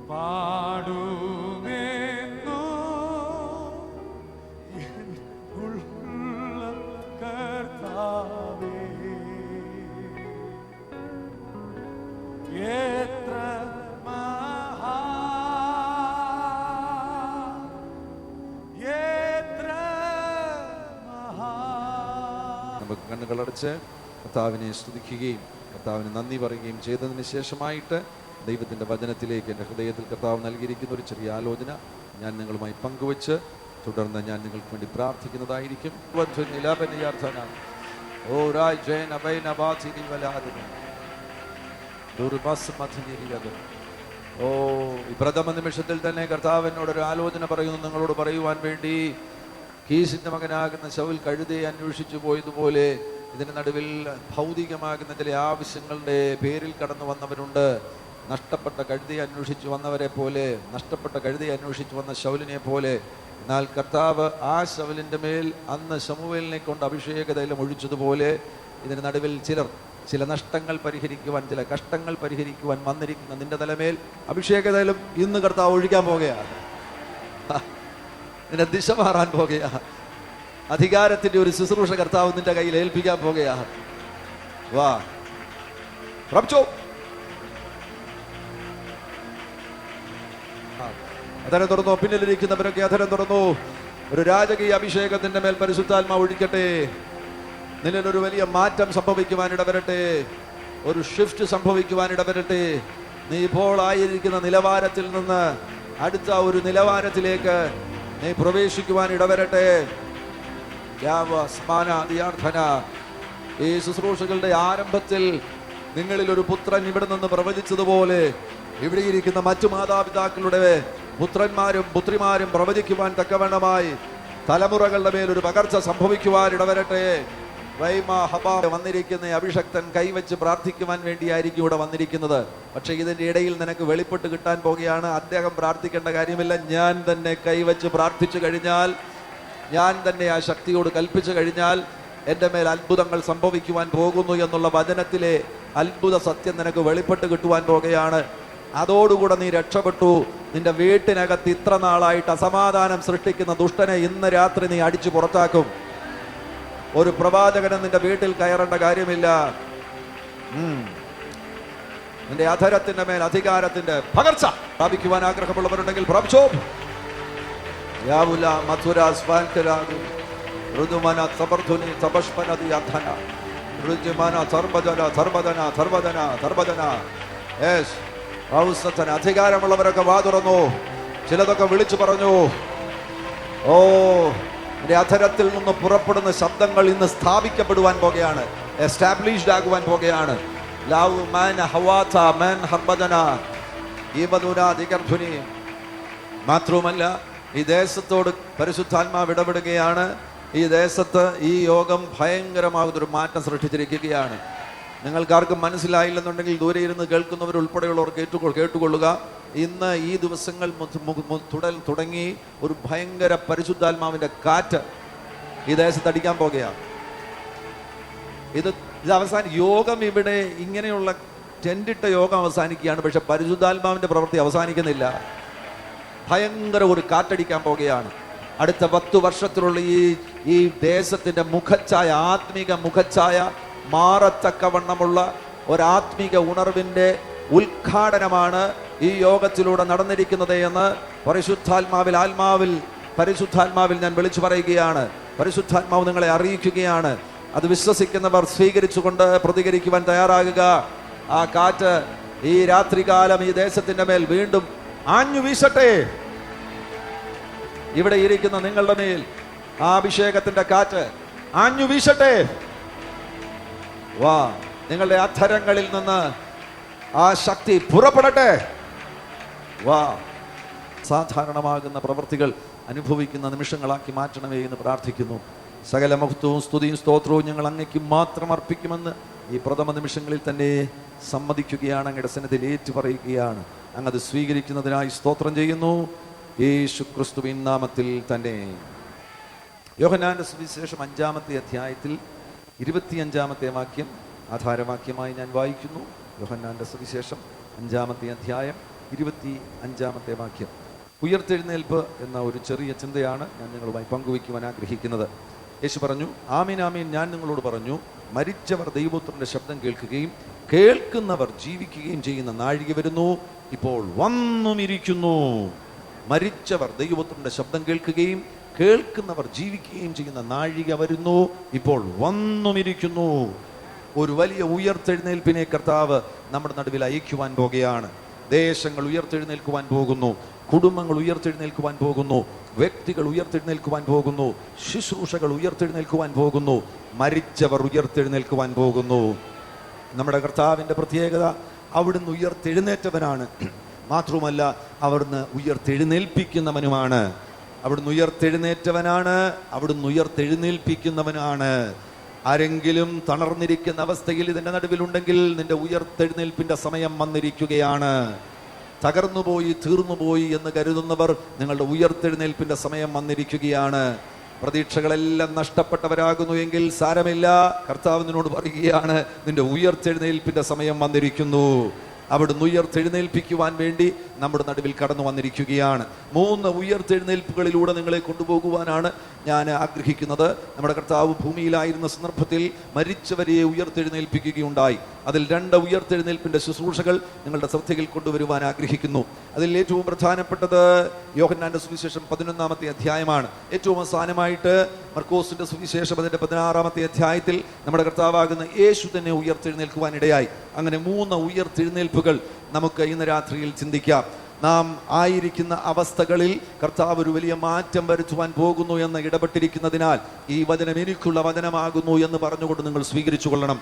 പാടുമെന്നോ ഉള്ള കർത്താവേ, എത്ര മഹാ, എത്ര മഹാ. നമുക്ക് കണ്ണുകളടച്ച് കർത്താവിനെ സ്തുതിക്കുകയും കർത്താവിന് നന്ദി പറയുകയും ചെയ്തതിന് ശേഷമായിട്ട് ദൈവത്തിൻ്റെ വചനത്തിലേക്ക് എൻ്റെ ഹൃദയത്തിൽ കർത്താവ് നൽകിയിരിക്കുന്ന ഒരു ചെറിയ ആലോചന ഞാൻ നിങ്ങളുമായി പങ്കുവച്ച് തുടർന്ന് ഞാൻ നിങ്ങൾക്ക് വേണ്ടി പ്രാർത്ഥിക്കുന്നതായിരിക്കും. ഈ പ്രഥമ നിമിഷത്തിൽ തന്നെ കർത്താവിനോടൊരു ആലോചന പറയുന്നു, നിങ്ങളോട് പറയുവാൻ വേണ്ടി. കീശിൻ്റെ മകനാകുന്ന ശൗൽ കഴുതയെ അന്വേഷിച്ചു പോയതുപോലെ ഇതിന് നടുവിൽ ഭൗതികമാകുന്ന ചില ആവശ്യങ്ങളുടെ പേരിൽ കടന്നു വന്നവരുണ്ട്. നഷ്ടപ്പെട്ട കഴുതയെ അന്വേഷിച്ചു വന്നവരെ പോലെ, നഷ്ടപ്പെട്ട കഴുതയെ അന്വേഷിച്ചു വന്ന ശൗലിനെ പോലെ. എന്നാൽ കർത്താവ് ആ ശൗലിൻ്റെ മേൽ അന്ന് ശമൂവേലിനെ കൊണ്ട് അഭിഷേകതൈലം ഒഴിച്ചതുപോലെ ഇതിന് നടുവിൽ ചില നഷ്ടങ്ങൾ പരിഹരിക്കുവാൻ, ചില കഷ്ടങ്ങൾ പരിഹരിക്കുവാൻ വന്നിരിക്കുന്ന നിന്റെ തലമേൽ അഭിഷേകതൈലം ഇന്ന് കർത്താവ് ഒഴിക്കാൻ പോകുകയാണ്. നിന്നെ ദിശ മാറാൻ പോകുകയാണ്. അധികാരത്തിന്റെ ഒരു ശുശ്രൂഷ കർത്താവ് നിന്റെ കയ്യിൽ ഏൽപ്പിക്കാൻ പോകുകയാണ്. വാ പ്രഭു, അധരം തുറന്നു. പിന്നിലിരിക്കുന്നവരൊക്കെ അധരം തുറന്നു. ഒരു രാജകീയ അഭിഷേകത്തിന്റെ മേൽ പരിശുദ്ധാത്മാവ് ഒഴിക്കട്ടെ. നിന്നിലൊരു വലിയ മാറ്റം സംഭവിക്കുവാൻ ഇടവരട്ടെ. ഒരു ഷിഫ്റ്റ് സംഭവിക്കുവാൻ ഇടവരട്ടെ. നീ ഇപ്പോൾ ആയിരിക്കുന്ന നിലവാരത്തിൽ നിന്ന് അടുത്ത ഒരു നിലവാരത്തിലേക്ക് നീ പ്രവേശിക്കുവാൻ ഇടവരട്ടെ. ഈ ശുശ്രൂഷകളുടെ ആരംഭത്തിൽ നിങ്ങളിൽ ഒരു പുത്രൻ ഇവിടെ നിന്ന് പ്രവചിച്ചതുപോലെ ഇവിടെ ഇരിക്കുന്ന മറ്റു മാതാപിതാക്കളുടെ പുത്രന്മാരും പുത്രിമാരും പ്രവചിക്കുവാൻ തക്കവണ്ണമായി തലമുറകളുടെ മേലൊരു പകർച്ച സംഭവിക്കുവാൻ ഇടവരട്ടെ. വന്നിരിക്കുന്ന അഭിഷക്തൻ കൈവച്ച് പ്രാർത്ഥിക്കുവാൻ വേണ്ടിയായിരിക്കും ഇവിടെ വന്നിരിക്കുന്നത്. പക്ഷെ ഇതിന്റെ ഇടയിൽ നിനക്ക് വെളിപ്പെട്ട് കിട്ടാൻ പോകുകയാണ്. അദ്ദേഹം പ്രാർത്ഥിക്കേണ്ട കാര്യമില്ല. ഞാൻ തന്നെ കൈവച്ച് പ്രാർത്ഥിച്ചു കഴിഞ്ഞാൽ, ഞാൻ തന്നെ ആ ശക്തിയോട് കൽപ്പിച്ചു കഴിഞ്ഞാൽ എൻ്റെ മേൽ അത്ഭുതങ്ങൾ സംഭവിക്കുവാൻ പോകുന്നു എന്നുള്ള വചനത്തിലെ അത്ഭുത സത്യം നിനക്ക് വെളിപ്പെട്ട് കിട്ടുവാൻ പോകുകയാണ്. അതോടുകൂടെ നീ രക്ഷപ്പെട്ടു. നിന്റെ വീട്ടിനകത്ത് ഇത്ര നാളായിട്ട് അസമാധാനം സൃഷ്ടിക്കുന്ന ദുഷ്ടനെ ഇന്ന് രാത്രി നീ അടിച്ചു പുറത്താക്കും. ഒരു പ്രവാചകനും നിന്റെ വീട്ടിൽ കയറേണ്ട കാര്യമില്ല. നിന്റെ അധരത്തിന്റെ മേൽ അധികാരത്തിന്റെ പകർച്ച പ്രാപിക്കുവാൻ ആഗ്രഹമുള്ളവരുണ്ടെങ്കിൽ പ്രാപിച്ചോ. അധികാരമുള്ളവരൊക്കെ വാ തുറന്നു. ചിലതൊക്കെ വിളിച്ചു പറഞ്ഞു. ഓ, നിന്റെ അധരത്തിൽ നിന്ന് പുറപ്പെടുന്ന ശബ്ദങ്ങൾ ഇന്ന് സ്ഥാപിക്കപ്പെടുവാൻ പോകുകയാണ്, എസ്റ്റാബ്ലിഷ്ഡ് ആകുവാൻ പോകുകയാണ്. മാത്രവുമല്ല, ഈ ദേശത്തോട് പരിശുദ്ധാത്മാവ് ഇടപെടുകയാണ്. ഈ ദേശത്ത് ഈ യോഗം ഭയങ്കരമാകുന്നൊരു മാറ്റം സൃഷ്ടിച്ചിരിക്കുകയാണ്. നിങ്ങൾക്കാർക്കും മനസ്സിലായില്ലെന്നുണ്ടെങ്കിൽ ദൂരെ ഇരുന്ന് കേൾക്കുന്നവർ ഉൾപ്പെടെയുള്ളവർ കേട്ടുകൊള്ളുക. ഇന്ന് ഈ ദിവസങ്ങൾ തുടങ്ങി ഒരു ഭയങ്കര പരിശുദ്ധാത്മാവിന്റെ കാറ്റ് ഈ ദേശത്ത് അടിക്കാൻ പോകുകയാണ്. ഇത് യോഗം ഇവിടെ ഇങ്ങനെയുള്ള ടെൻഡിട്ട യോഗം അവസാനിക്കുകയാണ്. പക്ഷെ പരിശുദ്ധാത്മാവിന്റെ പ്രവൃത്തി അവസാനിക്കുന്നില്ല. ഭയങ്കര ഒരു കാറ്റടിക്കാൻ പോകുകയാണ്. അടുത്ത 10 വർഷത്തിലുള്ള ഈ ദേശത്തിന്റെ മുഖച്ഛായ, ആത്മീക മുഖച്ഛായ മാറത്തക്കവണ്ണമുള്ള ഒരാത്മീക ഉണർവിന്റെ ഉദ്ഘാടനമാണ് ഈ യോഗത്തിലൂടെ നടന്നിരിക്കുന്നത് എന്ന് പരിശുദ്ധാത്മാവിൽ ഞാൻ വിളിച്ചു പറയുകയാണ്. പരിശുദ്ധാത്മാവ് നിങ്ങളെ അറിയിക്കുകയാണ്. അത് വിശ്വസിക്കുന്നവർ സ്വീകരിച്ചുകൊണ്ട് പ്രതികരിക്കുവാൻ തയ്യാറാകുക. ആ കാറ്റ് ഈ രാത്രികാലം ഈ ദേശത്തിന്റെ മേൽ വീണ്ടും ആഞ്ഞു വീശട്ടെ. ഇവിടെ ഇരിക്കുന്ന നിങ്ങളുടെ മേൽ ആ അഭിഷേകത്തിന്റെ കാറ്റ് ആഞ്ഞു വീശട്ടെ. വാ, നിങ്ങളുടെ അധരങ്ങളിൽ നിന്ന് ആ ശക്തി പുറപ്പെടട്ടെ. വാ, സാധാരണമാകുന്ന പ്രവൃത്തികൾ അനുഭവിക്കുന്ന നിമിഷങ്ങളാക്കി മാറ്റണമേ എന്ന് പ്രാർത്ഥിക്കുന്നു. സകല മഹത്വവും സ്തുതിയും സ്തോത്രവും ഞങ്ങൾ അങ്ങേക്ക് മാത്രം അർപ്പിക്കുമെന്ന് ഈ പ്രഥമ നിമിഷങ്ങളിൽ തന്നെ സമ്മതിക്കുകയാണ്. അങ്ങയുടെ സന്നിധിയിൽ ഏറ്റുപറയുകയാണ്. അങ്ങത് സ്വീകരിക്കുന്നതിനായി സ്തോത്രം ചെയ്യുന്നു. യേശു ക്രിസ്തുവിൻ നാമത്തിൽ തന്നെ. യോഹന്നാന്റെ സുവിശേഷം 5-ാമത്തെ അധ്യായത്തിൽ 25-ാമത്തെ വാക്യം ആധാരവാക്യമായി ഞാൻ വായിക്കുന്നു. യോഹന്നാന്റെ സുവിശേഷം 5-ാമത്തെ അധ്യായം 25 വാക്യം. ഉയർത്തെഴുന്നേൽപ്പ് എന്ന ഒരു ചെറിയ ചിന്തയാണ് ഞാൻ നിങ്ങളുമായി പങ്കുവയ്ക്കുവാൻ ആഗ്രഹിക്കുന്നത്. യേശു പറഞ്ഞു, ആമീൻ ആമീൻ ഞാൻ നിങ്ങളോട് പറഞ്ഞു, മരിച്ചവർ ദൈവപുത്രന്റെ ശബ്ദം കേൾക്കുകയും കേൾക്കുന്നവർ ജീവിക്കുകയും ചെയ്യുന്ന നാഴിക വരുന്നു, ഇപ്പോൾ വന്നുമിരിക്കുന്നു. മരിച്ചവർ ദൈവപുത്രന്റെ ശബ്ദം കേൾക്കുകയും കേൾക്കുന്നവർ ജീവിക്കുകയും ചെയ്യുന്ന നാഴിക വരുന്നു, ഇപ്പോൾ വന്നുമിരിക്കുന്നു. ഒരു വലിയ ഉയർത്തെഴുന്നേൽപ്പിനെ കർത്താവ് നമ്മുടെ നടുവിൽ അയക്കുവാൻ പോകുകയാണ്. ദേശങ്ങൾ ഉയർത്തെഴുന്നേൽക്കുവാൻ പോകുന്നു, കുടുംബങ്ങൾ ഉയർത്തെഴുന്നേൽക്കുവാൻ പോകുന്നു, വ്യക്തികൾ ഉയർത്തെഴുന്നേൽക്കുവാൻ പോകുന്നു, ശുശ്രൂഷകൾ ഉയർത്തെഴുന്നേൽക്കുവാൻ പോകുന്നു, മരിച്ചവർ ഉയർത്തെഴുന്നേൽക്കുവാൻ പോകുന്നു. നമ്മുടെ കർത്താവിൻ്റെ പ്രത്യേകത അവിടുന്ന് ഉയർത്തെഴുന്നേറ്റവനാണ്, മാത്രമല്ല അവിടുന്ന് ഉയർത്തെഴുന്നേൽപ്പിക്കുന്നവനുമാണ്. അവിടുന്ന് ഉയർത്തെഴുന്നേറ്റവനാണ്, അവിടുന്ന് ഉയർത്തെഴുന്നേൽപ്പിക്കുന്നവനാണ്. ആരെങ്കിലും തളർന്നിരിക്കുന്ന അവസ്ഥയിൽ ഇതിൻ്റെ നടുവിലുണ്ടെങ്കിൽ നിന്റെ ഉയർത്തെഴുന്നേൽപ്പിൻ്റെ സമയം വന്നിരിക്കുകയാണ്. തകർന്നുപോയി തീർന്നുപോയി എന്ന് കരുതുന്നവർ, നിങ്ങളുടെ ഉയർത്തെഴുന്നേൽപ്പിൻ്റെ സമയം വന്നിരിക്കുകയാണ്. പ്രതീക്ഷകളെല്ലാം നഷ്ടപ്പെട്ടവരാകുന്നു എങ്കിൽ സാരമില്ല, കർത്താവ് നിന്നോട് പറയുകയാണ്, നിന്റെ ഉയർത്തെഴുന്നേൽപ്പിൻ്റെ സമയം വന്നിരിക്കുന്നു. അവിടുന്ന് ഉയർത്തെഴുന്നേൽപ്പിക്കുവാൻ വേണ്ടി നമ്മുടെ നടുവിൽ കടന്നു വന്നിരിക്കുകയാണ്. 3 ഉയർത്തെഴുന്നേൽപ്പുകളിലൂടെ നിങ്ങളെ കൊണ്ടുപോകുവാനാണ് ഞാൻ ആഗ്രഹിക്കുന്നത്. നമ്മുടെ കർത്താവ് ഭൂമിയിലായിരുന്ന സന്ദർഭത്തിൽ മരിച്ചവരെ ഉയർത്തെഴുന്നേൽപ്പിക്കുകയുണ്ടായി. അതിൽ 2 ഉയർത്തെഴുന്നേൽപ്പിൻ്റെ ശുശ്രൂഷകൾ നിങ്ങളുടെ ശ്രദ്ധയിൽ കൊണ്ടുവരുവാൻ ആഗ്രഹിക്കുന്നു. അതിൽ ഏറ്റവും പ്രധാനപ്പെട്ടത് യോഹന്നാന്റെ സുവിശേഷം 11-ാമത്തെ അധ്യായമാണ്. ഏറ്റവും അവസാനമായിട്ട് മർക്കോസിന്റെ സുവിശേഷം അതിന്റെ 16-ാമത്തെ അധ്യായത്തിൽ നമ്മുടെ കർത്താവാകുന്ന യേശു തന്നെ ഉയർത്തെഴുന്നേൽക്കുവാൻ ഇടയായി. അങ്ങനെ 3 ഉയർത്തെഴുന്നേൽപ്പുകൾ നമുക്ക് ഇന്ന് രാത്രിയിൽ ചിന്തിക്കാം. നാം ആയിരിക്കുന്ന അവസ്ഥകളിൽ കർത്താവ് ഒരു വലിയ മാറ്റം വരുത്തുവാൻ പോകുന്നു എന്ന് ഇടപെട്ടിരിക്കുന്നതിനാൽ ഈ വചനം എനിക്കുള്ള വചനമാകുന്നു എന്ന് പറഞ്ഞുകൊണ്ട് നിങ്ങൾ സ്വീകരിച്ചു കൊള്ളണം.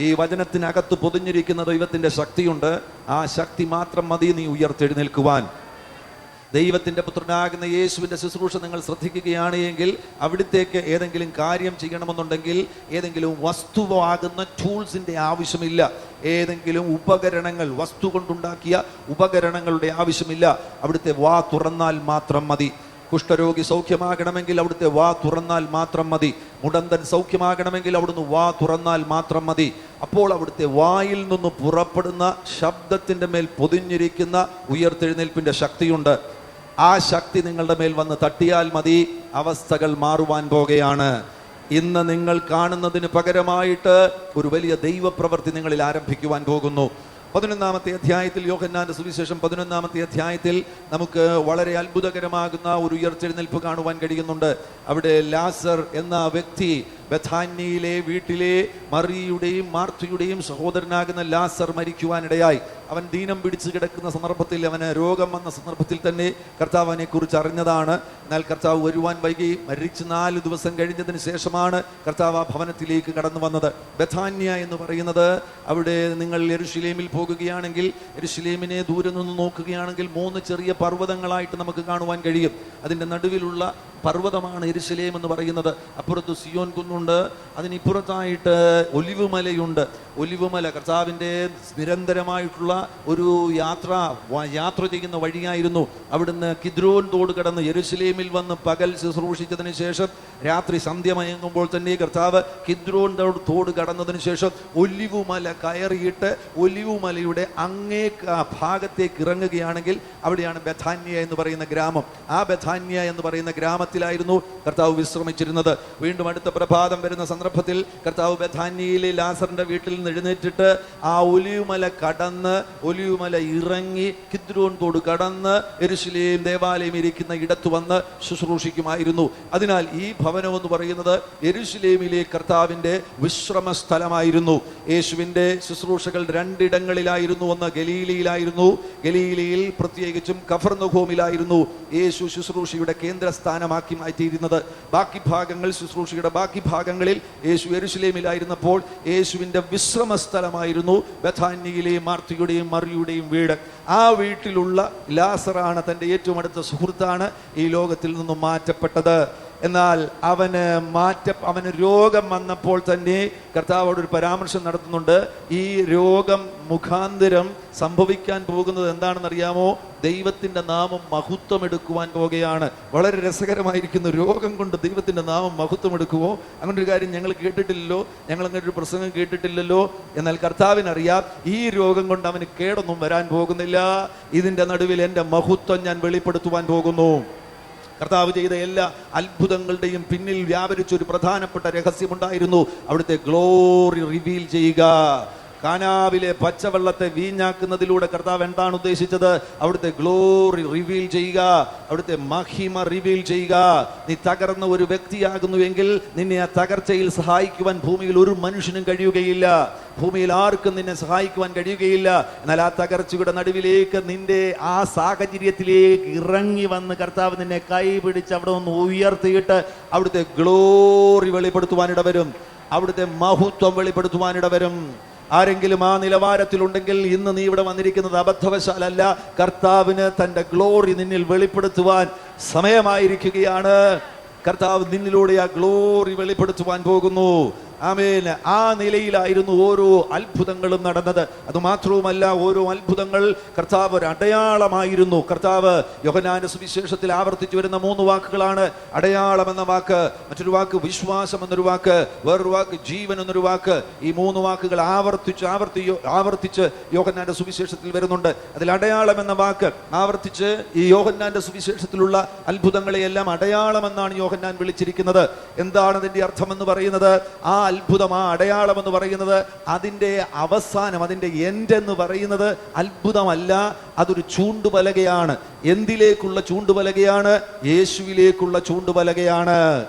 ഈ വചനത്തിനകത്ത് പൊതിഞ്ഞിരിക്കുന്ന ദൈവത്തിൻ്റെ ശക്തിയുണ്ട്. ആ ശക്തി മാത്രം മതി നീ ഉയർത്തെഴുന്നേൽക്കുവാൻ. ദൈവത്തിൻ്റെ പുത്രനാകുന്ന യേശുവിൻ്റെ ശുശ്രൂഷ നിങ്ങൾ ശ്രദ്ധിക്കുകയാണ് എങ്കിൽ അവിടത്തേക്ക് ഏതെങ്കിലും കാര്യം ചെയ്യണമെന്നുണ്ടെങ്കിൽ ഏതെങ്കിലും വസ്തുവാകുന്ന ടൂൾസിൻ്റെ ആവശ്യമില്ല, ഏതെങ്കിലും ഉപകരണങ്ങൾ, വസ്തു കൊണ്ടുണ്ടാക്കിയ ഉപകരണങ്ങളുടെ ആവശ്യമില്ല. അവിടുത്തെ വാ തുറന്നാൽ മാത്രം മതി. കുഷ്ഠരോഗി സൗഖ്യമാകണമെങ്കിൽ അവിടുത്തെ വാ തുറന്നാൽ മാത്രം മതി. മുടന്തൻ സൗഖ്യമാകണമെങ്കിൽ അവിടുന്ന് വാ തുറന്നാൽ മാത്രം മതി. അപ്പോൾ അവിടുത്തെ വായിൽ നിന്ന് പുറപ്പെടുന്ന ശബ്ദത്തിൻ്റെ മേൽ പൊതിഞ്ഞിരിക്കുന്ന ഉയർത്തെഴുന്നേൽപ്പിൻ്റെ ശക്തിയുണ്ട്. ആ ശക്തി നിങ്ങളുടെ മേൽ വന്ന് തട്ടിയാൽ മതി, അവസ്ഥകൾ മാറുവാൻ പോകുകയാണ്. ഇന്ന് നിങ്ങൾ കാണുന്നതിന് പകരമായിട്ട് ഒരു വലിയ ദൈവപ്രവൃത്തി നിങ്ങളിൽ ആരംഭിക്കുവാൻ പോകുന്നു. 11-ാമത്തെ അധ്യായത്തിൽ, യോഹന്നാന്റെ സുവിശേഷം 11-ാമത്തെ അധ്യായത്തിൽ നമുക്ക് വളരെ അത്ഭുതകരമാകുന്ന ഒരു ഉയർത്തെഴുന്നേൽപ്പ് കാണുവാൻ കഴിയുന്നുണ്ട്. അവിടെ ലാസർ എന്ന വ്യക്തി, ബഥാന്യയിലെ വീട്ടിലെ മറിയയുടെയും മാർത്തയുടെയും സഹോദരനാകുന്ന ലാസർ മരിക്കുവാനിടയായി. അവൻ ദീനം പിടിച്ചു കിടക്കുന്ന സന്ദർഭത്തിൽ, അവന് രോഗം വന്ന സന്ദർഭത്തിൽ തന്നെ കർത്താവ് അവനെ കുറിച്ച് അറിഞ്ഞതാണ്. എന്നാൽ കർത്താവ് വരുവാൻ വൈകി. മരിച്ച് 4 ദിവസം കഴിഞ്ഞതിന് ശേഷമാണ് കർത്താവ് ആ ഭവനത്തിലേക്ക് കടന്നു വന്നത്. ബഥാന്യ എന്ന് പറയുന്നത്, അവിടെ നിങ്ങൾ യെരുശലേമിൽ പോകുകയാണെങ്കിൽ, യെരുശലേമിനെ ദൂരെ നിന്ന് നോക്കുകയാണെങ്കിൽ 3 ചെറിയ പർവ്വതങ്ങളായിട്ട് നമുക്ക് കാണുവാൻ കഴിയും. അതിൻ്റെ നടുവിലുള്ള പർവ്വതമാണ് യെരുശലേം എന്ന് പറയുന്നത്. അപ്പുറത്ത് സിയോൻ കുന്നുണ്ട്, അതിനിപ്പുറത്തായിട്ട് ഒലിവ് മലയുണ്ട്. ഒലിവ് മല കർത്താവിൻ്റെ നിരന്തരമായിട്ടുള്ള ഒരു യാത്ര ചെയ്യുന്ന വഴിയായിരുന്നു. അവിടുന്ന് കിദ്രോൻ തോട് കടന്ന് യെരുശലേമിൽ വന്ന് പകൽ ശുശ്രൂഷിച്ചതിന് ശേഷം രാത്രി സന്ധ്യമയങ്ങുമ്പോൾ തന്നെ കർത്താവ് കിദ്രോൻ തോട് കടന്നതിന് ശേഷം ഒലിവ് മല കയറിയിട്ട് ഒലിവ് മലയുടെ അങ്ങേ ഭാഗത്തേക്ക് ഇറങ്ങുകയാണെങ്കിൽ അവിടെയാണ് ബഥാന്യ എന്ന് പറയുന്ന ഗ്രാമം. ആ ബഥാന്യ എന്ന് പറയുന്ന ഗ്രാമത്തിലായിരുന്നു കർത്താവ് വിശ്രമിച്ചിരുന്നത്. വീണ്ടും അടുത്ത പ്രഭാതം വരുന്ന സന്ദർഭത്തിൽ കർത്താവ് ബഥാന്യയിലെ ലാസറിന്റെ വീട്ടിൽ നിന്ന് എഴുന്നേറ്റിട്ട് ആ ഒലിവ് മല കടന്ന്, ഒലിവ് മല ഇറങ്ങി, കിദ്രോൻ തോട് കടന്ന് യെരുശലേം ദേവാലയം ഇരിക്കുന്ന ഇടത്ത് വന്ന് ശുശ്രൂഷിക്കുമായിരുന്നു. അതിനാൽ ഈ ഭവനം എന്ന് പറയുന്നത് യെരുശലേമിലെ കർത്താവിൻ്റെ വിശ്രമ സ്ഥലമായിരുന്നു. യേശുവിൻ്റെ ശുശ്രൂഷകൾ 2 ഇടങ്ങളിലായിരുന്നു. ഒന്ന് ഗലീലയിലായിരുന്നു. ഗലീലയിൽ പ്രത്യേകിച്ചും കഫർനഹൂമിലായിരുന്നു യേശു ശുശ്രൂഷയുടെ കേന്ദ്രസ്ഥാനമാക്കി മാറ്റിയിരുന്നത്. ബാക്കി ഭാഗങ്ങൾ, ശുശ്രൂഷയുടെ ബാക്കി ഭാഗങ്ങളിൽ യേശു യെരുശലേമിലായിരുന്നപ്പോൾ യേശുവിൻ്റെ വിശ്രമ സ്ഥലമായിരുന്നു ബഥാന്യയിലെയും മാർത്തയുടെയും മറിയുടെയും വീട്. ആ വീട്ടിലുള്ള ലാസറാണ്, തൻ്റെ ഏറ്റവും അടുത്ത സുഹൃത്താണ്, ഈ ലോകത്തിൽ നിന്നും മാറ്റപ്പെട്ടത്. എന്നാൽ അവന് രോഗം വന്നപ്പോൾ തന്നെ കർത്താവോട് ഒരു പരാമർശം നടത്തുന്നുണ്ട്. ഈ രോഗം മുഖാന്തരം സംഭവിക്കാൻ പോകുന്നത് എന്താണെന്നറിയാമോ? ദൈവത്തിൻ്റെ നാമം മഹത്വം എടുക്കുവാൻ പോകുകയാണ്. വളരെ രസകരമായിരിക്കുന്നു. രോഗം കൊണ്ട് ദൈവത്തിൻ്റെ നാമം മഹത്വം എടുക്കുമോ? അങ്ങനെ ഒരു കാര്യം ഞങ്ങൾ കേട്ടിട്ടില്ലല്ലോ, ഞങ്ങൾ അങ്ങനെ ഒരു പ്രസംഗം കേട്ടിട്ടില്ലല്ലോ. എന്നാൽ കർത്താവിനറിയാം ഈ രോഗം കൊണ്ട് അവന് കേടൊന്നും വരാൻ പോകുന്നില്ല. ഇതിൻ്റെ നടുവിൽ എൻ്റെ മഹത്വം ഞാൻ വെളിപ്പെടുത്തുവാൻ പോകുന്നു. കർത്താവ് ചെയ്ത എല്ലാ അത്ഭുതങ്ങളുടെയും പിന്നിൽ വ്യാപരിച്ചൊരു പ്രധാനപ്പെട്ട രഹസ്യമുണ്ടായിരുന്നു. അവിടുത്തെ ഗ്ലോറി റിവീൽ ചെയ്യുക. കാനാവിലെ പച്ചവെള്ളത്തെ വീഞ്ഞാക്കുന്നതിലൂടെ കർത്താവ് എന്താണ് ഉദ്ദേശിച്ചത്? അവിടുത്തെ ഗ്ലോറി റിവീൽ ചെയ്യുക, അവിടുത്തെ മഹിമ റിവീൽ ചെയ്യുക. നീ തകർന്ന ഒരു വ്യക്തിയാകുന്നുവെങ്കിൽ നിന്നെ ആ തകർച്ചയിൽ സഹായിക്കുവാൻ ഭൂമിയിൽ ഒരു മനുഷ്യനും കഴിയുകയില്ല. ഭൂമിയിൽ ആർക്കും നിന്നെ സഹായിക്കുവാൻ കഴിയുകയില്ല. എന്നാൽ ആ തകർച്ചയുടെ നടുവിലേക്ക്, നിന്റെ ആ സാഹചര്യത്തിലേക്ക് ഇറങ്ങി വന്ന് കർത്താവ് നിന്നെ കൈ പിടിച്ച് അവിടെ ഒന്ന് ഉയർത്തിയിട്ട് അവിടുത്തെ ഗ്ലോറി വെളിപ്പെടുത്തുവാനിടവരും, അവിടുത്തെ മഹത്വം വെളിപ്പെടുത്തുവാനിടവരും. ആരെങ്കിലും ആ നിലവാരത്തിലുണ്ടെങ്കിൽ ഇന്ന് നീ ഇവിടെ വന്നിരിക്കുന്നത് അബദ്ധവശാലല്ല. കർത്താവിന് തൻ്റെ ഗ്ലോറി നിന്നിൽ വെളിപ്പെടുത്തുവാൻ സമയമായിരിക്കുകയാണ്. കർത്താവ് നിന്നിലൂടെ ആ ഗ്ലോറി വെളിപ്പെടുത്തുവാൻ പോകുന്നു. ആമേൻ. ആ നിലയിലായിരുന്നു ഓരോ അത്ഭുതങ്ങളും നടന്നത്. അതുമാത്രവുമല്ല, ഓരോ അത്ഭുതങ്ങൾ കർത്താവ് ഒരു അടയാളമായിരുന്നു. കർത്താവ് യോഹന്നാന്റെ സുവിശേഷത്തിൽ ആവർത്തിച്ചു വരുന്ന 3 വാക്കുകളാണ്. അടയാളം എന്ന വാക്ക്, മറ്റൊരു വാക്ക് വിശ്വാസം എന്നൊരു വാക്ക്, വേറൊരു വാക്ക് ജീവൻ എന്നൊരു വാക്ക്. ഈ 3 വാക്കുകൾ ആവർത്തിച്ച് യോഹന്നാന്റെ സുവിശേഷത്തിൽ വരുന്നുണ്ട്. അതിൽ അടയാളം എന്ന വാക്ക് ആവർത്തിച്ച് ഈ യോഹന്നാന്റെ സുവിശേഷത്തിലുള്ള അത്ഭുതങ്ങളെയെല്ലാം അടയാളം എന്നാണ് യോഹന്നാൻ വിളിച്ചിരിക്കുന്നത്. എന്താണ് അതിന്റെ അർത്ഥം എന്ന് പറയുന്നത്? ആ അത്ഭുതം, ആ അടയാളം എന്ന് പറയുന്നത്, അതിൻ്റെ അവസാനം, അതിൻ്റെ എൻഡ് എന്ന് പറയുന്നത് അത്ഭുതമല്ല, അതൊരു ചൂണ്ടുപലകയാണ്. എന്തിലേക്കുള്ള ചൂണ്ടുപലകയാണ്? യേശുവിലേക്കുള്ള ചൂണ്ടുപലകയാണ്.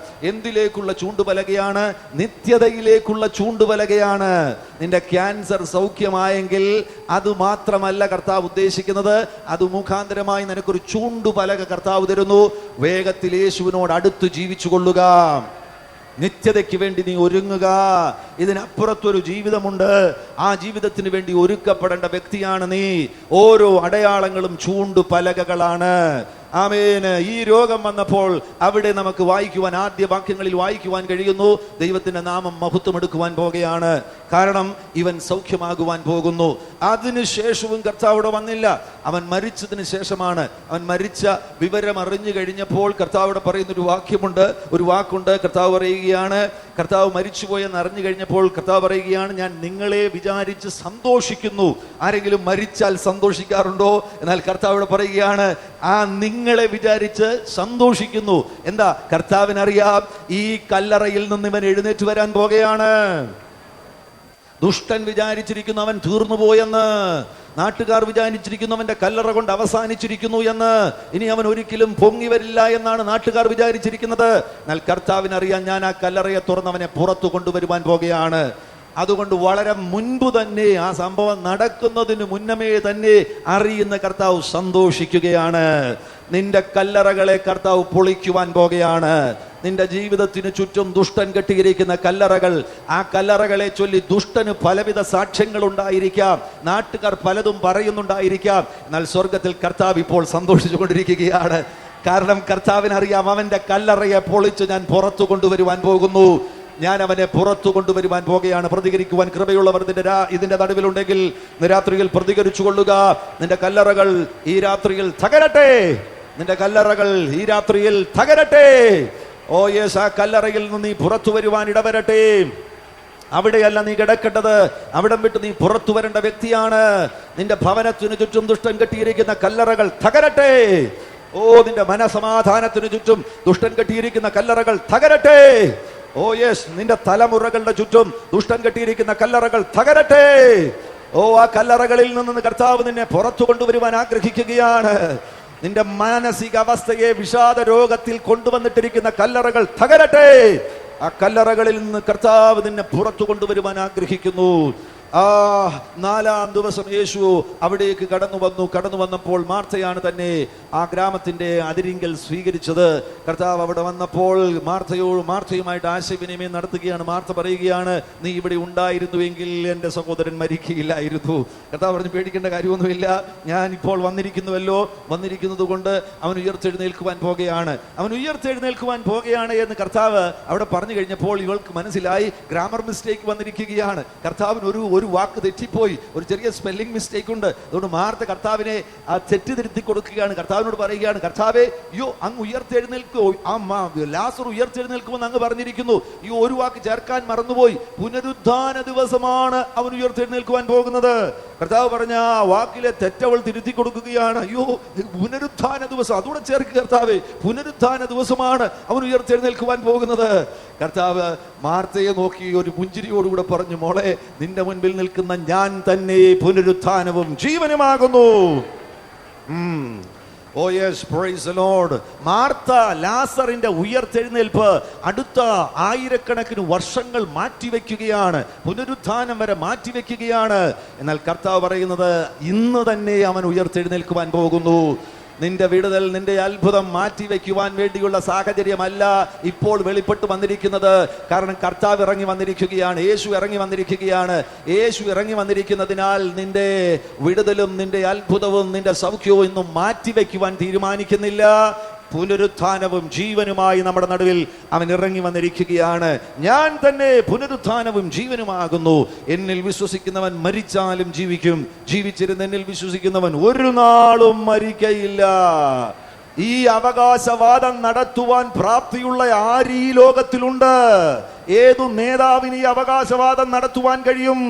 എന്തിലേക്കുള്ള ചൂണ്ടുപലകയാണ്? നിത്യതയിലേക്കുള്ള ചൂണ്ടുപലകയാണ്. നിന്റെ ക്യാൻസർ സൗഖ്യമായെങ്കിൽ അത് മാത്രമല്ല കർത്താവ് ഉദ്ദേശിക്കുന്നത്, അത് മുഖാന്തരമായി നിനക്കൊരു ചൂണ്ടുപലക കർത്താവ് തരുന്നു. വേഗത്തിൽ യേശുവിനോട് അടുത്ത് ജീവിച്ചു കൊള്ളുക. നിത്യതയ്ക്ക് വേണ്ടി നീ ഒരുങ്ങുക. ഇതിനപ്പുറത്തൊരു ജീവിതമുണ്ട്. ആ ജീവിതത്തിന് വേണ്ടി ഒരുക്കപ്പെടേണ്ട വ്യക്തിയാണ് നീ. ഓരോ അടയാളങ്ങളും ചൂണ്ടുപലകകളാണ്. ആമേന്. ഈ രോഗം വന്നപ്പോൾ അവിടെ നമുക്ക് വായിക്കുവാൻ, ആദ്യ വാക്യങ്ങളിൽ വായിക്കുവാൻ കഴിയുന്നു, ദൈവത്തിന്റെ നാമം മഹത്വം എടുക്കുവാൻ പോകുകയാണ്. കാരണം ഇവൻ സൗഖ്യമാകുവാൻ പോകുന്നു. അതിനുശേഷവും കർത്താവ് അവിടെ വന്നില്ല. അവൻ മരിച്ചതിന് ശേഷമാണ്. അവൻ മരിച്ച വിവരം അറിഞ്ഞു കഴിഞ്ഞപ്പോൾ കർത്താവ് പറയുന്ന ഒരു വാക്കുണ്ട്. കർത്താവ് പറയുകയാണ്, കർത്താവ് മരിച്ചുപോയെന്ന് അറിഞ്ഞു കഴിഞ്ഞപ്പോൾ കർത്താവ് പറയുകയാണ്, ഞാൻ നിങ്ങളെ വിചാരിച്ച് സന്തോഷിക്കുന്നു. ആരെങ്കിലും മരിച്ചാൽ സന്തോഷിക്കാറുണ്ടോ? എന്നാൽ കർത്താവ് പറയുകയാണ്, ആ നിങ്ങളെ വിചാരിച്ച് സന്തോഷിക്കുന്നു. എന്താ? കർത്താവിനറിയാം ഈ കല്ലറയിൽ നിന്ന് ഇവൻ എഴുന്നേറ്റ് വരാൻ പോകുകയാണ്. ദുഷ്ടൻ വിചാരിച്ചിരിക്കുന്നു അവൻ തീർന്നു പോയെന്ന്. നാട്ടുകാർ വിചാരിച്ചിരിക്കുന്നു അവന്റെ കല്ലറ കൊണ്ട് അവസാനിച്ചിരിക്കുന്നു എന്ന്. ഇനി അവൻ ഒരിക്കലും പൊങ്ങി വരില്ല എന്നാണ് നാട്ടുകാർ വിചാരിച്ചിരിക്കുന്നത്. എന്നാൽ കർത്താവിനറിയാം, ഞാൻ ആ കല്ലറയെ തുറന്ന് അവനെ പുറത്തു കൊണ്ടുവരുവാൻ പോകുകയാണ്. അതുകൊണ്ട് വളരെ മുൻപ് തന്നെ, ആ സംഭവം നടക്കുന്നതിന് മുന്നമേ തന്നെ അറിയുന്ന കർത്താവ് സന്തോഷിക്കുകയാണ്. നിന്റെ കല്ലറകളെ കർത്താവ് പൊളിക്കുവാൻ പോകുകയാണ്. നിന്റെ ജീവിതത്തിന് ചുറ്റും ദുഷ്ടൻ കെട്ടിയിരിക്കുന്ന കല്ലറകൾ, ആ കല്ലറകളെ ചൊല്ലി ദുഷ്ടന് പലവിധ സാക്ഷ്യങ്ങൾ ഉണ്ടായിരിക്കാം, നാട്ടുകാർ പലതും പറയുന്നുണ്ടായിരിക്കാം. എന്നാൽ സ്വർഗത്തിൽ കർത്താവ് ഇപ്പോൾ സന്തോഷിച്ചു കൊണ്ടിരിക്കുകയാണ്. കാരണം കർത്താവിനറിയാം, അവന്റെ കല്ലറയെ പൊളിച്ച് ഞാൻ പുറത്തു കൊണ്ടുവരുവാൻ പോകുന്നു. ഞാൻ അവനെ പുറത്തു കൊണ്ടുവരുവാൻ പോകുകയാണ്. പ്രതികരിക്കുവാൻ കൃപയുള്ളവർ ഇതിന്റെ നടുവിലുണ്ടെങ്കിൽ രാത്രിയിൽ പ്രതികരിച്ചു കൊള്ളുക. നിന്റെ കല്ലറകൾ ഈ രാത്രിയിൽ തകരട്ടെ. നിന്റെ കല്ലറകൾ ഈ രാത്രിയിൽ തകരട്ടെ. ഓ യേശു, ആ കല്ലറയിൽ നിന്ന് നീ പുറത്തു വരുവാൻ ഇടവരട്ടെ. അവിടെയല്ല നീ കിടക്കേണ്ടത്, അവിടം വിട്ട് നീ പുറത്തു വരേണ്ട വ്യക്തിയാണ്. നിന്റെ ഭവനത്തിനു ചുറ്റും ദുഷ്ടൻ കെട്ടിയിരിക്കുന്ന കല്ലറകൾ തകരട്ടെ. ഓ, നിന്റെ മനസമാധാനത്തിനു ചുറ്റും ദുഷ്ടൻ കെട്ടിയിരിക്കുന്ന കല്ലറകൾ തകരട്ടെ. ഓ യെസ്, നിന്റെ തലമുറകളുടെ ചുറ്റും ദുഷ്ടൻ കെട്ടിയിരിക്കുന്ന കല്ലറകൾ തകരട്ടെ. ഓ, ആ കല്ലറകളിൽ നിന്ന് കർത്താവ് നിന്നെ പുറത്തു കൊണ്ടുവരുവാൻ ആഗ്രഹിക്കുകയാണ്. നിന്റെ മാനസിക അവസ്ഥയെ വിഷാദ രോഗത്തിൽ കൊണ്ടുവന്നിട്ടിരിക്കുന്ന കല്ലറകൾ തകരട്ടെ. ആ കല്ലറകളിൽ നിന്ന് കർത്താവ് നിന്നെ പുറത്തു കൊണ്ടുവരുവാൻ ആഗ്രഹിക്കുന്നു. ആ 4-ാം ദിവസം യേശു അവിടേക്ക് കടന്നു വന്നപ്പോൾ മാർത്തയാണ് തന്നെ ആ ഗ്രാമത്തിന്റെ അതിരിങ്കൽ സ്വീകരിച്ചത്. കർത്താവ് അവിടെ വന്നപ്പോൾ മാർത്തയുമായിട്ട് ആശയവിനിമയം നടത്തുകയാണ്. മാർത്ത പറയുകയാണ്, നീ ഇവിടെ ഉണ്ടായിരുന്നുവെങ്കിൽ എൻ്റെ സഹോദരൻ മരിക്കുകയില്ലായിരുന്നു. കർത്താവ് പറഞ്ഞു, പേടിക്കേണ്ട കാര്യമൊന്നുമില്ല, ഞാൻ ഇപ്പോൾ വന്നിരിക്കുന്നത് കൊണ്ട് അവൻ ഉയർത്തെഴുന്നേൽക്കുവാൻ പോകുകയാണ് എന്ന് കർത്താവ് അവിടെ പറഞ്ഞു കഴിഞ്ഞപ്പോൾ ഇവൾക്ക് മനസ്സിലായി ഗ്രാമർ മിസ്റ്റേക്ക് വന്നിരിക്കുകയാണ്. കർത്താവിന് ഒരു ഒരു വാക്ക് തെറ്റിപ്പോയി, ഒരു ചെറിയ സ്പെല്ലിംഗ് മിസ്റ്റേക്ക് ഉണ്ട്. അതുകൊണ്ട് മാർത്ത കർത്താവിനെ തെറ്റിദ്ധരുത്തി കൊടുക്കുകയാണ്. കർത്താവിനോട് പറയുകയാണ്, കർത്താവേ, അയ്യോ അങ്ങ് ഉയർത്തെഴുന്നേൽക്കോ, ലാസർ ഉയർത്തെഴുന്നേൽക്കുമെന്ന് അങ്ങ് പറഞ്ഞിരിക്കുന്നു. ഈ ഒരു വാക്ക് ചേർക്കാൻ മറന്നുപോയി. പുനരുദ്ധാന ദിവസമാണ് അവൻ ഉയർത്തെഴുന്നേൽക്കുവാൻ പോകുന്നത്. കർത്താവ് പറഞ്ഞ ആ വാക്കിലെ തെറ്റവൾ തിരുത്തി കൊടുക്കുകയാണ്. അയ്യോ, പുനരുദ്ധാന ദിവസം, അതുകൂടെ ചേർക്ക് കർത്താവേ, പുനരുദ്ധാന ദിവസമാണ് അവൻ ഉയർത്തെഴുന്നേൽക്കുവാൻ പോകുന്നത്. കർത്താവ് മാർത്തയെ നോക്കി ഒരു പുഞ്ചിരിയോടുകൂടെ പറഞ്ഞു, മോളെ, നിന്റെ മുൻപിൽ നിൽക്കുന്ന ഞാൻ തന്നെ പുനരുത്ഥാനവും ജീവനുമാകുന്നു. Oh yes, praise the Lord. Martha ലാസറിന്റെ ഉയർത്തെഴുന്നേൽപ്പ് അടുത്ത ആയിരക്കണക്കിന് വർഷങ്ങൾ മാറ്റിവെക്കുകയാണ്, പുനരുത്ഥാനം വരെ മാറ്റിവെക്കുകയാണ്. എന്നാൽ കർത്താവ് പറയുന്നത് ഇന്ന് തന്നെ അവൻ ഉയർത്തെഴുന്നേൽക്കുവാൻ പോകുന്നു. നിന്റെ വിടുതൽ, നിന്റെ അത്ഭുതം മാറ്റിവെക്കുവാൻ വേണ്ടിയുള്ള സാഹചര്യമല്ല ഇപ്പോൾ വെളിപ്പെട്ട് വന്നിരിക്കുന്നത്. കാരണം കർത്താവ് ഇറങ്ങി വന്നിരിക്കുകയാണ്, യേശു ഇറങ്ങി വന്നിരിക്കുകയാണ്. യേശു ഇറങ്ങി വന്നിരിക്കുന്നതിനാൽ നിന്റെ വിടുതലും നിന്റെ അത്ഭുതവും നിന്റെ സൗഖ്യവും ഇന്നും മാറ്റിവെക്കുവാൻ തീരുമാനിക്കുന്നില്ല. പുനരുത്ഥാനവും ജീവനുമായി നമ്മുടെ നടുവിൽ അവൻ ഇറങ്ങി വന്നിരിക്കുകയാണ്. ഞാൻ തന്നെ പുനരുത്ഥാനവും ജീവനുമാകുന്നു. എന്നിൽ വിശ്വസിക്കുന്നവൻ മരിച്ചാലും ജീവിക്കും, ജീവിച്ചിരുന്ന എന്നിൽ വിശ്വസിക്കുന്നവൻ ഒരു നാളും മരിക്കയില്ല. ഈ അവകാശവാദം നടത്തുവാൻ പ്രാപ്തിയുള്ള ആര് ഈ ലോകത്തിലുണ്ട്? ഏതു നേതാവിന് ഈ അവകാശവാദം നടത്തുവാൻ കഴിയും?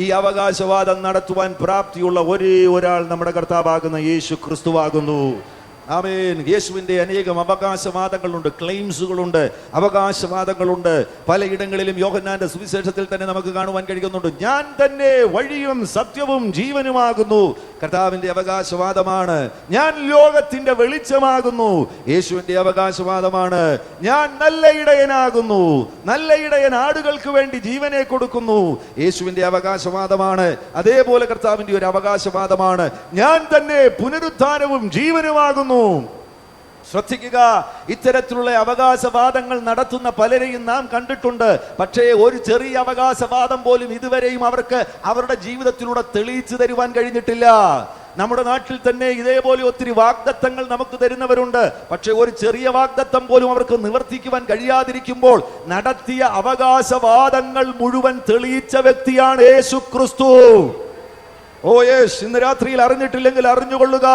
ഈ അവകാശവാദം നടത്തുവാൻ പ്രാപ്തിയുള്ള ഒരേ ഒരാൾ നമ്മുടെ കർത്താവാകുന്ന യേശു ക്രിസ്തുവാകുന്നു. ആമേൻ. യേശുവിന്റെ അനേകം അവകാശവാദങ്ങളുണ്ട്, ക്ലെയിംസുകളുണ്ട്, അവകാശവാദങ്ങളുണ്ട്. പലയിടങ്ങളിലും യോഹന്നാന്റെ സുവിശേഷത്തിൽ തന്നെ നമുക്ക് കാണുവാൻ കഴിയുന്നുണ്ട്, ഞാൻ തന്നെ വഴിയും സത്യവും ജീവനുമാകുന്നു. കർത്താവിന്റെ അവകാശവാദമാണ്. ഞാൻ ലോകത്തിന്റെ വെളിച്ചമാകുന്നു. യേശുവിന്റെ അവകാശവാദമാണ്. ഞാൻ നല്ല ഇടയനാകുന്നു, നല്ല ഇടയൻ ആടുകൾക്ക് വേണ്ടി ജീവനെ കൊടുക്കുന്നു. യേശുവിന്റെ അവകാശവാദമാണ്. അതേപോലെ കർത്താവിന്റെ ഒരു അവകാശവാദമാണ്, ഞാൻ തന്നെ പുനരുത്ഥാനവും ജീവനുമാകുന്നു. ശ്രദ്ധിക്കുക, ഇത്തരത്തിലുള്ള അവകാശവാദങ്ങൾ നടത്തുന്ന പലരെയും നാം കണ്ടിട്ടുണ്ട്. പക്ഷേ ഒരു ചെറിയ അവകാശവാദം പോലും ഇതുവരെയും അവർക്ക് അവരുടെ ജീവിതത്തിലൂടെ തെളിയിച്ചു തരുവാൻ കഴിഞ്ഞിട്ടില്ല. നമ്മുടെ നാട്ടിൽ തന്നെ ഇതേപോലെ ഒത്തിരി വാഗ്ദത്തങ്ങൾ നമുക്ക് തരുന്നവരുണ്ട്. പക്ഷെ ഒരു ചെറിയ വാഗ്ദത്തം പോലും അവർക്ക് നിവർത്തിക്കുവാൻ കഴിയാതിരിക്കുമ്പോൾ നടത്തിയ അവകാശവാദങ്ങൾ മുഴുവൻ തെളിയിച്ച വ്യക്തിയാണ് യേശു ക്രിസ്തു. ഓ യേശ്, ഇന്ന് രാത്രിയിൽ അറിഞ്ഞിട്ടില്ലെങ്കിൽ അറിഞ്ഞുകൊള്ളുക,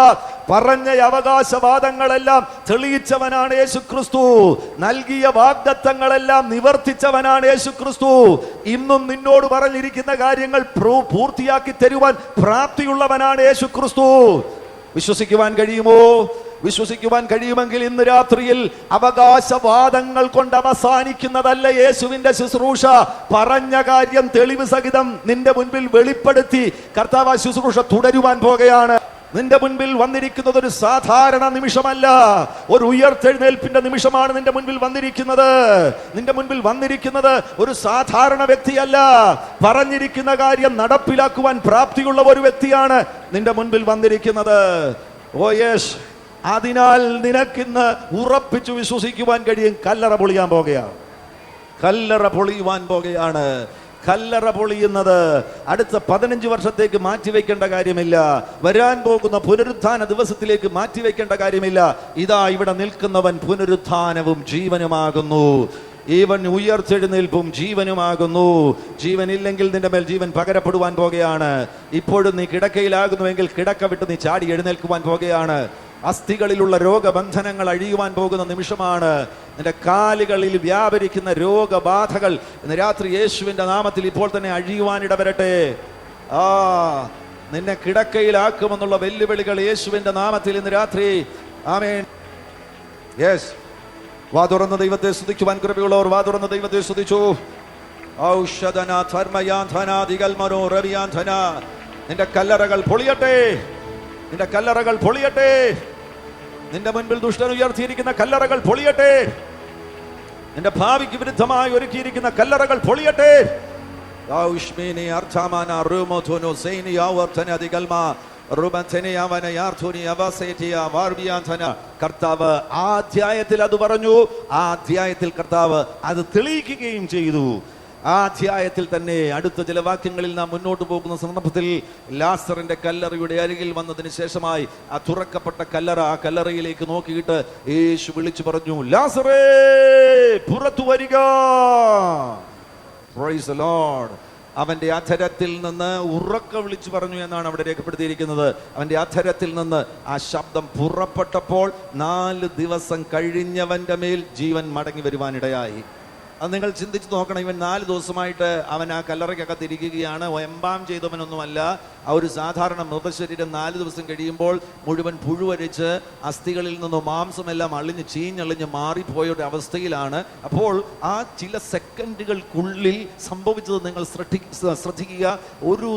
പറഞ്ഞ അവകാശവാദങ്ങളെല്ലാം തെളിയിച്ചവനാണ് യേശു ക്രിസ്തു. നൽകിയ വാഗ്ദത്തങ്ങളെല്ലാം നിവർത്തിച്ചവനാണ് യേശു ക്രിസ്തു. ഇന്നും നിന്നോട് പറഞ്ഞിരിക്കുന്ന കാര്യങ്ങൾ പൂർത്തിയാക്കി തരുവാൻ പ്രാപ്തിയുള്ളവനാണ് യേശു ക്രിസ്തു. വിശ്വസിക്കുവാൻ കഴിയുമോ? വിശ്വസിക്കുവാൻ കഴിയുമെങ്കിൽ ഇന്ന് രാത്രിയിൽ അവകാശവാദങ്ങൾ കൊണ്ട് അവസാനിക്കുന്നതല്ല യേശുവിന്റെ ശുശ്രൂഷ. പറഞ്ഞ കാര്യം തെളിവ് സഹിതം നിന്റെ മുൻപിൽ വെളിപ്പെടുത്തി കർത്താവ് ശുശ്രൂഷ തുടരുവാൻ പോകുകയാണ്. നിന്റെ മുൻപിൽ വന്നിരിക്കുന്നത് ഒരു സാധാരണ നിമിഷമല്ല, ഒരു ഉയർത്തെഴുന്നേൽപ്പിന്റെ നിമിഷമാണ് നിന്റെ മുൻപിൽ വന്നിരിക്കുന്നത്. നിന്റെ മുൻപിൽ വന്നിരിക്കുന്നത് ഒരു സാധാരണ വ്യക്തിയല്ല, പറഞ്ഞിരിക്കുന്ന കാര്യം നടപ്പിലാക്കുവാൻ പ്രാപ്തിയുള്ള ഒരു വ്യക്തിയാണ് നിന്റെ മുൻപിൽ വന്നിരിക്കുന്നത്. ഓ യേശ്, അതിനാൽ നിനക്കിന്ന് ഉറപ്പിച്ചു വിശ്വസിക്കുവാൻ കഴിയും, കല്ലറ പൊളിയാൻ പോകുകയാണ്. കല്ലറ പൊളിയുവാൻ പോകുകയാണ്. കല്ലറ പൊളിയുന്നത് അടുത്ത 15 വർഷത്തേക്ക് മാറ്റിവെക്കേണ്ട കാര്യമില്ല. വരാൻ പോകുന്ന പുനരുത്ഥാന ദിവസത്തിലേക്ക് മാറ്റിവെക്കേണ്ട കാര്യമില്ല. ഇതാ ഇവിടെ നിൽക്കുന്നവൻ പുനരുത്ഥാനവും ജീവനുമാകുന്നു. ഈവൻ ഉയർത്തെഴുന്നേൽപ്പും ജീവനുമാകുന്നു. ജീവനില്ലെങ്കിൽ നിന്റെ മേൽ ജീവൻ പകരപ്പെടുവാൻ പോകുകയാണ്. ഇപ്പോഴും നീ കിടക്കയിലാകുന്നുവെങ്കിൽ കിടക്ക വിട്ട് നീ ചാടി എഴുന്നേൽക്കുവാൻ പോകുകയാണ്. അസ്ഥികളിലുള്ള രോഗബന്ധനങ്ങൾ അഴിയുവാൻ പോകുന്ന നിമിഷമാണ്. നിന്റെ കാലുകളിൽ വ്യാപരിക്കുന്ന രോഗബാധകൾ ഇന്ന് രാത്രി യേശുവിന്റെ നാമത്തിൽ ഇപ്പോൾ തന്നെ അഴിയുവാനിടവരട്ടെ. നിന്നെ കിടക്കയിലാക്കുമെന്നുള്ള വെല്ലുവിളികൾ യേശുവിന്റെ നാമത്തിൽ ഇന്ന് രാത്രി. ആമേൻ. യെസ്, വാ തുറന്ന ദൈവത്തെ സ്തുതിക്കുവാൻ കൃപയുള്ളവർ വാ തുറന്ന ദൈവത്തെ സ്തുതിച്ചു. നിന്റെ കല്ലറകൾ പൊളിയട്ടെ, നിന്റെ കല്ലറകൾ പൊളിയട്ടെ. നിന്റെ മുൻപിൽ ദുഷ്ടൻ ഉയർത്തിയിരിക്കുന്ന കല്ലറകൾ പൊളിയട്ടെ. നിന്റെ ഭാവിക്ക് വിരുദ്ധമായി ഒരുക്കിയിരിക്കുന്ന കല്ലറകൾ പൊളിയട്ടെ. കർത്താവ് ആ അധ്യായത്തിൽ അത് പറഞ്ഞു. ആ അധ്യായത്തിൽ കർത്താവ് അത് തെളിയിക്കുകയും ചെയ്തു. ആ അധ്യായത്തിൽ തന്നെ അടുത്ത ചില വാക്യങ്ങളിൽ നാം മുന്നോട്ട് പോകുന്ന സന്ദർഭത്തിൽ ലാസറിന്റെ കല്ലറയുടെ അരികിൽ വന്നതിന് ശേഷമായി ആ തുറക്കപ്പെട്ട കല്ലറ, ആ കല്ലറയിലേക്ക് നോക്കിയിട്ട് യേശു വിളിച്ചു പറഞ്ഞു, ലാസറേ പുറത്തു വരിക. Price the Lord. അവന്റെ അധരത്തിൽ നിന്ന് ഉറക്കെ വിളിച്ചു പറഞ്ഞു എന്നാണ് അവിടെ രേഖപ്പെടുത്തിയിരിക്കുന്നത്. അവന്റെ അധരത്തിൽ നിന്ന് ആ ശബ്ദം പുറപ്പെട്ടപ്പോൾ 4 ദിവസം കഴിഞ്ഞവന്റെ മേൽ ജീവൻ മടങ്ങി വരുവാനിടയായി. അത് നിങ്ങൾ ചിന്തിച്ച് നോക്കണം. ഇവൻ 4 ദിവസമായിട്ട് അവൻ ആ കല്ലറയ്ക്കകത്തിരിക്കുകയാണ്. എംബാം ചെയ്തവനൊന്നുമല്ല. ആ ഒരു സാധാരണ മൃതശരീരം 4 ദിവസം കഴിയുമ്പോൾ മുഴുവൻ പുഴുവരിച്ച് അസ്ഥികളിൽ നിന്നും മാംസമെല്ലാം അളിഞ്ഞ് ചീഞ്ഞളിഞ്ഞ് മാറിപ്പോയ ഒരു അവസ്ഥയിലാണ്. അപ്പോൾ ആ ചില സെക്കൻഡുകൾക്കുള്ളിൽ സംഭവിച്ചത് നിങ്ങൾ ശ്രദ്ധിക്കുക. ഒരു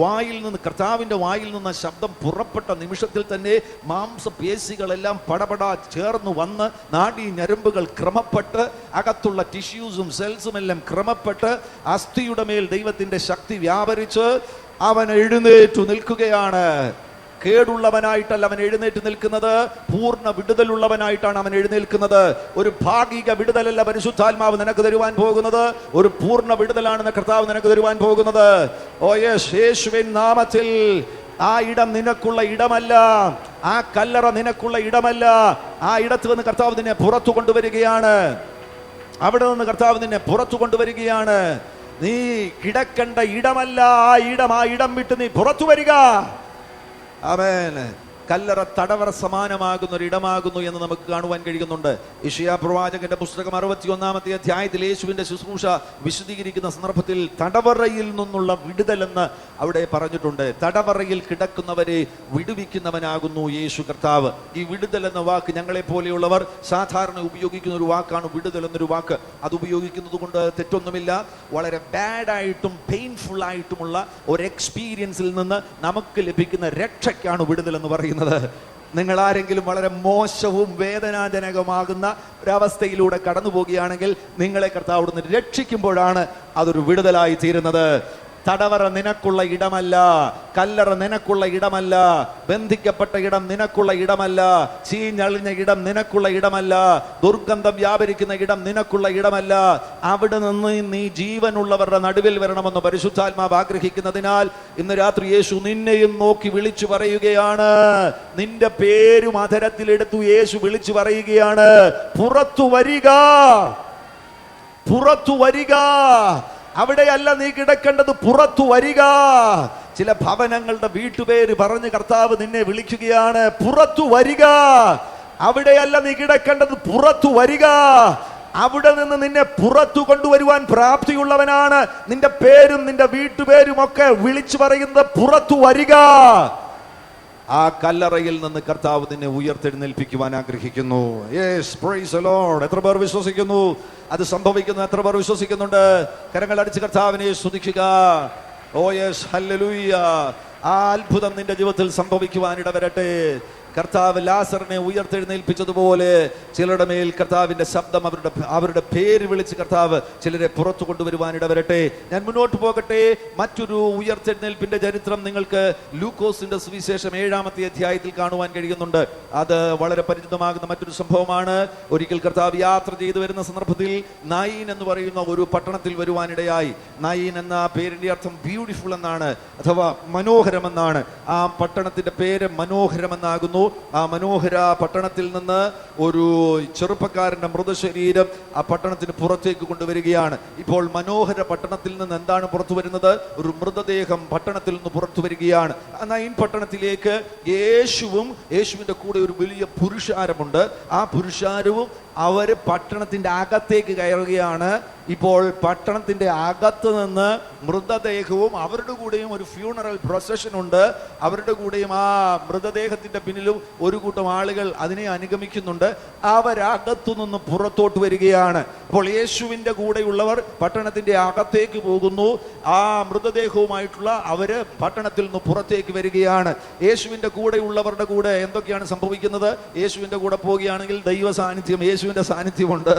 വായിൽ നിന്ന്, കർത്താവിൻ്റെ വായിൽ നിന്ന് ശബ്ദം പുറപ്പെട്ട നിമിഷത്തിൽ തന്നെ മാംസപേശികളെല്ലാം പടപടാ ചേർന്ന് വന്ന് നാഡീ ഞരമ്പുകൾ ക്രമപ്പെട്ട് അകത്തുള്ള ടിഷ്യൂസും സെൽസും എല്ലാം ക്രമപ്പെട്ട് അസ്ഥിയുടെ മേൽ ദൈവത്തിന്റെ ശക്തി വ്യാപരിച്ച് അവൻ എഴുന്നേറ്റു നിൽക്കുകയാണ്. കേടുള്ളവനായിട്ടല്ല അവൻ എഴുന്നേറ്റ് നിൽക്കുന്നത്, പൂർണ്ണ വിടുതലുള്ളവനായിട്ടാണ് അവൻ എഴുന്നേൽക്കുന്നത്. ഒരു ഭാഗിക വിടുതലല്ല പരിശുദ്ധാത്മാവ് നിനക്ക് തരുവാൻ പോകുന്നത്, ഒരു പൂർണ്ണ വിടുതലാണ് കർത്താവ് നിനക്ക് തരുവാൻ പോകുന്നത്. ഓ യേശു, യേശുവിൻ നാമത്തിൽ ആ ഇടം നിനക്കുള്ള ഇടമല്ല, ആ കല്ലറ നിനക്കുള്ള ഇടമല്ല. ആ ഇടത്ത് നിന്ന് കർത്താവ് നിന്നെ പുറത്തു കൊണ്ടുവരികയാണ്. അവിടെ നിന്ന് കർത്താവ് നിന്നെ പുറത്തു കൊണ്ടുവരികയാണ്. നീ കിടക്കേണ്ട ഇടമല്ല ആ ഇടം വിട്ട് നീ പുറത്തു വരിക. ആമേൻ. കല്ലറ തടവറ സമാനമാകുന്ന ഒരു ഇടമാകുന്നു എന്ന് നമുക്ക് കാണുവാൻ കഴിയുന്നുണ്ട്. യെശയ്യാ പ്രവാചകന്റെ പുസ്തകം 61-ാമത്തെ അധ്യായത്തിൽ യേശുവിന്റെ ശുശ്രൂഷ വിശദീകരിക്കുന്ന സന്ദർഭത്തിൽ തടവറയിൽ നിന്നുള്ള വിടുതൽ എന്ന് അവിടെ പറഞ്ഞിട്ടുണ്ട്. തടവറയിൽ കിടക്കുന്നവരെ വിടുവിക്കുന്നവനാകുന്നു യേശു കർത്താവ്. ഈ വിടുതൽ എന്ന വാക്ക് ഞങ്ങളെ പോലെയുള്ളവർ സാധാരണ ഉപയോഗിക്കുന്ന ഒരു വാക്കാണ്. വിടുതൽ എന്നൊരു വാക്ക് അത് ഉപയോഗിക്കുന്നത് കൊണ്ട് തെറ്റൊന്നുമില്ല. വളരെ ബാഡായിട്ടും പെയിൻഫുൾ ആയിട്ടുമുള്ള ഒരു എക്സ്പീരിയൻസിൽ നിന്ന് നമുക്ക് ലഭിക്കുന്ന രക്ഷയ്ക്കാണ് വിടുതൽ എന്ന് പറയുന്നത്. നിങ്ങൾ ആരെങ്കിലും വളരെ മോശവും വേദനാജനകമാകുന്ന ഒരവസ്ഥയിലൂടെ കടന്നു പോവുകയാണെങ്കിൽ നിങ്ങളെ കർത്താവ് അവിടുന്ന് രക്ഷിക്കുമ്പോഴാണ് അതൊരു വിടുതലായി തീരുന്നത്. തടവറ നിനക്കുള്ള ഇടമല്ല, കല്ലറ നിനക്കുള്ള ഇടമല്ല, ബന്ധിക്കപ്പെട്ട ഇടം നിനക്കുള്ള ഇടമല്ല, ചീഞ്ഞളിഞ്ഞ ഇടം നിനക്കുള്ള ഇടമല്ല, ദുർഗന്ധം വ്യാപരിക്കുന്ന ഇടം നിനക്കുള്ള ഇടമല്ല. അവിടെ നിന്ന് നീ ജീവനുള്ളവരുടെ നടുവിൽ വരണമെന്ന് പരിശുദ്ധാത്മാവ് ആഗ്രഹിക്കുന്നതിനാൽ ഇന്ന് രാത്രി യേശു നിന്നെയും നോക്കി വിളിച്ചു പറയുകയാണ്. നിന്റെ പേരും അധരത്തിലെടുത്തു യേശു വിളിച്ചു പറയുകയാണ്, പുറത്തു വരിക, പുറത്തു വരിക. അവിടെയല്ല നീ കിടക്കേണ്ടത്, പുറത്തു വരിക. ചില ഭവനങ്ങളുടെ വീട്ടുപേര് പറഞ്ഞ് കർത്താവ് നിന്നെ വിളിക്കുകയാണ്, പുറത്തു വരിക. അവിടെയല്ല നീ കിടക്കേണ്ടത്, പുറത്തു വരിക. അവിടെ നിന്ന് നിന്നെ പുറത്തു കൊണ്ടുവരുവാൻ പ്രാപ്തിയുള്ളവനാണ്. നിന്റെ പേരും നിന്റെ വീട്ടുപേരും ഒക്കെ വിളിച്ചു പറയുന്നത് പുറത്തു വരിക. ആ കല്ലറയിൽ നിന്ന് കർത്താവ് നിന്നെ ഉയർത്തെഴുന്നേൽപ്പിക്കുവാൻ ആഗ്രഹിക്കുന്നു. Yes, praise the Lord. എത്ര പേർ വിശ്വസിക്കുന്നു അത് സംഭവിക്കുന്നു? എത്ര പേർ വിശ്വസിക്കുന്നുണ്ട്? കരങ്ങൾ അടിച്ച് കർത്താവിനെ സ്തുതിക്കുക. Oh yes, hallelujah. ആ അത്ഭുതം നിന്റെ ജീവിതത്തിൽ സംഭവിക്കുവാൻ ഇടവരട്ടെ. കർത്താവ് ലാസറിനെ ഉയർത്തെഴുന്നേൽപ്പിച്ചതുപോലെ ചിലരുടെ മേൽ കർത്താവിന്റെ ശബ്ദം, അവരുടെ പേര് വിളിച്ച് കർത്താവ് ചിലരെ പുറത്തു കൊണ്ടുവരുവാൻ ഇടവരട്ടെ. ഞാൻ മുന്നോട്ട് പോകട്ടെ. മറ്റൊരു ഉയർത്തെഴുന്നേൽപ്പിന്റെ ചരിത്രം നിങ്ങൾക്ക് ലൂക്കോസിന്റെ സുവിശേഷം 7-ാമത്തെ അധ്യായത്തിൽ കാണുവാൻ കഴിയുന്നുണ്ട്. അത് വളരെ പരിചിതമാകുന്ന മറ്റൊരു സംഭവമാണ്. ഒരിക്കൽ കർത്താവ് യാത്ര ചെയ്തു വരുന്ന സന്ദർഭത്തിൽ നയീൻ എന്ന് പറയുന്ന ഒരു പട്ടണത്തിൽ വരുവാനിടയായി. നയീൻ എന്ന പേരിന്റെ അർത്ഥം ബ്യൂട്ടിഫുൾ എന്നാണ്, അഥവാ മനോഹരം എന്നാണ്. ആ പട്ടണത്തിന്റെ പേര് മനോഹരം എന്നാകുന്നു. ആ മനോഹര പട്ടണത്തിൽ നിന്ന് ഒരു ചെറുപ്പക്കാരന്റെ മൃതശരീരം ആ പട്ടണത്തിന് പുറത്തേക്ക് കൊണ്ടുവരികയാണ്. ഇപ്പോൾ മനോഹര പട്ടണത്തിൽ നിന്ന് എന്താണ് പുറത്തു വരുന്നത്? ഒരു മൃതദേഹം പട്ടണത്തിൽ നിന്ന് പുറത്തു വരികയാണ്. നയീൻ പട്ടണത്തിലേക്ക് യേശുവും യേശുവിന്റെ കൂടെ ഒരു വലിയ പുരുഷാരമുണ്ട്. ആ പുരുഷാരവും അവര് പട്ടണത്തിന്റെ അകത്തേക്ക് കയറുകയാണ്. ഇപ്പോൾ പട്ടണത്തിന്റെ അകത്ത് നിന്ന് മൃതദേഹവും അവരുടെ കൂടെയും ഒരു ഫ്യൂണറൽ പ്രൊസഷൻ ഉണ്ട്. അവരുടെ കൂടെയും ആ മൃതദേഹത്തിന്റെ പിന്നിലും ഒരു കൂട്ടം ആളുകൾ അതിനെ അനുഗമിക്കുന്നുണ്ട്. അവരകത്തു നിന്ന് പുറത്തോട്ട് വരികയാണ്. അപ്പോൾ യേശുവിന്റെ കൂടെയുള്ളവർ പട്ടണത്തിന്റെ അകത്തേക്ക് പോകുന്നു. ആ മൃതദേഹവുമായിട്ടുള്ള അവര് പട്ടണത്തിൽ നിന്ന് പുറത്തേക്ക് വരികയാണ്. യേശുവിന്റെ കൂടെയുള്ളവരുടെ കൂടെ എന്തൊക്കെയാണ് സംഭവിക്കുന്നത്? യേശുവിന്റെ കൂടെ പോവുകയാണെങ്കിൽ ദൈവ സാന്നിധ്യം, യേശുവിന്റെ സാന്നിധ്യമുണ്ട്.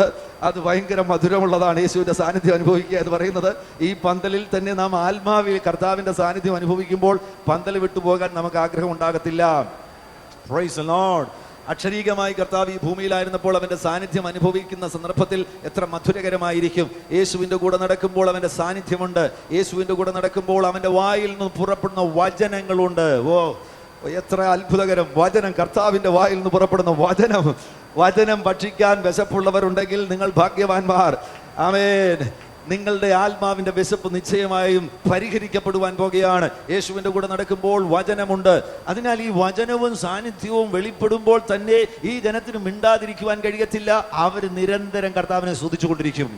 അത് ഭയങ്കര മധുരമുള്ളതാണ്. യേശുവിന്റെ സാന്നിധ്യം അനുഭവിക്കുക എന്ന് പറയുന്നത്. ഈ പന്തലിൽ തന്നെ നാം ആത്മാവിൽ കർത്താവിന്റെ സാന്നിധ്യം അനുഭവിക്കുമ്പോൾ പന്തൽ വിട്ടുപോകാൻ നമുക്ക് ആഗ്രഹം ഉണ്ടാകത്തില്ല. Price the Lord. അക്ഷരീകമായി കർത്താവ് ഈ ഭൂമിയിലായിരുന്നപ്പോൾ അവന്റെ സാന്നിധ്യം അനുഭവിക്കുന്ന സന്ദർഭത്തിൽ എത്ര മധുരകരമായിരിക്കും. യേശുവിന്റെ കൂടെ നടക്കുമ്പോൾ അവന്റെ സാന്നിധ്യമുണ്ട്. യേശുവിന്റെ കൂടെ നടക്കുമ്പോൾ അവന്റെ വായിൽ നിന്ന് പുറപ്പെടുന്ന വചനങ്ങളുണ്ട്. ഓ, എത്ര അത്ഭുതകരം! വചനം, കർത്താവിന്റെ വായിൽ നിന്ന് പുറപ്പെടുന്ന വചനം ഭക്ഷിക്കാൻ വിശപ്പുള്ളവരുണ്ടെങ്കിൽ നിങ്ങൾ ഭാഗ്യവാന്മാർ. ആമേൻ. നിങ്ങളുടെ ആത്മാവിന്റെ വിശപ്പ് നിശ്ചയമായും പരിഹരിക്കപ്പെടുവാൻ പോകുകയാണ്. യേശുവിന്റെ കൂടെ നടക്കുമ്പോൾ വചനമുണ്ട്. അതിനാൽ ഈ വചനവും സാന്നിധ്യവും വെളിപ്പെടുമ്പോൾ തന്നെ ഈ ജനത്തിന് മിണ്ടാതിരിക്കുവാൻ കഴിയത്തില്ല. അവർ നിരന്തരം കർത്താവിനെ സ്തുതിച്ചുകൊണ്ടിരിക്കും.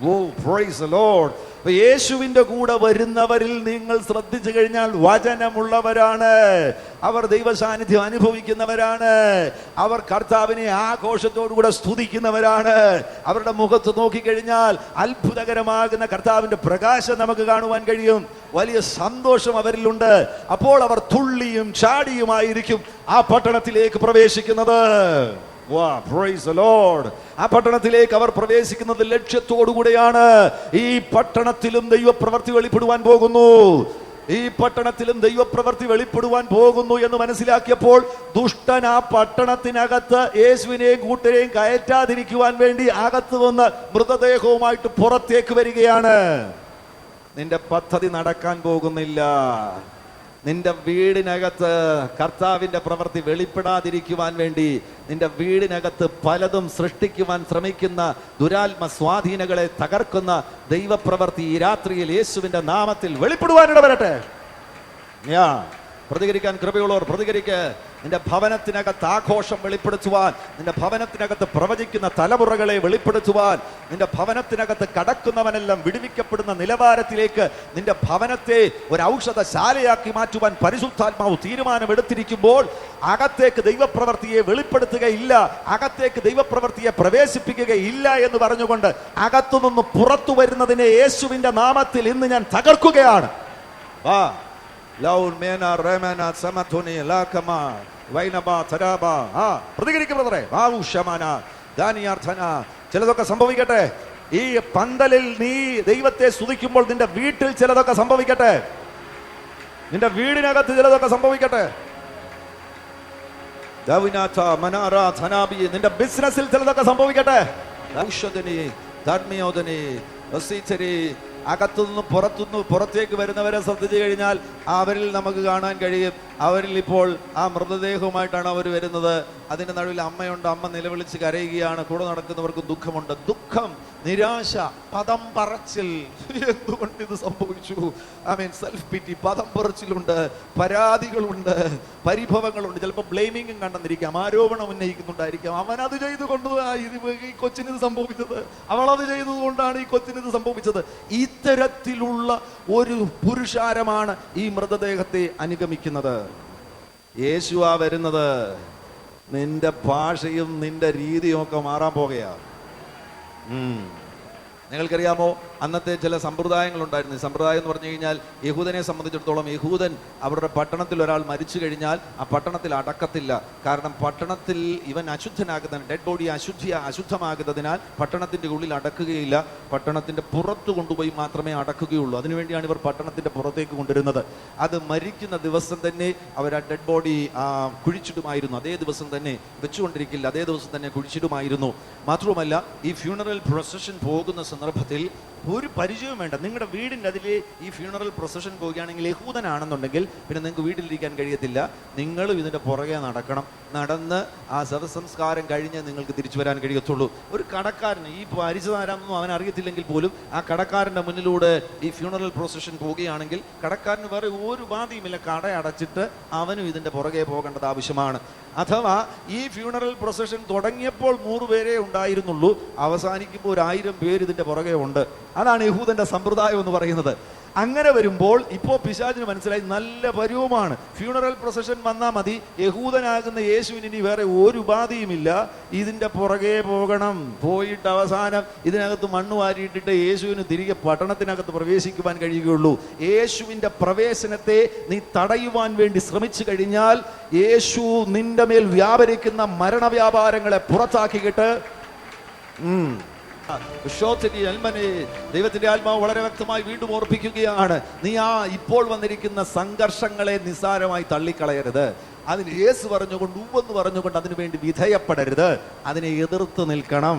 ഓ പ്രൈസ് ദി ലോർഡ്. യേശുവിന്റെ കൂടെ വരുന്നവരിൽ നിങ്ങൾ ശ്രദ്ധിച്ചു കഴിഞ്ഞാൽ വചനമുള്ളവരാണ്, അവർ ദൈവ സാന്നിധ്യം അനുഭവിക്കുന്നവരാണ്, അവർ കർത്താവിനെ ആഘോഷത്തോടുകൂടെ സ്തുതിക്കുന്നവരാണ്. അവരുടെ മുഖത്ത് നോക്കിക്കഴിഞ്ഞാൽ അത്ഭുതകരമാകുന്ന കർത്താവിന്റെ പ്രകാശം നമുക്ക് കാണുവാൻ കഴിയും. വലിയ സന്തോഷം അവരിലുണ്ട്. അപ്പോൾ അവർ തുള്ളിയും ചാടിയുമായിരിക്കും ആ പട്ടണത്തിലേക്ക് പ്രവേശിക്കുന്നത്. ആ പട്ടണത്തിലേക്ക് അവർ പ്രവേശിക്കുന്നത് ലക്ഷ്യത്തോടുകൂടെയാണ്. ഈ പട്ടണത്തിലും ദൈവപ്രവൃത്തി വെളിപ്പെടുവാൻ പോകുന്നു, ഈ പട്ടണത്തിലും ദൈവപ്രവൃത്തി വെളിപ്പെടുവാൻ പോകുന്നു എന്ന് മനസ്സിലാക്കിയപ്പോൾ ദുഷ്ടൻ ആ പട്ടണത്തിനകത്ത് യേശുവിനെയും കൂട്ടരെയും കയറ്റാതിരിക്കുവാൻ വേണ്ടി അകത്ത് വന്ന് മൃതദേഹവുമായിട്ട് പുറത്തേക്ക് വരികയാണ്. നിന്റെ പദ്ധതി നടക്കാൻ പോകുന്നില്ല. നിന്റെ വീടിനകത്ത് കർത്താവിന്റെ പ്രവൃത്തി വെളിപ്പെടാതിരിക്കുവാൻ വേണ്ടി നിന്റെ വീടിനകത്ത് പലതും സൃഷ്ടിക്കുവാൻ ശ്രമിക്കുന്ന ദുരാത്മ സ്വാധീനങ്ങളെ തകർക്കുന്ന ദൈവപ്രവൃത്തി ഈ രാത്രിയിൽ യേശുവിന്റെ നാമത്തിൽ വെളിപ്പെടുവാനിട വരട്ടെ. പ്രതികരിക്കാൻ കൃപയുള്ളവർ പ്രതികരിക്ക്. നിന്റെ ഭവനത്തിനകത്ത് ആഘോഷം വെളിപ്പെടുത്തുവാൻ, നിന്റെ ഭവനത്തിനകത്ത് പ്രവചിക്കുന്ന തലമുറകളെ വെളിപ്പെടുത്തുവാൻ, നിന്റെ ഭവനത്തിനകത്ത് കടക്കുന്നവനെല്ലാം വിടുവിക്കപ്പെടുന്ന നിലവാരത്തിലേക്ക് നിന്റെ ഭവനത്തെ ഒരു ഔഷധശാലയാക്കി മാറ്റുവാൻ പരിശുദ്ധാത്മാവ് തീരുമാനമെടുത്തിരിക്കുമ്പോൾ അകത്തേക്ക് ദൈവപ്രവൃത്തിയെ വെളിപ്പെടുത്തുകയില്ല, അകത്തേക്ക് ദൈവപ്രവൃത്തിയെ പ്രവേശിപ്പിക്കുകയില്ല എന്ന് പറഞ്ഞുകൊണ്ട് അകത്തുനിന്ന് പുറത്തു വരുന്നതിനെ യേശുവിന്റെ നാമത്തിൽ ഇന്ന് ഞാൻ തകർക്കുകയാണ്. ചിലതൊക്കെ സംഭവിക്കട്ടെ. ഈ പന്തലിൽ നീ ദൈവത്തെ സ്തുതിക്കുമ്പോൾ നിന്റെ വീട്ടിൽ ചിലതൊക്കെ സംഭവിക്കട്ടെ, നിന്റെ വീടിനകത്ത് ചിലതൊക്കെ സംഭവിക്കട്ടെ. നിന്റെ ബിസിനസ്സിൽ ചിലതൊക്കെ സംഭവിക്കട്ടെ. അകത്തുനിന്നും പുറത്തേക്ക് വരുന്നവരെ ശ്രദ്ധിച്ചു കഴിഞ്ഞാൽ അവരിൽ നമുക്ക് കാണാൻ കഴിയും, അവരിൽ ഇപ്പോൾ ആ മൃതദേഹവുമായിട്ടാണ് അവർ വരുന്നത്. അതിന്റെ നടുവിൽ അമ്മയുണ്ട്, അമ്മ നിലവിളിച്ച് കരയുകയാണ്. കൂടെ നടക്കുന്നവർക്ക് ദുഃഖമുണ്ട്. ദുഃഖം, നിരാശ, പദം പറച്ചിൽ. എന്തുകൊണ്ട് ഇത് സംഭവിച്ചു? സെൽഫ് പിറ്റി, പദം പറച്ചിലുണ്ട്, പരാതികളുണ്ട്, പരിഭവങ്ങളുണ്ട്. ചിലപ്പോൾ ബ്ലെയിമിങ്ങും കണ്ടെന്നിരിക്കാം, ആരോപണം ഉന്നയിക്കുന്നുണ്ടായിരിക്കാം. അവൻ അത് ചെയ്തുകൊണ്ട് ഈ കൊച്ചിന് ഇത് സംഭവിച്ചത്, അവൾ അത് ചെയ്തതുകൊണ്ടാണ് ഈ കൊച്ചിന് ഇത് സംഭവിച്ചത്. ഇത്തരത്തിലുള്ള ഒരു പുരുഷാരമാണ് ഈ മൃതദേഹത്തെ അനുഗമിക്കുന്നത്. യേശുവാ വരുന്നത്. നിന്റെ ഭാഷയും നിന്റെ രീതിയും ഒക്കെ മാറാൻ പോകുകയാണ്. നിങ്ങൾക്കറിയാമോ, അന്നത്തെ ചില സമ്പ്രദായങ്ങളുണ്ടായിരുന്നു. സമ്പ്രദായം എന്ന് പറഞ്ഞു കഴിഞ്ഞാൽ യഹൂദനെ സംബന്ധിച്ചിടത്തോളം, യഹൂദൻ അവരുടെ പട്ടണത്തിൽ ഒരാൾ മരിച്ചു കഴിഞ്ഞാൽ ആ പട്ടണത്തിൽ അടക്കത്തില്ല. കാരണം പട്ടണത്തിൽ ഇവൻ അശുദ്ധനാകുന്നതിന്, ഡെഡ് ബോഡി അശുദ്ധമാകുന്നതിനാൽ പട്ടണത്തിന്റെ ഉള്ളിൽ അടക്കുകയില്ല. പട്ടണത്തിന്റെ പുറത്തു കൊണ്ടുപോയി മാത്രമേ അടക്കുകയുള്ളൂ. അതിനുവേണ്ടിയാണ് ഇവർ പട്ടണത്തിന്റെ പുറത്തേക്ക് കൊണ്ടുവരുന്നത്. അത് മരിക്കുന്ന ദിവസം തന്നെ അവർ ആ ഡെഡ് ബോഡി കുഴിച്ചിടുമായിരുന്നു. അതേ ദിവസം തന്നെ വെച്ചുകൊണ്ടിരിക്കില്ല, അതേ ദിവസം തന്നെ കുഴിച്ചിടുമായിരുന്നു. മാത്രവുമല്ല, ഈ ഫ്യൂണറൽ പ്രൊസഷൻ പോകുന്ന സന്ദർഭത്തിൽ ഒരു പരിചയവും വേണ്ട. നിങ്ങളുടെ വീടിൻ്റെ അതിൽ ഈ ഫ്യൂണറൽ പ്രൊസഷൻ പോവുകയാണെങ്കിൽ യഹൂദനാണെന്നുണ്ടെങ്കിൽ പിന്നെ നിങ്ങൾക്ക് വീട്ടിലിരിക്കാൻ കഴിയത്തില്ല. നിങ്ങളും ഇതിൻ്റെ പുറകെ നടക്കണം. നടന്ന് ആ ശവസംസ്കാരം കഴിഞ്ഞ് നിങ്ങൾക്ക് തിരിച്ചു വരാൻ കഴിയത്തുള്ളൂ. ഒരു കടക്കാരന് ഈ പരിചയമാരാണെന്നൊന്നും അവൻ അറിയത്തില്ലെങ്കിൽ പോലും ആ കടക്കാരൻ്റെ മുന്നിലൂടെ ഈ ഫ്യൂണറൽ പ്രൊസഷൻ പോവുകയാണെങ്കിൽ കടക്കാരന് വേറെ ഒരു ബാധയുമില്ല. കട അടച്ചിട്ട് അവനും ഇതിൻ്റെ പുറകെ പോകേണ്ടത് ആവശ്യമാണ്. അഥവാ ഈ ഫ്യൂണറൽ പ്രൊസഷൻ തുടങ്ങിയപ്പോൾ 100 പേരെ ഉണ്ടായിരുന്നുള്ളൂ, അവസാനിക്കുമ്പോൾ 1000 പേര് ഇതിൻ്റെ പുറകെ ഉണ്ട്. അതാണ് യഹൂദന്റെ സമ്പ്രദായം എന്ന് പറയുന്നത്. അങ്ങനെ വരുമ്പോൾ ഇപ്പോൾ പിശാചിന് മനസ്സിലായി നല്ല പരുവമാണ്. ഫ്യൂണറൽ പ്രൊസഷൻ വന്നാൽ മതി, യഹൂദനാകുന്ന യേശുവിന് ഇനി വേറെ ഒരു ഉപാധിയുമില്ല, ഇതിൻ്റെ പുറകെ പോകണം. പോയിട്ട് അവസാനം ഇതിനകത്ത് മണ്ണ് വാരിയിട്ടിട്ട് യേശുവിന് തിരികെ പട്ടണത്തിനകത്ത് പ്രവേശിക്കുവാൻ കഴിയുകയുള്ളൂ. യേശുവിൻ്റെ പ്രവേശനത്തെ നീ തടയുവാൻ വേണ്ടി ശ്രമിച്ചു കഴിഞ്ഞാൽ യേശു നിന്റെ മേൽ വ്യാപരിക്കുന്ന മരണവ്യാപാരങ്ങളെ പുറത്താക്കിയിട്ട് ദൈവത്തിന്റെ ആത്മാവ് വളരെ വ്യക്തമായി വീണ്ടും ഓർപ്പിക്കുകയാണ്. നീ ആ ഇപ്പോൾ വന്നിരിക്കുന്ന സംഘർഷങ്ങളെ നിസ്സാരമായി തള്ളിക്കളയരുത്. അതിന് യേശു പറഞ്ഞുകൊണ്ട്, ഉവ്വെന്ന് പറഞ്ഞുകൊണ്ട് അതിനു വേണ്ടി വിധേയപ്പെടരുത്. അതിനെ എതിർത്ത് നിൽക്കണം.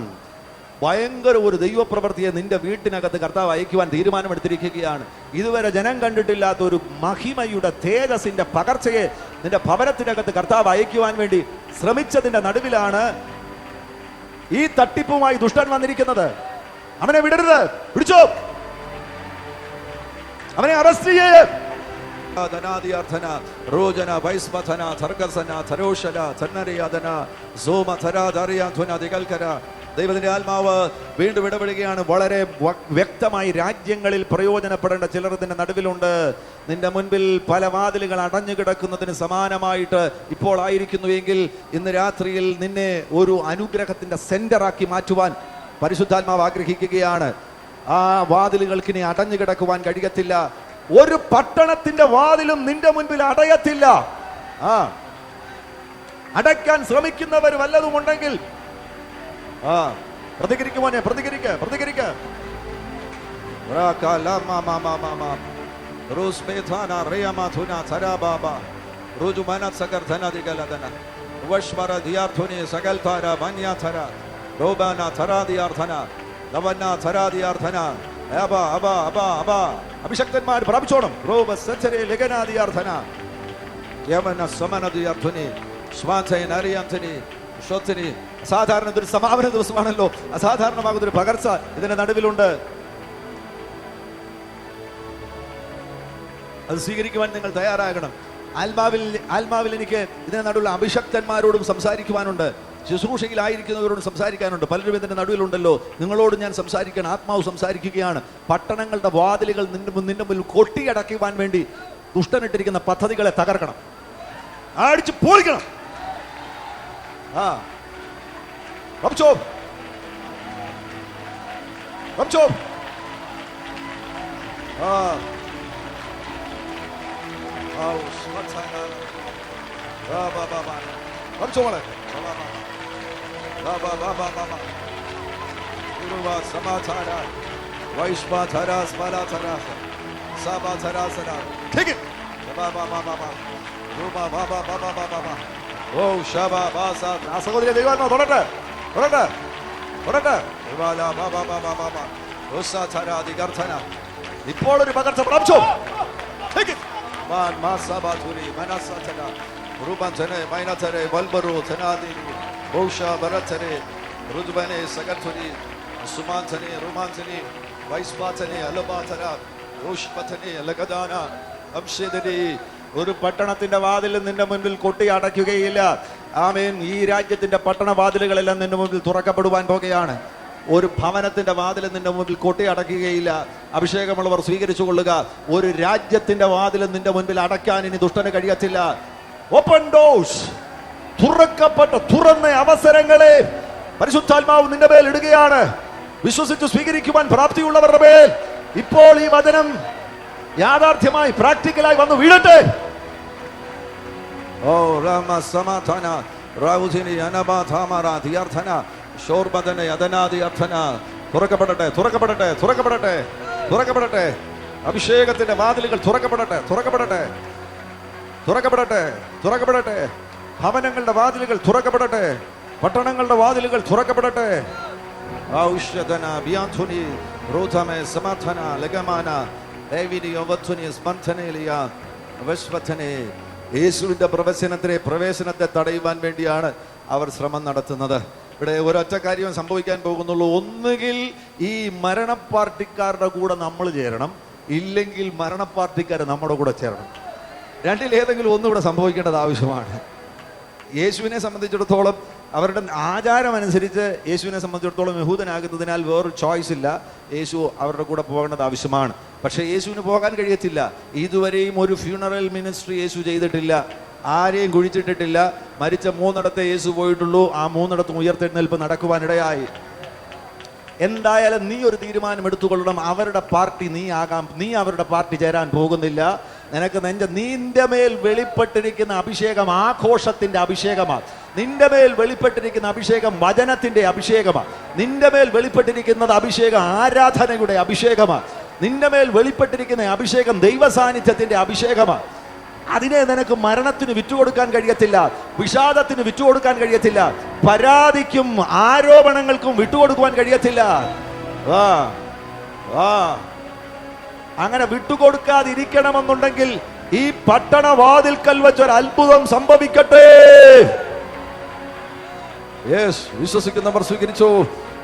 ഭയങ്കര ഒരു ദൈവപ്രവൃത്തിയെ നിന്റെ വീട്ടിനകത്ത് കർത്താവ് അയക്കുവാൻ തീരുമാനമെടുത്തിരിക്കുകയാണ്. ഇതുവരെ ജനം കണ്ടിട്ടില്ലാത്ത ഒരു മഹിമയുടെ തേജസ്സിന്റെ പകർച്ചയെ നിന്റെ ഭവനത്തിനകത്ത് കർത്താവ് അയക്കുവാൻ വേണ്ടി ശ്രമിച്ചതിന്റെ നടുവിലാണ് ഈ തട്ടിപ്പുമായി ദുഷ്ടൻ വന്നിരിക്കുന്നത്. അവനെ വിടരുത്. പിടിച്ചോ, അവനെ അറസ്റ്റ് ചെയ്യേ. ധനാദിയാർത്ഥന റോജന വൈസ്മഥന ധർഗസന ധരോഷല ധന്നരിയാദന സോമ ധരാധറിയാധുന ദിഗൽക്കര. ദൈവത്തിന്റെ ആത്മാവ് വീണ്ടും ഇടപെടുകയാണ്. വളരെ വ്യക്തമായി രാജ്യങ്ങളിൽ പ്രയോജനപ്പെടേണ്ട ചിലർ ഇതിന്റെ നടുവിലുണ്ട്. നിന്റെ മുൻപിൽ പല വാതിലുകൾ അടഞ്ഞു കിടക്കുന്നതിന് സമാനമായിട്ട് ഇപ്പോൾ ആയിരിക്കുന്നുവെങ്കിൽ ഇന്ന് രാത്രിയിൽ നിന്നെ ഒരു അനുഗ്രഹത്തിന്റെ സെന്ററാക്കി മാറ്റുവാൻ പരിശുദ്ധാത്മാവ് ആഗ്രഹിക്കുകയാണ്. ആ വാതിലുകൾക്ക് ഇനി അടഞ്ഞു കിടക്കുവാൻ കഴിയത്തില്ല. ഒരു പട്ടണത്തിന്റെ വാതിലും നിന്റെ മുൻപിൽ അടയത്തില്ല. അടയ്ക്കാൻ ശ്രമിക്കുന്നവർ വല്ലതുമുണ്ടെങ്കിൽ പ്രതികരിക്കുമോനെ, പ്രതികരിക്ക. അഭിഷക്തന്മാർ പ്രാപിച്ചോണം. അസാധാരണ ഒരു സമാപന ദിവസമാണല്ലോ. അസാധാരണമാകുന്ന ഒരു പകർച്ച ഇതിന്റെ നടുവിലുണ്ട്. അത് സ്വീകരിക്കുവാൻ നിങ്ങൾ തയ്യാറാകണം. ആത്മാവിൽ എനിക്ക് ഇതിന്റെ നടുവിൽ അഭിഷക്തന്മാരോടും സംസാരിക്കുവാനുണ്ട്. ശുശ്രൂഷയിലായിരിക്കുന്നവരോടും സംസാരിക്കാനുണ്ട്. പലരും ഇതിന്റെ നടുവിലുണ്ടല്ലോ. നിങ്ങളോട് ഞാൻ സംസാരിക്കാൻ ആത്മാവ് സംസാരിക്കുകയാണ്. പട്ടണങ്ങളുടെ വാതിലുകൾ നിന്റെ മുന്നിൽ കൊട്ടിയടക്കുവാൻ വേണ്ടി ദുഷ്ടനിട്ടിരിക്കുന്ന പദ്ധതികളെ തകർക്കണം, അടിച്ചു പൊളിക്കണം. സഹോദരി ദൈവം തൊടട്ടെ. ഇപ്പോൾ ഒരു പകർച്ച പ്രാപിച്ചോ. ഒരു പട്ടണത്തിന്റെ വാതിൽ നിന്റെ മുൻപിൽ കൊട്ടി അടയ്ക്കുകയില്ല. ആമേൻ. ഈ രാജ്യത്തിന്റെ പട്ടണ വാതിലുകളെല്ലാം നിന്റെ മുൻപിൽ തുറക്കപ്പെടുവാൻ പോകുകയാണ്. ഒരു ഭവനത്തിന്റെ വാതിൽ നിന്റെ മുൻപിൽ കൊട്ടി അടയ്ക്കുകയില്ല. അഭിഷേകമുള്ളവർ സ്വീകരിച്ചു കൊള്ളുക. ഒരു രാജ്യത്തിന്റെ വാതിൽ നിന്റെ മുൻപിൽ അടയ്ക്കാൻ ഇനി ദുഷ്ടന് കഴിയത്തില്ല. ഓപ്പൺ ഡോർസ്, തുറന്ന അവസരങ്ങളെ പരിശുദ്ധാത്മാവ് നിന്റെ മേൽ ഇടുകയാണ്. വിശ്വസിച്ച് സ്വീകരിക്കുവാൻ പ്രാപ്തിയുള്ളവരുടെ മേൽ ഇപ്പോൾ ഈ വചനം യാഥാർത്ഥ്യമായി പ്രാക്ടിക്കലായി വന്ന് വീഴട്ടെ. ഓ രാമ സമാധാന റാവുധിനി അനബാധാമറ ദിയാർത്ഥന ശോർബദന യദനാദിയാർത്ഥന. തുറക്കപ്പെടട്ടെ. അഭിഷേകത്തിന്റെ വാതിലുകൾ തുറക്കപ്പെടട്ടെ. ഭവനങ്ങളുടെ വാതിലുകൾ തുറക്കപ്പെടട്ടെ. പട്ടണങ്ങളുടെ വാതിലുകൾ തുറക്കപ്പെടട്ടെ. ഔഷധന ബിയാന്ധുനി റോധമേ സമാധാന ലഗമാന ദേവിനി യവത്വനി സ്പന്ധനേലിയ വശ്വഥനെ. യേശുവിന്റെ പ്രവേശനത്തെ തടയുവാൻ വേണ്ടിയാണ് അവർ ശ്രമം നടത്തുന്നത്. ഇവിടെ ഒരൊറ്റ കാര്യം സംഭവിക്കാൻ പോകുന്നുള്ളൂ. ഒന്നുകിൽ ഈ മരണപ്പാർട്ടിക്കാരുടെ കൂടെ നമ്മൾ ചേരണം, ഇല്ലെങ്കിൽ മരണപ്പാർട്ടിക്കാർ നമ്മുടെ കൂടെ ചേരണം. രണ്ടിലേതെങ്കിലും ഒന്നും ഇവിടെ സംഭവിക്കേണ്ടത് ആവശ്യമാണ്. യേശുവിനെ സംബന്ധിച്ചിടത്തോളം അവരുടെ ആചാരമനുസരിച്ച് യേശുവിനെ സംബന്ധിച്ചിടത്തോളം യഹൂദനാകുന്നതിനാൽ വേറൊരു ചോയ്സ് ഇല്ല. യേശു അവരുടെ കൂടെ പോകേണ്ടത് ആവശ്യമാണ്. പക്ഷെ യേശുവിന് പോകാൻ കഴിയത്തില്ല. ഇതുവരെയും ഒരു ഫ്യൂണറൽ മിനിസ്ട്രി യേശു ചെയ്തിട്ടില്ല. ആരെയും കുഴിച്ചിട്ടിട്ടില്ല. മരിച്ച 3 യേശു പോയിട്ടുള്ളൂ. ആ 3 ഉയർത്തെഴുന്നേൽപ്പ് നടക്കുവാനിടയായി. എന്തായാലും നീ ഒരു തീരുമാനം എടുത്തുകൊള്ളണം. അവരുടെ പാർട്ടി നീ ആകാം. നീ അവരുടെ പാർട്ടി ചേരാൻ പോകുന്നില്ല. നിനക്ക് നിന്റെ മേൽ വെളിപ്പെട്ടിരിക്കുന്ന അഭിഷേകം ആഘോഷത്തിന്റെ അഭിഷേകമാണ്. നിന്റെ മേൽ വെളിപ്പെട്ടിരിക്കുന്ന അഭിഷേകം വചനത്തിന്റെ അഭിഷേകമാണ്. നിന്റെ മേൽ വെളിപ്പെട്ടിരിക്കുന്നത് അഭിഷേകം ആരാധനയുടെ അഭിഷേകമാണ്. നിന്റെ മേൽ വെളിപ്പെട്ടിരിക്കുന്ന അഭിഷേകം ദൈവസാന്നിധ്യത്തിന്റെ അഭിഷേകമാണ്. അതിനെ നിനക്ക് മരണത്തിന് വിറ്റുകൊടുക്കാൻ കഴിയത്തില്ല, വിഷാദത്തിന് വിറ്റുകൊടുക്കാൻ കഴിയത്തില്ല, പരാതിക്കും ആരോപണങ്ങൾക്കും വിട്ടുകൊടുക്കുവാൻ കഴിയത്തില്ല. അങ്ങനെ വിട്ടുകൊടുക്കാതിരിക്കണമെന്നുണ്ടെങ്കിൽ ഈ പട്ടണ വാതിൽക്കൽ വെച്ചൊരു അത്ഭുതം സംഭവിക്കട്ടെ. യെസ്, വിശ്വസിക്കുന്നവർ സ്വീകരിച്ചു.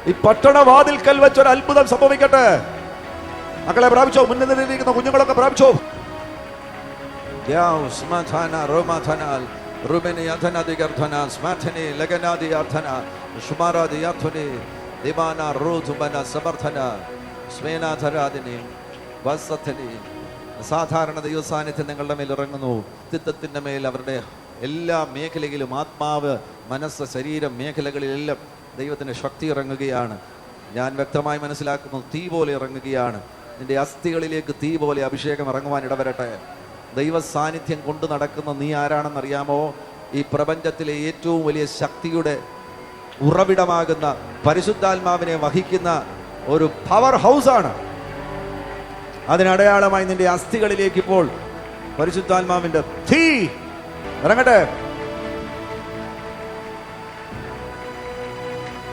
ഈ പട്ടണവാതിൽക്കൽ വെച്ചൊരു അത്ഭുതം സംഭവിക്കട്ടെ. മക്കളെ പ്രാപിച്ചോ? മുന്നിൽ നിന്നിരിക്കുന്ന കുഞ്ഞുങ്ങളൊക്കെ പ്രാപിച്ചോ? സാധാരണ ദൈവസാന്നിധ്യം നിങ്ങളുടെ മേൽ ഇറങ്ങുന്നു. വ്യക്തിത്വത്തിന്റെ മേൽ, അവരുടെ എല്ലാ മേഖലയിലും, ആത്മാവ്, മനസ്സ്, ശരീരം മേഖലകളിലെല്ലാം ദൈവത്തിന്റെ ശക്തി ഇറങ്ങുകയാണ്. ഞാൻ വ്യക്തമായി മനസ്സിലാക്കുന്നു, തീ പോലെ ഇറങ്ങുകയാണ്. നിന്റെ അസ്ഥികളിലേക്ക് തീ പോലെ അഭിഷേകം ഇറങ്ങുവാൻ ഇടവരട്ടെ. ദൈവ സാന്നിധ്യം കൊണ്ട് നടക്കുന്ന നീ ആരാണെന്നറിയാമോ? ഈ പ്രപഞ്ചത്തിലെ ഏറ്റവും വലിയ ശക്തിയുടെ ഉറവിടമാകുന്ന പരിശുദ്ധാത്മാവിനെ വഹിക്കുന്ന ഒരു പവർ ഹൗസാണ്. അതിനടയാളമായി നിന്റെ അസ്ഥികളിലേക്ക് ഇപ്പോൾ പരിശുദ്ധാത്മാവിന്റെ തീ ഇറങ്ങട്ടെ.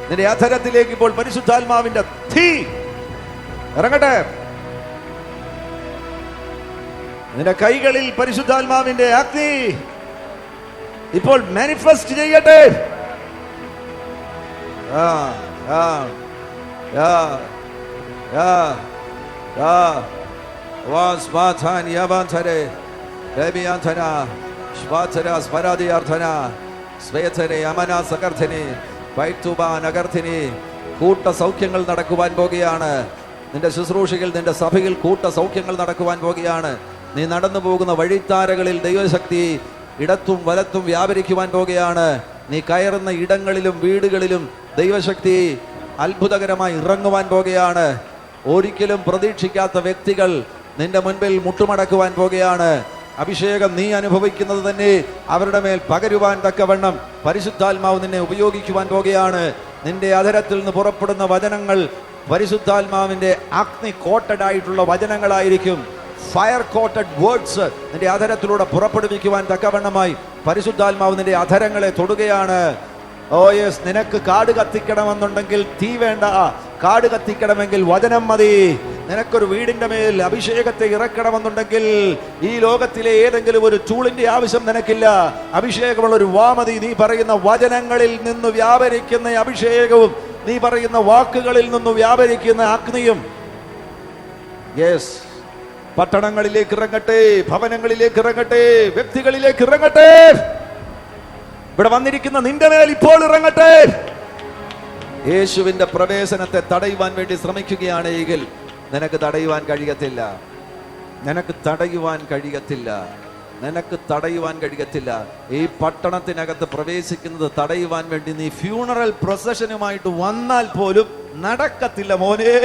നിന്റെ അധരത്തിലേക്ക് ഇപ്പോൾ പരിശുദ്ധാത്മാവിന്റെ തീ ഇറങ്ങട്ടെ. നിന്റെ കൈകളിൽ പരിശുദ്ധാത്മാവിന്റെ അഗ്നി ഇപ്പോൾ മാനിഫെസ്റ്റ് ചെയ്യട്ടെ. കൂട്ട സൗഖ്യങ്ങൾ നടക്കുവാൻ പോകുകയാണ്. നിന്റെ ശുശ്രൂഷകൾ, നിന്റെ സഭയിൽ കൂട്ട സൗഖ്യങ്ങൾ നടക്കുവാൻ പോകുകയാണ്. നീ നടന്നു പോകുന്ന വഴിത്താരകളിൽ ദൈവശക്തി ഇടത്തും വലത്തും വ്യാപരിക്കുവാൻ പോകുകയാണ്. നീ കയറുന്ന ഇടങ്ങളിലും വീടുകളിലും ദൈവശക്തി അത്ഭുതകരമായി ഇറങ്ങുവാൻ പോകുകയാണ്. ഒരിക്കലും പ്രതീക്ഷിക്കാത്ത വ്യക്തികൾ നിന്റെ മുൻപിൽ മുട്ടുമടക്കുവാൻ പോകുകയാണ്. അഭിഷേകം നീ അനുഭവിക്കുന്നത് തന്നെ അവരുടെ മേൽ പകരുവാൻ തക്കവണ്ണം പരിശുദ്ധാത്മാവ് നിന്നെ ഉപയോഗിക്കുവാൻ പോകുകയാണ്. നിന്റെ അധരത്തിൽ നിന്ന് പുറപ്പെടുന്ന വചനങ്ങൾ പരിശുദ്ധാത്മാവിന്റെ അഗ്നി കോട്ടഡ് ആയിട്ടുള്ള വചനങ്ങളായിരിക്കും. ഫയർ കോട്ടഡ് വേർഡ്സ് നിന്റെ അധരത്തിലൂടെ പുറപ്പെടുവിക്കുവാൻ തക്കവണ്ണമായി പരിശുദ്ധാത്മാവ് നിന്റെ അധരങ്ങളെ തൊടുകയാണ്. ഓ യെസ്, നിനക്ക് കാട് കത്തിക്കണമെന്നുണ്ടെങ്കിൽ തീ വേണ്ട, കാട് കത്തിക്കണമെങ്കിൽ വചനം മതി. നിനക്കൊരു വീടിന്റെ മേൽ അഭിഷേകത്തെ ഇറക്കണമെന്നുണ്ടെങ്കിൽ ഈ ലോകത്തിലെ ഏതെങ്കിലും ഒരു ടൂളിന്റെ ആവശ്യം നിനക്കില്ല. അഭിഷേകമുള്ള ഒരു വാമതി. നീ പറയുന്ന വചനങ്ങളിൽ നിന്ന് വ്യാപരിക്കുന്ന അഭിഷേകവും നീ പറയുന്ന വാക്കുകളിൽ നിന്ന് വ്യാപരിക്കുന്ന അഗ്നിയും യെസ് പട്ടണങ്ങളിലേക്ക് ഇറങ്ങട്ടെ, ഭവനങ്ങളിലേക്ക് ഇറങ്ങട്ടെ, വ്യക്തികളിലേക്ക് ഇറങ്ങട്ടെ. ഇവിടെ വന്നിരിക്കുന്ന നിന്റെ മേൽ ഇപ്പോൾ ഇറങ്ങട്ടെ. യേശുവിന്റെ പ്രവേശനത്തെ തടയുവാൻ വേണ്ടി ശ്രമിക്കുകയാണ് എങ്കിൽ നിനക്ക് തടയുവാൻ കഴിയത്തില്ല. നിനക്ക് തടയുവാൻ കഴിയത്തില്ല. നിനക്ക് തടയുവാൻ കഴിയത്തില്ല. ഈ പട്ടണത്തിനകത്ത് പ്രവേശിക്കുന്നത് തടയുവാൻ വേണ്ടി നീ ഫ്യൂണറൽ പ്രൊസഷനുമായിട്ട് വന്നാൽ പോലും നടക്കത്തില്ല മോനെ.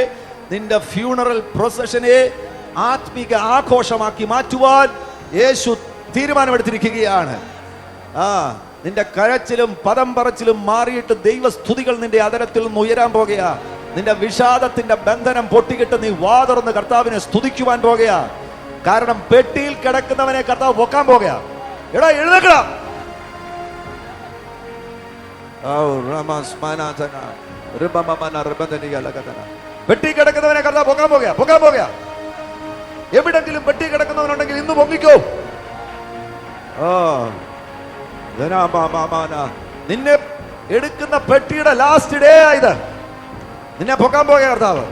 നിന്റെ ഫ്യൂണറൽ പ്രൊസഷനെ ആത്മീക ആഘോഷമാക്കി മാറ്റുവാൻ യേശു തീരുമാനമെടുത്തിരിക്കുകയാണ്. നിന്റെ കരച്ചിലും പദം പറച്ചിലും മാറിയിട്ട് ദൈവസ്തുതികൾ നിന്റെ അധരത്തിൽ നിന്ന് ഉയരാൻ പോകുകയാ. നിന്റെ വിഷാദത്തിന്റെ ബന്ധനം പൊട്ടിക്കിട്ട് നീ വാതുറന്ന് കർത്താവിനെ സ്തുതിക്കുവാൻ പോകുകയാ. കാരണം പെട്ടിയിൽ കിടക്കുന്നവനെ കർത്താവ് പൊക്കാൻ പോകുകയാ. എടാ എഴുന്നേക്കടാ. പെട്ടി കിടക്കുന്നവനെ കർത്താവ് പൊക്കാൻ പോകുകയാ. എവിടെങ്കിലും പെട്ടി കിടക്കുന്നവനുണ്ടെങ്കിൽ ഇന്ന് പൊങ്ങിക്കോ. നിന്നെ എടുക്കുന്ന പെട്ടിയുടെ ലാസ്റ്റ് ഡേ ആയത്. നിന്നെ പൊക്കാൻ പോകുക കർത്താവ്.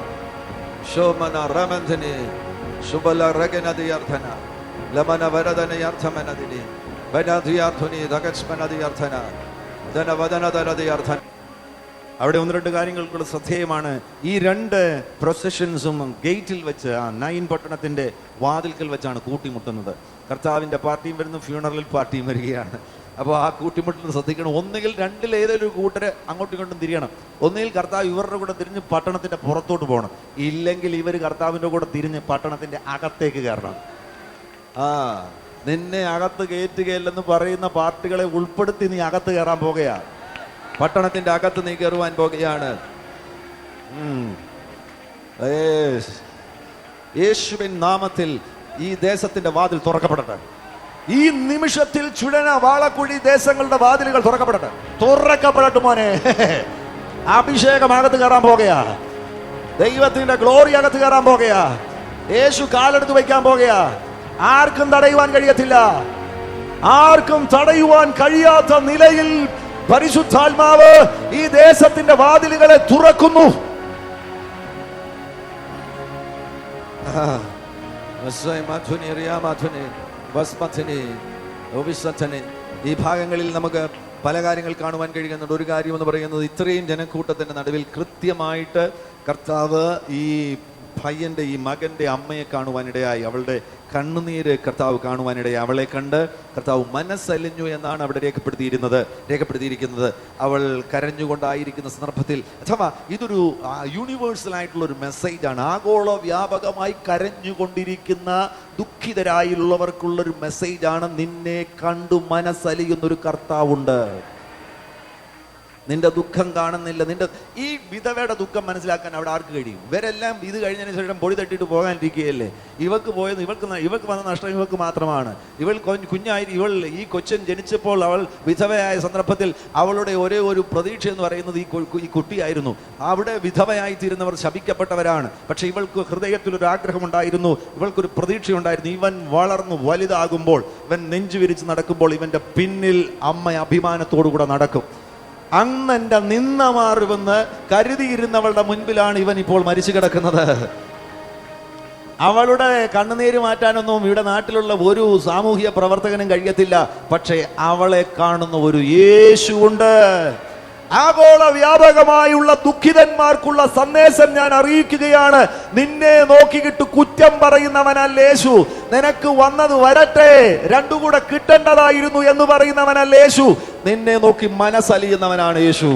അവിടെ ഒന്ന് രണ്ട് കാര്യങ്ങൾക്കുള്ള ശ്രദ്ധേയമാണ്. ഈ രണ്ട് പ്രൊസഷൻസും ഗേറ്റിൽ വെച്ച്, ആ 9 പട്ടണത്തിന്റെ വാതിൽക്കൽ വെച്ചാണ് കൂട്ടിമുട്ടുന്നത്. കർത്താവിന്റെ പാർട്ടിയും വരുന്നു, ഫ്യൂണറൽ പാർട്ടിയും വരികയാണ്. അപ്പോൾ ആ കൂട്ടിമുട്ടൽ ശ്രദ്ധിക്കണം. ഒന്നുകിൽ രണ്ടിൽ ഏതൊരു കൂട്ടര് അങ്ങോട്ടും ഇങ്ങോട്ടും തിരിയണം. ഒന്നുകിൽ കർത്താവ് ഇവരുടെ കൂടെ തിരിഞ്ഞ് പട്ടണത്തിന്റെ പുറത്തോട്ട് പോകണം, ഇല്ലെങ്കിൽ ഇവർ കർത്താവിന്റെ കൂടെ തിരിഞ്ഞ് പട്ടണത്തിന്റെ അകത്തേക്ക് കയറണം. നിന്നെ അകത്ത് കയറ്റുകയില്ലെന്ന് പറയുന്ന പാർട്ടികളെ ഉൾപ്പെടുത്തി നീ അകത്ത് കയറാൻ പോകുകയാ. പട്ടണത്തിന്റെ അകത്ത് നീ കയറുവാൻ പോകുകയാണ്. യേശുവിൻ നാമത്തിൽ ഈ ദേശത്തിന്റെ വാതിൽ തുറക്കപ്പെടട്ടെ. ഈ നിമിഷത്തിൽ ചുഴന, വാളക്കുഴി ദേശങ്ങളുടെ വാതിലുകൾ തുറക്കപ്പെടട്ടെ മോനെ. അഭിഷേകം അകത്ത് കയറാൻ പോകുകയാ. ദൈവത്തിന്റെ ഗ്ലോറി അകത്ത് കയറാൻ പോകുകയാ. യേശു കാലെടുത്ത് വയ്ക്കാൻ പോകുകയാ. ആർക്കും തടയുവാൻ കഴിയത്തില്ല. ആർക്കും തടയുവാൻ കഴിയാത്ത നിലയിൽ പരിശുദ്ധാത്മാവ് ഈ ദേശത്തിന്റെ വാതിലുകളെ തുറക്കുന്നു. ഈ ഭാഗങ്ങളിൽ നമുക്ക് പല കാര്യങ്ങൾ കാണുവാൻ കഴിയുന്നുണ്ട്. ഒരു കാര്യം എന്ന് പറയുന്നത്, ഇത്രയും ജനക്കൂട്ടത്തിന്റെ നടുവിൽ കൃത്യമായിട്ട് കർത്താവ് ഈ പയ്യന്റെ, ഈ മകന്റെ അമ്മയെ കാണുവാനിടയായി. അവളുടെ കണ്ണുനീര് കർത്താവ് കാണുവാനിടയായി. അവളെ കണ്ട് കർത്താവ് മനസ്സലിഞ്ഞു എന്നാണ് അവിടെ രേഖപ്പെടുത്തിയിരിക്കുന്നത്. അവൾ കരഞ്ഞുകൊണ്ടായിരിക്കുന്ന സന്ദർഭത്തിൽ, അഥവാ ഇതൊരു യൂണിവേഴ്സൽ ആയിട്ടുള്ള ഒരു മെസ്സേജാണ്. ആഗോള വ്യാപകമായി കരഞ്ഞുകൊണ്ടിരിക്കുന്ന ദുഃഖിതരായുള്ളവർക്കുള്ളൊരു മെസ്സേജാണ്. നിന്നെ കണ്ടു മനസ്സലിയുന്നൊരു കർത്താവുണ്ട്. നിന്റെ ദുഃഖം കാണുന്നില്ല. ഈ വിധവയുടെ ദുഃഖം മനസ്സിലാക്കാൻ അവിടെ ആർക്ക് കഴിയും? ഇവരെല്ലാം ഇത് കഴിഞ്ഞതിന് ശേഷം പൊടി തട്ടിയിട്ട് പോകാനിരിക്കുകയല്ലേ. ഇവക്ക് വന്ന നഷ്ടം ഇവക്ക് മാത്രമാണ്. ഇവൾ ഈ കൊച്ചൻ ജനിച്ചപ്പോൾ അവൾ വിധവയായ സന്ദർഭത്തിൽ അവളുടെ ഒരേ ഒരു പ്രതീക്ഷ എന്ന് പറയുന്നത് ഈ കുട്ടിയായിരുന്നു. അവിടെ വിധവയായി തീരുന്നവർ ശപിക്കപ്പെട്ടവരാണ്. പക്ഷെ ഇവൾക്ക് ഹൃദയത്തിലൊരു ആഗ്രഹമുണ്ടായിരുന്നു, ഇവൾക്കൊരു പ്രതീക്ഷയുണ്ടായിരുന്നു. ഇവൻ വളർന്നു വലുതാകുമ്പോൾ, ഇവൻ നെഞ്ചു വിരിച്ച് നടക്കുമ്പോൾ ഇവന്റെ പിന്നിൽ അമ്മ അഭിമാനത്തോടുകൂടെ നടക്കും. അന്നെന്റെ നിന്ന മാറുമെന്ന് കരുതിയിരുന്നവളുടെ മുൻപിലാണ് ഇവൻ ഇപ്പോൾ മരിച്ചു കിടക്കുന്നത്. അവളുടെ കണ്ണുനീര് മാറ്റാനൊന്നും ഇവിടെ നാട്ടിലുള്ള ഒരു സാമൂഹിക പ്രവർത്തകനും കഴിയത്തില്ല. പക്ഷേ അവളെ കാണുന്ന ഒരു യേശുവുണ്ട്. ആഗോള വ്യാപകമായുള്ള ദുഃഖിതന്മാർക്കുള്ള സന്ദേശം ഞാൻ അറിയിക്കുകയാണ്. നിന്നെ നോക്കിയിട്ട് കുറ്റം പറയുന്നവനല്ല യേശു. നിനക്ക് വന്നത് വരട്ടെ, രണ്ടു കൂടെ കിട്ടേണ്ടതായിരുന്നു എന്ന് പറയുന്നവനല്ല യേശു. നിന്നെ നോക്കി മനസ്സലിയുന്നവനാണ് യേശു.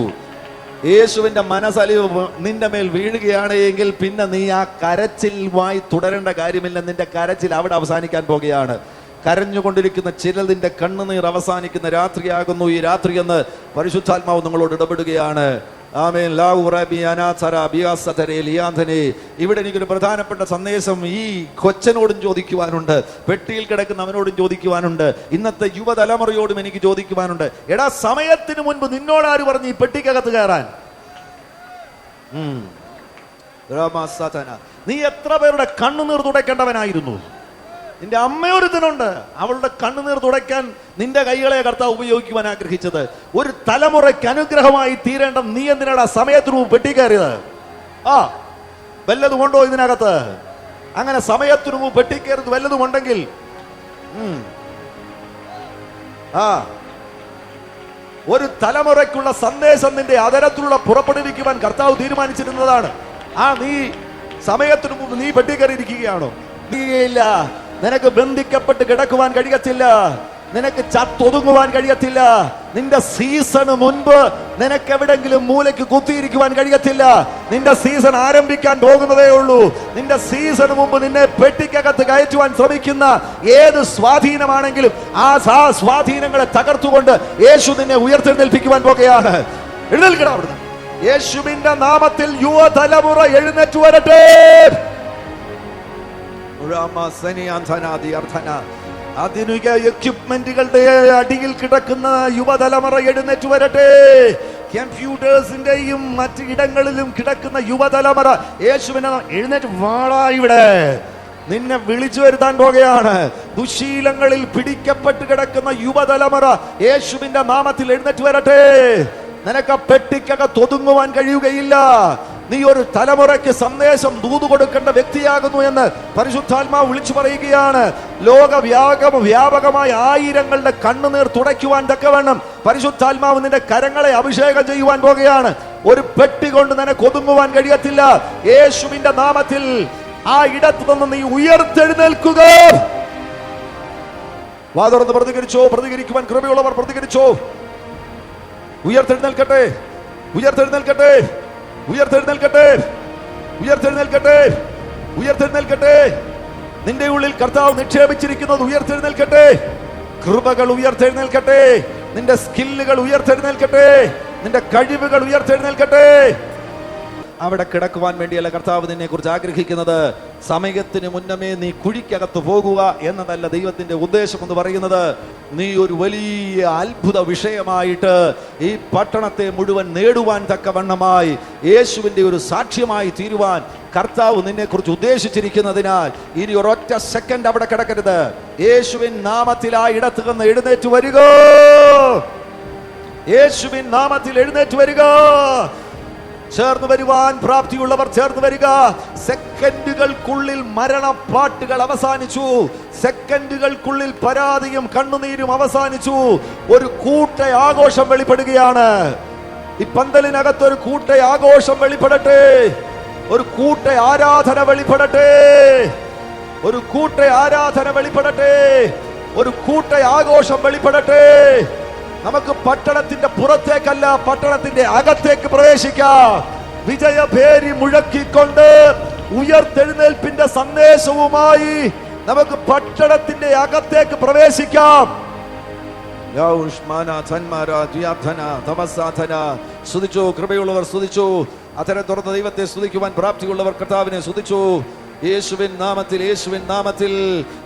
യേശുവിന്റെ മനസ്സലിവ് നിന്റെ മേൽ വീഴുകയാണ് എങ്കിൽ പിന്നെ നീ ആ കരച്ചിലുമായി തുടരേണ്ട കാര്യമില്ല. നിന്റെ കരച്ചിൽ അവിടെ അവസാനിക്കാൻ പോകുകയാണ്. കരഞ്ഞുകൊണ്ടിരിക്കുന്ന ചിലതിന്റെ കണ്ണുനീർ അവസാനിക്കുന്ന രാത്രിയാകുന്നു ഈ രാത്രി എന്ന് പരിശുദ്ധാത്മാവ് നിങ്ങളോട് ഇടപെടുകയാണ്. ആമേൻ. ഇവിടെ എനിക്കൊരു പ്രധാനപ്പെട്ട സന്ദേശം ഈ കൊച്ചനോടും ചോദിക്കുവാനുണ്ട്, പെട്ടിയിൽ കിടക്കുന്നവനോടും ചോദിക്കുവാനുണ്ട്, ഇന്നത്തെ യുവതലമുറയോടും എനിക്ക് ചോദിക്കുവാനുണ്ട്. എടാ, സമയത്തിന് മുൻപ് നിന്നോട് ആര് പറഞ്ഞു ഈ പെട്ടിക്കകത്ത് കയറാൻ? നീ എത്ര പേരുടെ കണ്ണുനീർ തുടയ്ക്കേണ്ടവനായിരുന്നു? നിന്റെ അമ്മയൊരുത്തനുണ്ട്, അവളുടെ കണ്ണുനീർ തുടയ്ക്കാൻ നിന്റെ കൈകളെ കർത്താവ് ഉപയോഗിക്കുവാൻ ആഗ്രഹിച്ചത്. ഒരു തലമുറയ്ക്ക് അനുഗ്രഹമായി തീരേണ്ട നീ എന്തിനാടാ സമയത്തിന് മുമ്പ് പെട്ടിക്കയറിയത്? വല്ലതും കൊണ്ടോ ഇതിനകത്ത്? അങ്ങനെ സമയത്തിന് മുമ്പ് പെട്ടിക്കയറുന്നത് വല്ലതും ഉണ്ടെങ്കിൽ ഒരു തലമുറയ്ക്കുള്ള സന്ദേശം നിന്റെ അതരത്തിലുള്ള പുറപ്പെടുവിക്കുവാൻ കർത്താവ് തീരുമാനിച്ചിരുന്നതാണ്. നീ സമയത്തിന് മുമ്പ് നീ പെട്ടിക്കയറിയിരിക്കുകയാണോ? നീയില്ല. നിനക്ക് ബന്ധിക്കപ്പെട്ട് കിടക്കുവാൻ കഴിയത്തില്ല. നിനക്ക് ചത്തൊതുങ്ങുവാൻ കഴിയത്തില്ല. നിന്റെ സീസണ് മുൻപ് നിനക്ക് എവിടെങ്കിലും മൂലയ്ക്ക് കുത്തിയിരിക്കുവാൻ കഴിയത്തില്ല. നിന്റെ സീസൺ ആരംഭിക്കാൻ പോകുന്നതേ ഉള്ളൂ. നിന്റെ സീസണ് മുമ്പ് നിന്നെ പെട്ടിക്കകത്ത് കയറ്റുവാൻ ശ്രമിക്കുന്ന ഏത് സ്വാധീനമാണെങ്കിലും ആ സ്വാധീനങ്ങളെ തകർത്തുകൊണ്ട് യേശു നിന്നെ ഉയർത്തെഴുന്നേൽപ്പിക്കുവാൻ പോകുകയാണ്. എഴുന്നേൽക്കണം അവിടുന്ന്. യേശുവിന്റെ നാമത്തിൽ യുവതലമുറ എഴുന്നേറ്റ് വരട്ടെ. ആധുനിക എക്യുപ്മെന്റുകളുടെ അടിയിൽ കിടക്കുന്ന യുവതലമുറ എഴുന്നേറ്റ് വരട്ടെ. കമ്പ്യൂട്ടേഴ്സിന്റെയും മറ്റ് ഇടങ്ങളിലും കിടക്കുന്ന യുവതലമുറ യേശുവിനെ എഴുന്നേറ്റ് വാടാ. ഇവിടെ നിന്നെ വിളിച്ചു വരുത്താൻ പോകുകയാണ്. ദുശീലങ്ങളിൽ പിടിക്കപ്പെട്ട് കിടക്കുന്ന യുവതലമുറ യേശുവിന്റെ നാമത്തിൽ എഴുന്നേറ്റ് വരട്ടെ. നിനക്ക് പെട്ടിക്കകത്ത് ഒതുങ്ങുവാൻ കഴിയുകയില്ല. നീ ഒരു തലമുറയ്ക്ക് സന്ദേശം ദൂതു കൊടുക്കേണ്ട വ്യക്തിയാകുന്നു എന്ന് പരിശുദ്ധാത്മാവ് വിളിച്ചു പറയുകയാണ്. വ്യാപകമായ ആയിരങ്ങളുടെ കണ്ണുനീർ തുടയ്ക്കുവാൻ തക്കവണ്ണം പരിശുദ്ധാത്മാവ് നിന്റെ കരങ്ങളെ അഭിഷേകം ചെയ്യുവാൻ പോകുകയാണ്. ഒരു പെട്ടി കൊണ്ട് നിനക്ക് ഒതുങ്ങുവാൻ കഴിയത്തില്ല. യേശുവിന്റെ നാമത്തിൽ ആ ഇടത്തു നിന്ന് നീ ഉയർത്തെഴുന്നേൽക്കുക. വാതുറന്ന് പ്രതികരിച്ചോ. പ്രതികരിക്കുവാൻ കൃപയുള്ളവർ പ്രതികരിച്ചോ. ഉയർത്തെഴുന്നേൽക്കട്ടെ, ഉയർത്തെഴുന്നേൽക്കട്ടെ, ഉയർത്തെഴുന്നേൽക്കട്ടെ, ഉയർത്തെഴുന്നേൽക്കട്ടെ, ഉയർത്തെഴുന്നേൽക്കട്ടെ. നിന്റെ ഉള്ളിൽ കർത്താവ് നിക്ഷേപിച്ചിരിക്കുന്നത് ഉയർത്തെഴുന്നേൽക്കട്ടെ. കൃപകൾ ഉയർത്തെഴുന്നേൽക്കട്ടെ. നിന്റെ സ്കില്ലുകൾ ഉയർത്തെഴുന്നേൽക്കട്ടെ. നിന്റെ കഴിവുകൾ ഉയർത്തെഴുന്നേൽക്കട്ടെ. അവിടെ കിടക്കുവാൻ വേണ്ടിയല്ല കർത്താവ് നിന്നെ കുറിച്ച് ആഗ്രഹിക്കുന്നത്. സമയത്തിന് മുന്നമേ നീ കുഴിക്കകത്ത് പോകുക എന്നതല്ല ദൈവത്തിന്റെ ഉദ്ദേശം എന്ന് പറയുന്നത്. നീ ഒരു വലിയ അത്ഭുത വിഷയമായിട്ട് ഈ പട്ടണത്തെ മുഴുവൻ നേടുവാൻ തക്കവണ്ണമായി യേശുവിന്റെ ഒരു സാക്ഷ്യമായി തീരുവാൻ കർത്താവ് നിന്നെ കുറിച്ച് ഉദ്ദേശിച്ചിരിക്കുന്നതിനാൽ ഇനി ഒരൊറ്റ സെക്കൻഡ് അവിടെ കിടക്കരുത്. യേശുവിൻ നാമത്തിൽ ആ ഇടത്ത് നിന്ന് എഴുന്നേറ്റ് വരിക. യേശുവിൻ നാമത്തിൽ എഴുന്നേറ്റ് വരിക. ചേർന്ന് വരുവാൻ പ്രാപ്തിയുള്ളവർ ചേർന്ന് വരിക. സെക്കൻഡുകൾക്കുള്ളിൽ മരണപ്പാട്ടുകൾ അവസാനിച്ചു. സെക്കൻഡുകൾക്കുള്ളിൽ പരാതിയും കണ്ണുനീരും അവസാനിച്ചു. ഒരു കൂട്ട ആഘോഷം വെളിപ്പെടുകയാണ്. ഈ പന്തലിനകത്ത് ഒരു കൂട്ട ആഘോഷം വെളിപ്പെടട്ടെ. ഒരു കൂട്ട ആരാധന വെളിപ്പെടട്ടെ. ഒരു കൂട്ട ആരാധന വെളിപ്പെടട്ടെ. ഒരു കൂട്ട ആഘോഷം വെളിപ്പെടട്ടെ. നമുക്ക് പട്ടണത്തിന്റെ പുറത്തേക്കല്ല, പട്ടണത്തിന്റെ അകത്തേക്ക് പ്രവേശിക്കാം. വിജയഭേരി മുഴക്കിക്കൊണ്ട് ഉയർത്തെഴുന്നേൽപ്പിന്റെ സന്ദേശവുമായി നമുക്ക് പട്ടണത്തിന്റെ അകത്തേക്ക് പ്രവേശിക്കാം. സ്തുതിച്ചു, കൃപയുള്ളവർ സ്തുതിച്ചു. അത്തരം തുറന്ന ദൈവത്തെ സ്തുതിക്കുവാൻ പ്രാപ്തിയുള്ളവർ കർത്താവിനെ സ്തുതിച്ചു. യേശുവിൻ നാമത്തിൽ, യേശുവിൻ നാമത്തിൽ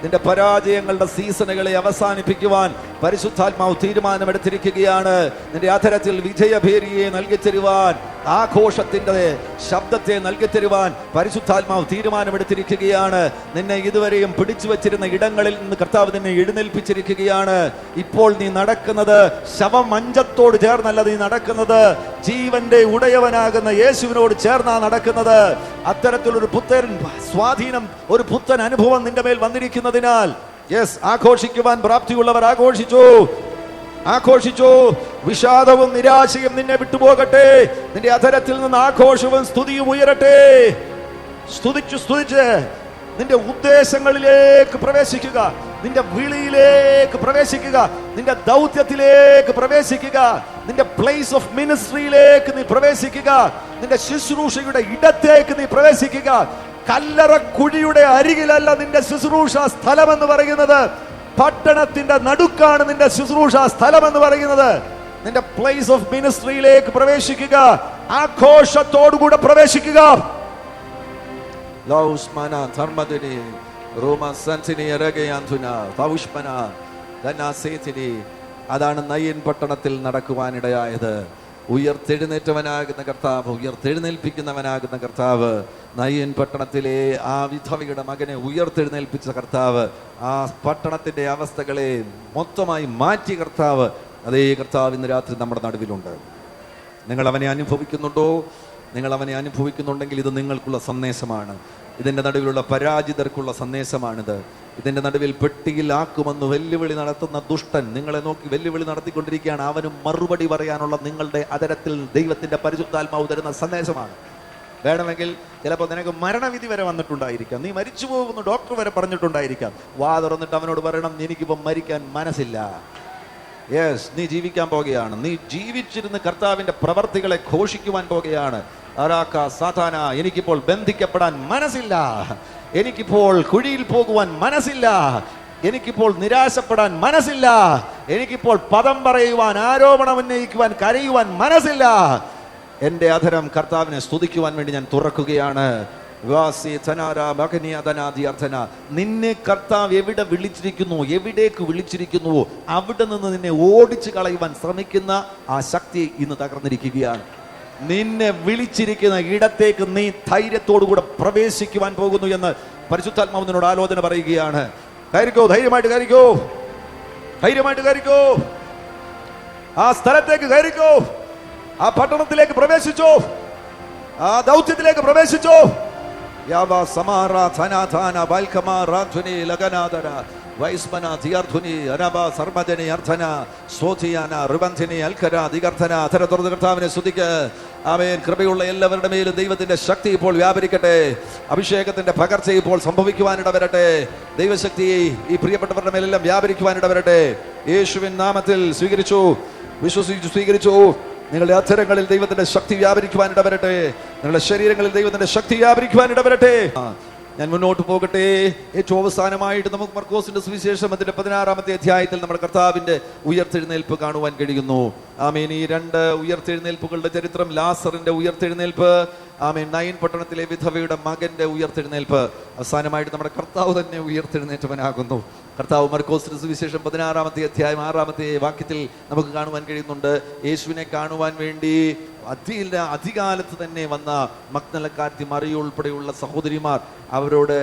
നിന്റെ പരാജയങ്ങളുടെ സീസണുകളെ അവസാനിപ്പിക്കുവാൻ പരിശുദ്ധാത്മാവ് തീരുമാനമെടുത്തിരിക്കുകയാണ്. നിന്റെ അധരത്തിൽ വിജയഭേരിയെ നൽകിത്തരുവാൻ, ആഘോഷത്തിന്റെ ശബ്ദത്തെ നൽകിത്തരുവാൻ പരിശുദ്ധാത്മാവ് തീരുമാനമെടുത്തിരിക്കുകയാണ്. നിന്നെ ഇതുവരെയും പിടിച്ചു വച്ചിരുന്ന ഇടങ്ങളിൽ നിന്ന് കർത്താവ് നിന്നെ എഴുന്നേൽപ്പിച്ചിരിക്കുകയാണ്. ഇപ്പോൾ നീ നടക്കുന്നത് ശവമഞ്ചത്തോട് ചേർന്നല്ല, നീ നടക്കുന്നത് ജീവന്റെ ഉടയവനാകുന്ന യേശുവിനോട് ചേർന്നാ നടക്കുന്നത്. അത്തരത്തിലൊരു പുത്തൻ സ്വാധീനം, ഒരു പുത്തൻ അനുഭവം നിന്റെ മേൽ വന്നിരിക്കുന്നതിനാൽ ആഘോഷിക്കുവാൻ പ്രാപ്തിയുള്ളവർ ആഘോഷിച്ചു, ആഘോഷിച്ചു. വിഷാദവും നിരാശയും നിന്നെ വിട്ടുപോകട്ടെ. നിന്റെ അധരത്തിൽ നിന്ന് ആഘോഷവും സ്തുതിയും ഉയരട്ടെ. സ്തുതിച്ചു സ്തുതിച്ച് നിന്റെ ഉദ്ദേശങ്ങളിലേക്ക് പ്രവേശിക്കുക. നിന്റെ വിളിയിലേക്ക് പ്രവേശിക്കുക. നിന്റെ ദൗത്യത്തിലേക്ക് പ്രവേശിക്കുക. നിന്റെ പ്ലേസ് ഓഫ് മിനിസ്ട്രിയിലേക്ക് നീ പ്രവേശിക്കുക. നിന്റെ ശുശ്രൂഷയുടെ ഇടത്തേക്ക് നീ പ്രവേശിക്കുക. കല്ലറ കുഴിയുടെ അരികിലല്ല നിന്റെ ശുശ്രൂഷ സ്ഥലം എന്ന് പറയുന്നത്. പട്ടണത്തിന്റെ നടുക്കാണ് നിന്റെ ശുശ്രൂഷ സ്ഥലം എന്ന് പറയുന്നത്. നിന്റെ പ്ലേസ് ഓഫ് മിനിസ്ട്രിയിലേക്ക് പ്രവേശിക്കുക. ആഘോഷത്തോടുകൂടെ പ്രവേശിക്കുക. അതാണ് നയൻ പട്ടണത്തിൽ നടക്കുവാനിടയായത്. ഉയർത്തെഴുന്നേറ്റവനാകുന്ന കർത്താവ്, ഉയർത്തെഴുന്നേൽപ്പിക്കുന്നവനാകുന്ന കർത്താവ്, നയൻ പട്ടണത്തിലെ ആ വിധവയുടെ മകനെ ഉയർത്തെഴുന്നേൽപ്പിച്ച കർത്താവ്, ആ പട്ടണത്തിന്റെ അവസ്ഥകളെ മൊത്തമായി മാറ്റിയ കർത്താവ്, അതേ കർത്താവ് ഇന്ന് രാത്രി നമ്മുടെ നടുവിലുണ്ട്. നിങ്ങൾ അവനെ അനുഭവിക്കുന്നുണ്ടോ? നിങ്ങൾ അവനെ അനുഭവിക്കുന്നുണ്ടെങ്കിൽ ഇത് നിങ്ങൾക്കുള്ള സന്ദേശമാണ്. ഇതിന്റെ നടുവിലുള്ള പരാജിതർക്കുള്ള സന്ദേശമാണിത്. ഇതിന്റെ നടുവിൽ പെട്ടിയിലാക്കുമെന്ന് വെല്ലുവിളി നടത്തുന്ന ദുഷ്ടൻ നിങ്ങളെ നോക്കി വെല്ലുവിളി നടത്തിക്കൊണ്ടിരിക്കുകയാണ്. അവന് മറുപടി പറയാനുള്ള നിങ്ങളുടെ അധരത്തിൽ ദൈവത്തിന്റെ പരിശുദ്ധാത്മാവ് തരുന്ന സന്ദേശമാണ്. വേണമെങ്കിൽ ചിലപ്പോൾ നിനക്ക് മരണവിധി വരെ വന്നിട്ടുണ്ടായിരിക്കാം. നീ മരിച്ചു പോകുന്നു ഡോക്ടർ വരെ പറഞ്ഞിട്ടുണ്ടായിരിക്കാം. വാ തുറന്നിട്ട് അവനോട് പറയണം, എനിക്കിപ്പം മരിക്കാൻ മനസ്സില്ല. നീ ജീവിക്കാൻ പോകുകയാണ്. നീ ജീവിച്ചിരുന്ന് കർത്താവിന്റെ പ്രവർത്തികളെ ഘോഷിക്കുവാൻ പോകുകയാണ്. സാധാന, എനിക്കിപ്പോൾ ബന്ധിക്കപ്പെടാൻ മനസ്സില്ല. എനിക്കിപ്പോൾ കുഴിയിൽ പോകുവാൻ മനസ്സില്ല. എനിക്കിപ്പോൾ നിരാശപ്പെടാൻ മനസ്സില്ല. എനിക്കിപ്പോൾ പദം പറയുവാൻ, ആരോപണം ഉന്നയിക്കുവാൻ, കരയുവാൻ മനസ്സില്ല. എന്റെ അധരം കർത്താവിനെ സ്തുതിക്കുവാൻ വേണ്ടി ഞാൻ തുറക്കുകയാണ്. നിന്നെ കർത്താവ് എവിടെ വിളിച്ചിരിക്കുന്നു, എവിടേക്ക് വിളിച്ചിരിക്കുന്നുവോ അവിടെ നിന്ന് നിന്നെ ഓടിച്ചു കളയുവാൻ ശ്രമിക്കുന്ന ആ ശക്തി ഇന്ന് തകർന്നിരിക്കുകയാണ്. നിന്നെ വിളിച്ചിരിക്കുന്ന ഇടത്തേക്ക് നീ ധൈര്യത്തോടുകൂടെ പ്രവേശിക്കുവാൻ പോകുന്നു എന്ന് പരിശുദ്ധാത്മാവ് നിന്നോട് ആലോചന പറയുകയാണ്. കയറിക്കോ, ധൈര്യമായിട്ട് കയറിക്കോ, ധൈര്യമായിട്ട് കയറിക്കോ. ആ സ്ഥലത്തേക്ക് കയറിക്കോ. ആ പട്ടണത്തിലേക്ക് പ്രവേശിച്ചോ. ആ ദൗത്യത്തിലേക്ക് പ്രവേശിച്ചോ. കൃപയുള്ള എല്ലാവരുടെ മേലും ദൈവത്തിന്റെ ശക്തി ഇപ്പോൾ വ്യാപരിക്കട്ടെ. അഭിഷേകത്തിന്റെ പകർച്ച ഇപ്പോൾ സംഭവിക്കുവാനിടവരട്ടെ. ദൈവശക്തി ഈ പ്രിയപ്പെട്ടവരുടെ മേലെല്ലാം വ്യാപരിക്കുവാനിടവരട്ടെ. യേശുവിൻ നാമത്തിൽ സ്വീകരിച്ചു, വിശ്വസിച്ചു, സ്വീകരിച്ചു. നിങ്ങളുടെ അധരങ്ങളിൽ ദൈവത്തിന്റെ ശക്തി വ്യാപരിക്കുവാനിടവരട്ടെ. നിങ്ങളുടെ ശരീരങ്ങളിൽ ദൈവത്തിന്റെ ശക്തി വ്യാപരിക്കുവാനിടവരട്ടെ. ഞാൻ മുന്നോട്ട് പോകട്ടെ. ഏറ്റവും അവസാനമായിട്ട് നമുക്ക് മർക്കോസിന്റെ സുവിശേഷം അതിന്റെ 16-ാമത്തെ അധ്യായത്തിൽ നമ്മുടെ കർത്താവിന്റെ ഉയർത്തെഴുന്നേൽപ്പ് കാണുവാൻ കഴിയുന്നു. ആമേൻ. ഈ രണ്ട് ഉയർത്തെഴുന്നേൽപ്പുകളുടെ ചരിത്രം, ലാസറിന്റെ ഉയർത്തെഴുന്നേൽപ്പ്, ആമേൻ, നയൻ പട്ടണത്തിലെ വിധവയുടെ മകന്റെ ഉയർത്തെഴുന്നേൽപ്പ്, അവസാനമായിട്ട് നമ്മുടെ കർത്താവ് തന്നെ ഉയർത്തെഴുന്നേറ്റവനാകുന്നു. കർത്താവ് മർക്കോസിന്റെ സുവിശേഷം 16-ാമത്തെ അധ്യായം 6-ാമത്തെ വാക്യത്തിൽ നമുക്ക് കാണുവാൻ കഴിയുന്നുണ്ട്. യേശുവിനെ കാണുവാൻ വേണ്ടി അധികാലത്ത് തന്നെ വന്ന മഗ്ദലക്കാരത്തി മറിയ ഉൾപ്പെടെയുള്ള സഹോദരിമാർ അവരോട്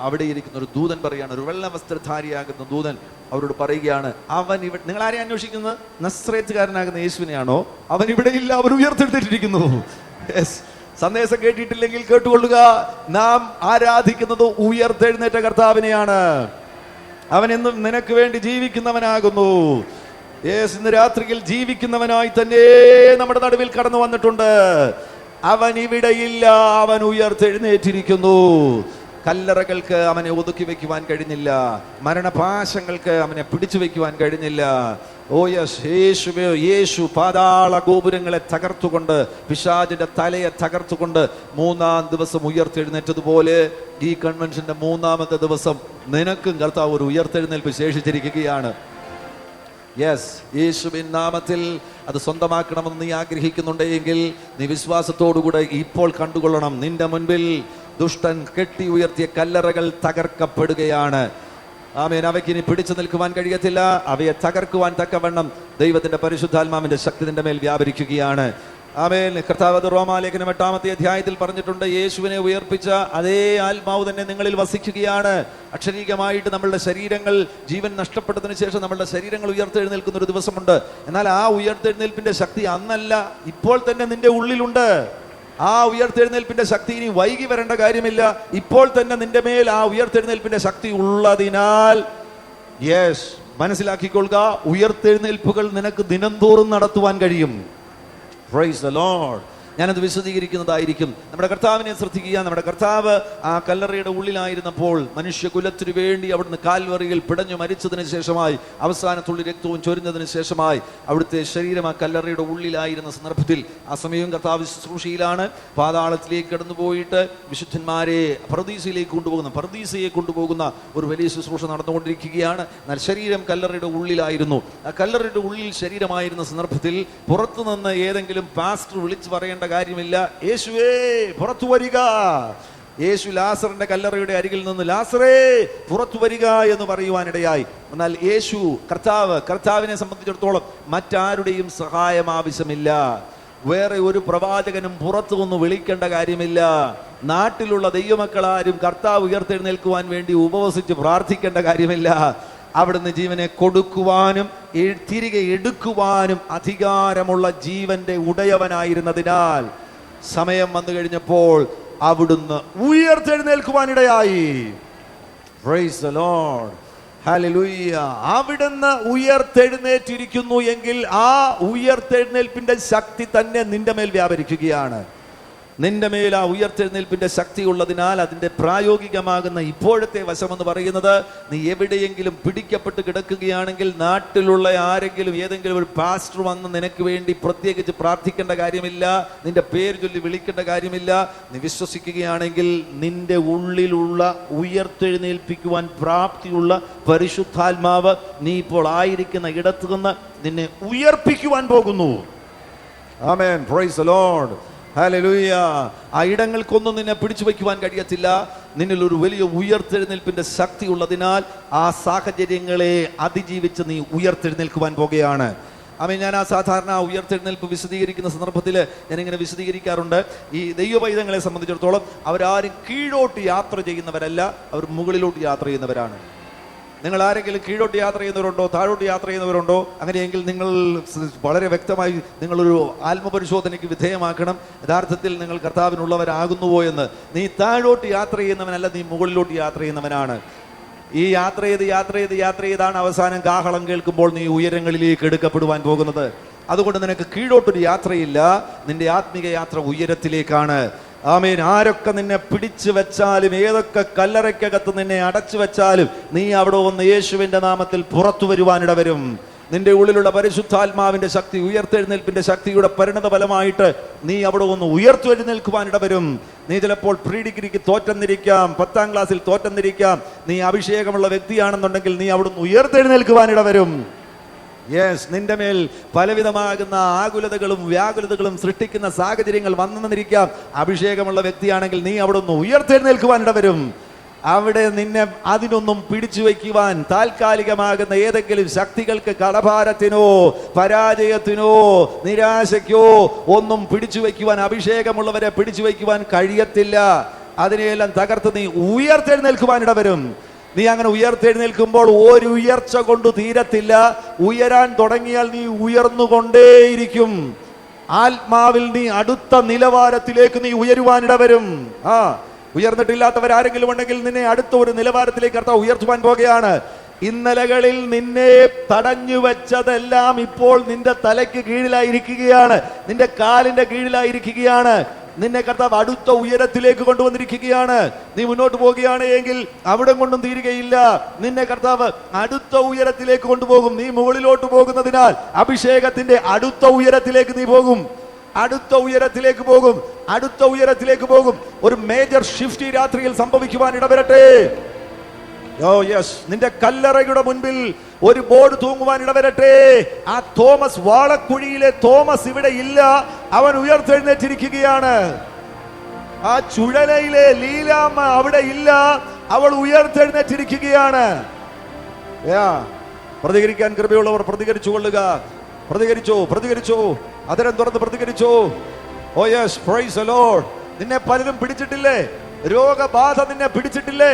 അവിടെ ഇരിക്കുന്ന ഒരു ദൂതൻ പറയാണ്, ഒരു വെള്ള വസ്ത്രധാരിയാകുന്ന ദൂതൻ അവരോട് പറയുകയാണ്, അവൻ ഇവിടെ, നിങ്ങൾ ആരെയും അന്വേഷിക്കുന്നത്? നസ്രേത്തുകാരനാകുന്ന യേശുവിനെയാണോ? അവൻ ഇവിടെ ഇല്ല, അവൻ ഉയർത്തെഴുന്നേറ്റിരിക്കുന്നു. സന്ദേശം കേട്ടിട്ടില്ലെങ്കിൽ കേട്ടുകൊള്ളുക, നാം ആരാധിക്കുന്നത് ഉയർത്തെഴുന്നേറ്റ കർത്താവിനെയാണ്. അവൻ എന്നും നിനക്ക് വേണ്ടി ജീവിക്കുന്നവനാകുന്നു. ഇന്ന് രാത്രിയിൽ ജീവിക്കുന്നവനായി തന്നെ നമ്മുടെ നടുവിൽ കടന്നു വന്നിട്ടുണ്ട്. അവൻ ഇവിടെയില്ല, അവൻ ഉയർത്തെഴുന്നേറ്റിരിക്കുന്നു. കല്ലറകൾക്ക് അവനെ ഒതുക്കി വെക്കുവാൻ കഴിഞ്ഞില്ല, മരണപാശങ്ങൾക്ക് അവനെ പിടിച്ചു വെക്കുവാൻ കഴിഞ്ഞില്ല. ഓ യെസ്, യേശു പാതാള ഗോപുരങ്ങളെ തകർത്തുകൊണ്ട്, പിശാചിന്റെ തലയെ തകർത്തുകൊണ്ട് 3-ാം ദിവസം ഉയർത്തെഴുന്നേറ്റതുപോലെ ഈ കൺവെൻഷന്റെ 3-ാമത്തെ ദിവസം നിനക്കും കർത്താവ് ഒരു ഉയർത്തെഴുന്നേൽപ്പ് ശേഷിച്ചിരിക്കുകയാണ്. യെസ്, യേശുവിൻ നാമത്തിൽ അത് സ്വന്തമാക്കണമെന്ന് നീ ആഗ്രഹിക്കുന്നുണ്ടെങ്കിൽ നീ വിശ്വാസത്തോടുകൂടെ ഇപ്പോൾ കണ്ടുകൊള്ളണം. നിന്റെ മുൻപിൽ ദുഷ്ടൻ കെട്ടി ഉയർത്തിയ കല്ലറകൾ തകർക്കപ്പെടുകയാണ്. ആമേൻ. അവയ്ക്ക് ഇനി പിടിച്ചു നിൽക്കുവാൻ കഴിയത്തില്ല. അവയെ തകർക്കുവാൻ തക്കവണ്ണം ദൈവത്തിന്റെ പരിശുദ്ധാത്മാവിന്റെ ശക്തി നിന്റെ മേൽ വ്യാപരിക്കുകയാണ്. ആമേൻ. കർത്താവ് റോമാലേഖനം 8-ാമത്തെ അധ്യായത്തിൽ പറഞ്ഞിട്ടുണ്ട്, യേശുവിനെ ഉയർപ്പിച്ച അതേ ആത്മാവ് തന്നെ നിങ്ങളിൽ വസിക്കുകയാണ്. അക്ഷരീകമായിട്ട് നമ്മളുടെ ശരീരങ്ങൾ, ജീവൻ നഷ്ടപ്പെട്ടതിന് ശേഷം നമ്മളുടെ ശരീരങ്ങൾ ഉയർത്തെഴുന്നേൽക്കുന്ന ഒരു ദിവസമുണ്ട്. എന്നാൽ ആ ഉയർത്തെഴുന്നേൽപ്പിന്റെ ശക്തി അന്നല്ല, ഇപ്പോൾ തന്നെ നിന്റെ ഉള്ളിലുണ്ട്. ആ ഉയർത്തെഴുന്നേൽപ്പിന്റെ ശക്തി ഇനി വൈകി വരേണ്ട കാര്യമില്ല. ഇപ്പോൾ തന്നെ നിന്റെ മേൽ ആ ഉയർത്തെഴുന്നേൽപ്പിന്റെ ശക്തി ഉള്ളതിനാൽ യെസ്, മനസ്സിലാക്കിക്കൊള്ളുക, ഉയർത്തെഴുന്നേൽപ്പുകൾ നിനക്ക് ദിനംതോറും നടത്തുവാൻ കഴിയും. Praise the Lord. ഞാനത് വിശദീകരിക്കുന്നതായിരിക്കും. നമ്മുടെ കർത്താവിനെ ശ്രദ്ധിക്കുക. നമ്മുടെ കർത്താവ് ആ കല്ലറയുടെ ഉള്ളിലായിരുന്നപ്പോൾ മനുഷ്യകുലത്തിനു വേണ്ടി അവിടുന്ന് കാൽവറിയിൽ പിടഞ്ഞു മരിച്ചതിന് ശേഷമായി, അവസാനത്തുള്ളി രക്തവും ചൊരിഞ്ഞതിന് ശേഷമായി അവിടുത്തെ ശരീരം ആ കല്ലറയുടെ ഉള്ളിലായിരുന്ന സന്ദർഭത്തിൽ ആ സമയം കർത്താവ് ശുശ്രൂഷയിലാണ്. പാതാളത്തിലേക്ക് കടന്നുപോയിട്ട് വിശുദ്ധന്മാരെ പർദീസയെ കൊണ്ടുപോകുന്ന ഒരു വലിയ ശുശ്രൂഷ നടന്നുകൊണ്ടിരിക്കുകയാണ്. എന്നാൽ ശരീരം കല്ലറയുടെ ഉള്ളിലായിരുന്നു. ആ കല്ലറയുടെ ഉള്ളിൽ ശരീരമായിരുന്ന സന്ദർഭത്തിൽ പുറത്തുനിന്ന് ഏതെങ്കിലും പാസ്റ്റർ വിളിച്ചു പറയേണ്ട കാര്യമില്ല, യേശുവേ പുറത്തു വരിക. യേശു ലാസറിന്റെ കല്ലറയുടെ അരികിൽ നിന്ന് ലാസറേ പുറത്തു വരിക എന്ന് പറയുവാനിടയായി. എന്നാൽ യേശു കർത്താവിനെ സംബന്ധിച്ചിടത്തോളം മറ്റാരുടെയും സഹായം ആവശ്യമില്ല. വേറെ ഒരു പ്രവാചകനും പുറത്തു നിന്ന് വിളിക്കേണ്ട കാര്യമില്ല. നാട്ടിലുള്ള ദൈവമക്കളാരും കർത്താവ് ഉയർത്തെഴുന്നേൽക്കുവാൻ വേണ്ടി ഉപവസിച്ച് പ്രാർത്ഥിക്കേണ്ട കാര്യമില്ല. അവിടുന്ന് ജീവനെ കൊടുക്കുവാനും തിരികെ എടുക്കുവാനും അധികാരമുള്ള ജീവന്റെ ഉടയവനായിരുന്നതിനാൽ സമയം വന്നു കഴിഞ്ഞപ്പോൾ അവിടുന്ന് ഉയർത്തെഴുന്നേൽക്കുവാനിടയായി. Praise the Lord. Hallelujah. അവിടുന്ന് ഉയർത്തെഴുന്നേറ്റിരിക്കുന്നു എങ്കിൽ ആ ഉയർത്തെഴുന്നേൽപ്പിന്റെ ശക്തി തന്നെ നിന്റെ മേൽ വ്യാപരിക്കുകയാണ്. നിന്റെ മേൽ ആ ഉയർത്തെഴുന്നേൽപ്പിന്റെ ശക്തി ഉള്ളതിനാൽ അതിന്റെ പ്രായോഗികമാകുന്ന ഇപ്പോഴത്തെ വശമെന്ന് പറയുന്നത്, നീ എവിടെയെങ്കിലും പിടിക്കപ്പെട്ട് കിടക്കുകയാണെങ്കിൽ നാട്ടിലുള്ള ആരെങ്കിലും ഏതെങ്കിലും ഒരു പാസ്റ്റർ വന്ന് നിനക്ക് വേണ്ടി പ്രത്യേകിച്ച് പ്രാർത്ഥിക്കേണ്ട കാര്യമില്ല, നിന്റെ പേര് ചൊല്ലി വിളിക്കേണ്ട കാര്യമില്ല. നീ വിശ്വസിക്കുകയാണെങ്കിൽ നിന്റെ ഉള്ളിലുള്ള ഉയർത്തെഴുന്നേൽപ്പിക്കുവാൻ പ്രാപ്തിയുള്ള പരിശുദ്ധാത്മാവ് നീ ഇപ്പോൾ ആയിരിക്കുന്ന ഇടത്തു നിന്ന് നിന്നെ ഉയർപ്പിക്കുവാൻ പോകുന്നു. Amen. Praise the Lord. Hallelujah. ആ ഇടങ്ങൾക്കൊന്നും നിന്നെ പിടിച്ചു വയ്ക്കുവാൻ കഴിയത്തില്ല. നിന്നിൽ ഒരു വലിയ ഉയർത്തെഴുന്നേൽപ്പിന്റെ ശക്തി ഉള്ളതിനാൽ ആ സാഹചര്യങ്ങളെ അതിജീവിച്ച് നീ ഉയർത്തെഴുന്നേൽക്കുവാൻ പോകുകയാണ്. ഞാൻ സാധാരണ ഉയർത്തെഴുന്നേൽപ്പ് വിശദീകരിക്കുന്ന സന്ദർഭത്തിൽ ഞാനിങ്ങനെ വിശദീകരിക്കാറുണ്ട്. ഈ ദൈവപൈതങ്ങളെ സംബന്ധിച്ചിടത്തോളം അവരാരും കീഴോട്ട് യാത്ര ചെയ്യുന്നവരല്ല, അവർ മുകളിലോട്ട് യാത്ര ചെയ്യുന്നവരാണ്. നിങ്ങൾ ആരെങ്കിലും കീഴോട്ട് യാത്ര ചെയ്യുന്നവരുണ്ടോ, താഴോട്ട് യാത്ര ചെയ്യുന്നവരുണ്ടോ? അങ്ങനെയെങ്കിൽ നിങ്ങൾ വളരെ വ്യക്തമായി നിങ്ങളൊരു ആത്മപരിശോധനയ്ക്ക് വിധേയമാക്കണം. യഥാർത്ഥത്തിൽ നിങ്ങൾ കർത്താവിനുള്ളവരാകുന്നുവോ എന്ന്. നീ താഴോട്ട് യാത്ര ചെയ്യുന്നവനല്ല, നീ മുകളിലോട്ട് യാത്ര ചെയ്യുന്നവനാണ്. ഈ യാത്ര ചെയ്താണ് അവസാനം കാഹളം കേൾക്കുമ്പോൾ നീ ഉയരങ്ങളിലേക്ക് എടുക്കപ്പെടുവാൻ പോകുന്നത്. അതുകൊണ്ട് നിനക്ക് കീഴോട്ടൊരു യാത്രയില്ല, നിന്റെ ആത്മീക യാത്ര ഉയരത്തിലേക്കാണ്. ആമേൻ. ആരൊക്കെ നിന്നെ പിടിച്ചു വെച്ചാലും, ഏതൊക്കെ കല്ലറയ്ക്കകത്ത് നിന്നെ അടച്ചു വെച്ചാലും, നീ അവിടെ വന്ന് യേശുവിന്റെ നാമത്തിൽ പുറത്തു വരുവാനിടവരും. നിന്റെ ഉള്ളിലുള്ള പരിശുദ്ധാത്മാവിന്റെ ശക്തി, ഉയർത്തെഴുന്നേൽപ്പിന്റെ ശക്തിയുടെ പരിണത ഫലമായിട്ട് നീ അവിടെ ഒന്ന് ഉയർത്തെഴുന്നേൽക്കുവാനിടവരും. നീ ചിലപ്പോൾ പ്രീ ഡിഗ്രിക്ക് തോറ്റെന്നിരിക്കാം, 10ാം ക്ലാസ്സിൽ തോറ്റെന്നിരിക്കാം. നീ അഭിഷേകമുള്ള വ്യക്തിയാണെന്നുണ്ടെങ്കിൽ നീ അവിടുന്ന് ഉയർത്തെഴുന്നേൽക്കുവാനിടവരും. യെസ്, നിന്റെ മേൽ പലവിധമാകുന്ന ആകുലതകളും വ്യാകുലതകളും സൃഷ്ടിക്കുന്ന സാഹചര്യങ്ങൾ വന്നെന്നിരിക്കാം. അഭിഷേകമുള്ള വ്യക്തിയാണെങ്കിൽ നീ അവിടെ നിന്ന് ഉയർത്തെഴുന്നേൽക്കുവാനിടവരും. അവിടെ നിന്നെ അതിനൊന്നും പിടിച്ചു വയ്ക്കുവാൻ താൽക്കാലികമാകുന്ന ഏതെങ്കിലും ശക്തികൾക്ക് കടഭാരത്തിനോ പരാജയത്തിനോ നിരാശയ്ക്കോ ഒന്നും പിടിച്ചു വയ്ക്കുവാൻ, അഭിഷേകമുള്ളവരെ പിടിച്ചു വയ്ക്കുവാൻ കഴിയത്തില്ല. അതിനെയെല്ലാം തകർത്ത് നീ ഉയർത്തെഴുന്നേൽക്കുവാൻ ഇടവരും. നീ അങ്ങനെ ഉയർത്തെഴുന്നേൽക്കുമ്പോൾ ഒരു ഉയർച്ച കൊണ്ട് തീരത്തില്ല. ഉയരാൻ തുടങ്ങിയാൽ നീ ഉയർന്നുകൊണ്ടേയിരിക്കും. ആത്മാവിൽ നീ അടുത്ത നിലവാരത്തിലേക്ക് നീ ഉയരുവാനിടവരും. ഉയർന്നിട്ടില്ലാത്തവരാരെങ്കിലും ഉണ്ടെങ്കിൽ നിന്നെ അടുത്ത ഒരു നിലവാരത്തിലേക്ക് കർത്താവ് ഉയർത്തുവാൻ പോകുകയാണ്. ഇന്നലകളിൽ നിന്നെ തടഞ്ഞു വെച്ചതെല്ലാം ഇപ്പോൾ നിന്റെ തലയ്ക്ക് കീഴിലായിരിക്കുകയാണ്, നിന്റെ കാലിന്റെ കീഴിലായിരിക്കുകയാണ്. നിന്നെ കർത്താവ് അടുത്ത ഉയരത്തിലേക്ക് കൊണ്ടുവന്നിരിക്കുകയാണ്. നീ മുന്നോട്ട് പോവുകയാണ് എങ്കിൽ അവിടെ കൊണ്ടും തീരുകയില്ല. നിന്നെ കർത്താവ് അടുത്ത ഉയരത്തിലേക്ക് കൊണ്ടുപോകും. നീ മുകളിലോട്ട് പോകുന്നതിനാൽ അഭിഷേകത്തിന്റെ അടുത്ത ഉയരത്തിലേക്ക് നീ പോകും. അടുത്ത ഉയരത്തിലേക്ക് പോകും. അടുത്ത ഉയരത്തിലേക്ക് പോകും. ഒരു മേജർ ഷിഫ്റ്റ് ഈ രാത്രിയിൽ സംഭവിക്കുവാൻ ഇടവരട്ടെ. നിന്റെ കല്ലറയുടെ മുൻപിൽ ഒരു ബോർഡ് തൂങ്ങുവാൻ ഇടവരട്ടെ. ആ തോമസ്, വാളക്കുഴിയിലെ തോമസ് ഇവിടെ ഇല്ല, അവൻ ഉയർത്തെഴുന്നേറ്റിരിക്കുകയാണ്. ആ ചുഴലയിലെ ലീലാമ്മ അവിടെ ഇല്ല, അവൾ ഉയർത്തെഴുന്നേറ്റിരിക്കുകയാണ്. പ്രതികരിക്കാൻ കൃപയുള്ളവർ പ്രതികരിച്ചു കൊള്ളുക. പ്രതികരിച്ചു. അതരം തുറന്ന് പ്രതികരിച്ചു. Oh yes, praise the Lord. നിന്നെ പലരും പിടിച്ചിട്ടില്ലേ? രോഗബാധ നിന്നെ പിടിച്ചിട്ടില്ലേ?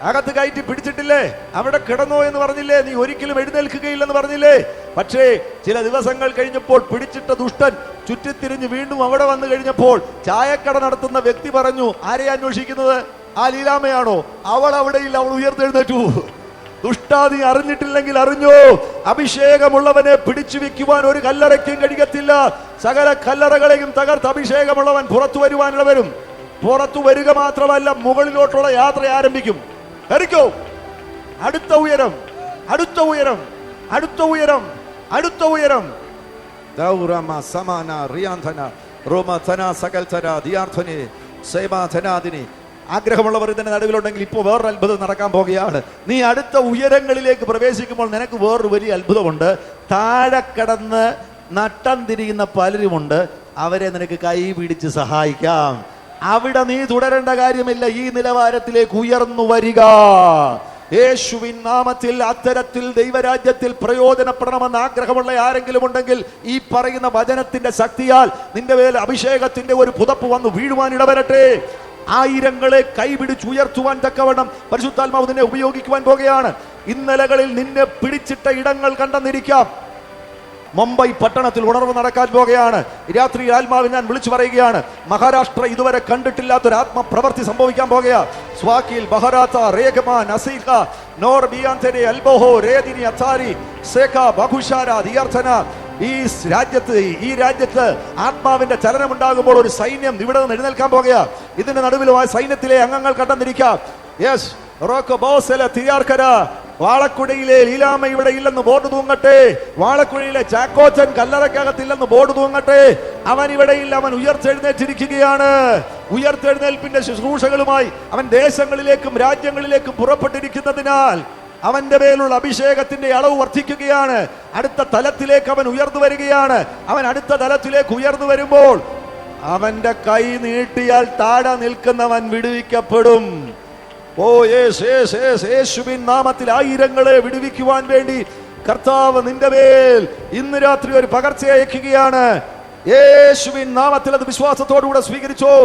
അകത്ത് കയറ്റി പിടിച്ചിട്ടില്ലേ? അവിടെ കിടന്നോ എന്ന് പറഞ്ഞില്ലേ? നീ ഒരിക്കലും എഴുന്നേൽക്കുകയില്ലെന്ന് പറഞ്ഞില്ലേ? പക്ഷേ ചില ദിവസങ്ങൾ കഴിഞ്ഞപ്പോൾ പിടിച്ചിട്ട ദുഷ്ടൻ ചുറ്റിത്തിരിഞ്ഞ് വീണ്ടും അവിടെ വന്നു കഴിഞ്ഞപ്പോൾ ചായക്കട നടത്തുന്ന വ്യക്തി പറഞ്ഞു, ആരെയാ അന്വേഷിക്കുന്നത്? ആ ലീലാമയാണോ? അവൾ അവിടെയില്ല, അവൾ ഉയർത്തെഴുന്നേറ്റു. ദുഷ്ടാതി അറിഞ്ഞിട്ടില്ലെങ്കിൽ അറിഞ്ഞോ, അഭിഷേകമുള്ളവനെ പിടിച്ചു വെക്കുവാൻ ഒരു കല്ലറയ്ക്കും കഴിയത്തില്ല. സകല കല്ലറകളെയും തകർത്ത് അഭിഷേകമുള്ളവൻ പുറത്തു വരുവാനുള്ളവരും. പുറത്തു വരിക മാത്രമല്ല, മുകളിലോട്ടുള്ള യാത്ര ആരംഭിക്കും. ഹരിക്കോ, അടുത്ത ഉയരം, അടുത്ത ഉയരം, അടുത്ത ഉയരം, അടുത്ത ഉയരം. ആഗ്രഹമുള്ളവർ ഇതിന്റെ നടുവിലുണ്ടെങ്കിൽ ഇപ്പോൾ വേറൊരു അത്ഭുതം നടക്കാൻ പോകുകയാണ്. നീ അടുത്ത ഉയരങ്ങളിലേക്ക് പ്രവേശിക്കുമ്പോൾ നിനക്ക് വേറൊരു വലിയ അത്ഭുതമുണ്ട്. താഴെ കിടന്ന് നട്ടം തിരിയുന്ന പലരുമുണ്ട്, അവരെ നിനക്ക് കൈ പിടിച്ച് സഹായിക്കാം. അവിടെ നീ തുടരേണ്ട കാര്യമില്ല. ഈ നിലവാരത്തിലേക്ക് ഉയർന്നു വരിക. യേശുവിൻ നാമത്തിൽ അത്തരത്തിൽ ദൈവരാജ്യത്തിൽ പ്രയോജനപ്പെടണമെന്ന് ആഗ്രഹമുള്ള ആരെങ്കിലും ഉണ്ടെങ്കിൽ ഈ പറയുന്ന വചനത്തിന്റെ ശക്തിയാൽ നിന്റെ മേൽ അഭിഷേകത്തിന്റെ ഒരു പുതപ്പ് വന്ന് വീഴുവാൻ ഇടവരട്ടെ. ആയിരങ്ങളെ കൈപിടിച്ച് ഉയർത്തുവാൻ തക്കവണ്ണം പരിശുദ്ധാത്മാവ് നിന്നെ ഉപയോഗിക്കുവാൻ പോകുകയാണ്. ഇന്നലകളിൽ നിന്നെ പിടിച്ചിട്ട ഇടങ്ങൾ കണ്ടെന്നിരിക്കാം. മുംബൈ പട്ടണത്തിൽ ഉണർവ് നടക്കാൻ പോകുകയാണ്. രാത്രി ആത്മാവിൽ ഞാൻ വിളിച്ചു പറയുകയാണ്, മഹാരാഷ്ട്ര ഇതുവരെ കണ്ടിട്ടില്ലാത്തൊരു ആത്മപ്രവൃത്തി സംഭവിക്കാൻ പോകുകയാണ്. സ്വാക്കിൽ ബഹരാത്ത രേഖമാ നസീഖ നോർ ബിയാന്തനെ അൽബോഹോ രേദിനി അത്താരി സേഖ ബഹുഷാര ദിയർഥന. ഈ രാജ്യത്ത് ആത്മാവിന്റെ ചലനമുണ്ടാകുമ്പോൾ ഒരു സൈന്യം ഇവിടെ നിന്ന് എഴുന്നേൽക്കാൻ പോകുകയാണ്. ഇതിന്റെ നടുവിലും ആ സൈന്യത്തിലെ അംഗങ്ങൾ കണ്ടെന്നിരിക്കാം. യെസ്, വാളക്കുഴയിലെ ലീലാമ ഇവിടെ ഇല്ലെന്ന് ബോർഡ് തൂങ്ങട്ടെ. വാളക്കുഴയിലെ ചാക്കോച്ചൻ കല്ലറക്കകത്തില്ലെന്ന് ബോർഡ് തൂങ്ങട്ടെ. അവൻ ഇവിടെയില്ല, അവൻ ഉയർത്തെഴുന്നേറ്റിരിക്കുകയാണ്. ഉയർത്തെഴുന്നേൽപ്പിന്റെ ശുശ്രൂഷകളുമായി അവൻ ദേശങ്ങളിലേക്കും രാജ്യങ്ങളിലേക്കും പുറപ്പെട്ടിരിക്കുന്നതിനാൽ അവന്റെ മേലുള്ള അഭിഷേകത്തിന്റെ അളവ് വർദ്ധിക്കുകയാണ്. അടുത്ത തലത്തിലേക്ക് അവൻ ഉയർന്നു വരികയാണ്. അവൻ അടുത്ത തലത്തിലേക്ക് ഉയർന്നു വരുമ്പോൾ അവന്റെ കൈ നീട്ടിയാൽ താഴെ നിൽക്കുന്നവൻ വിടുവിക്കപ്പെടും. ഓ യേശുവിൻ നാമത്തിൽ ആയിരങ്ങളെ വിടുവിക്കുവാൻ വേണ്ടി കർത്താവ് നിന്റെ മേൽ ഇന്ന് രാത്രി ഒരു പകർച്ച അയക്കുകയാണ്. യേശുവിൻ നാമത്തിൽ അത് വിശ്വാസത്തോടുകൂടെ സ്വീകരിച്ചോ.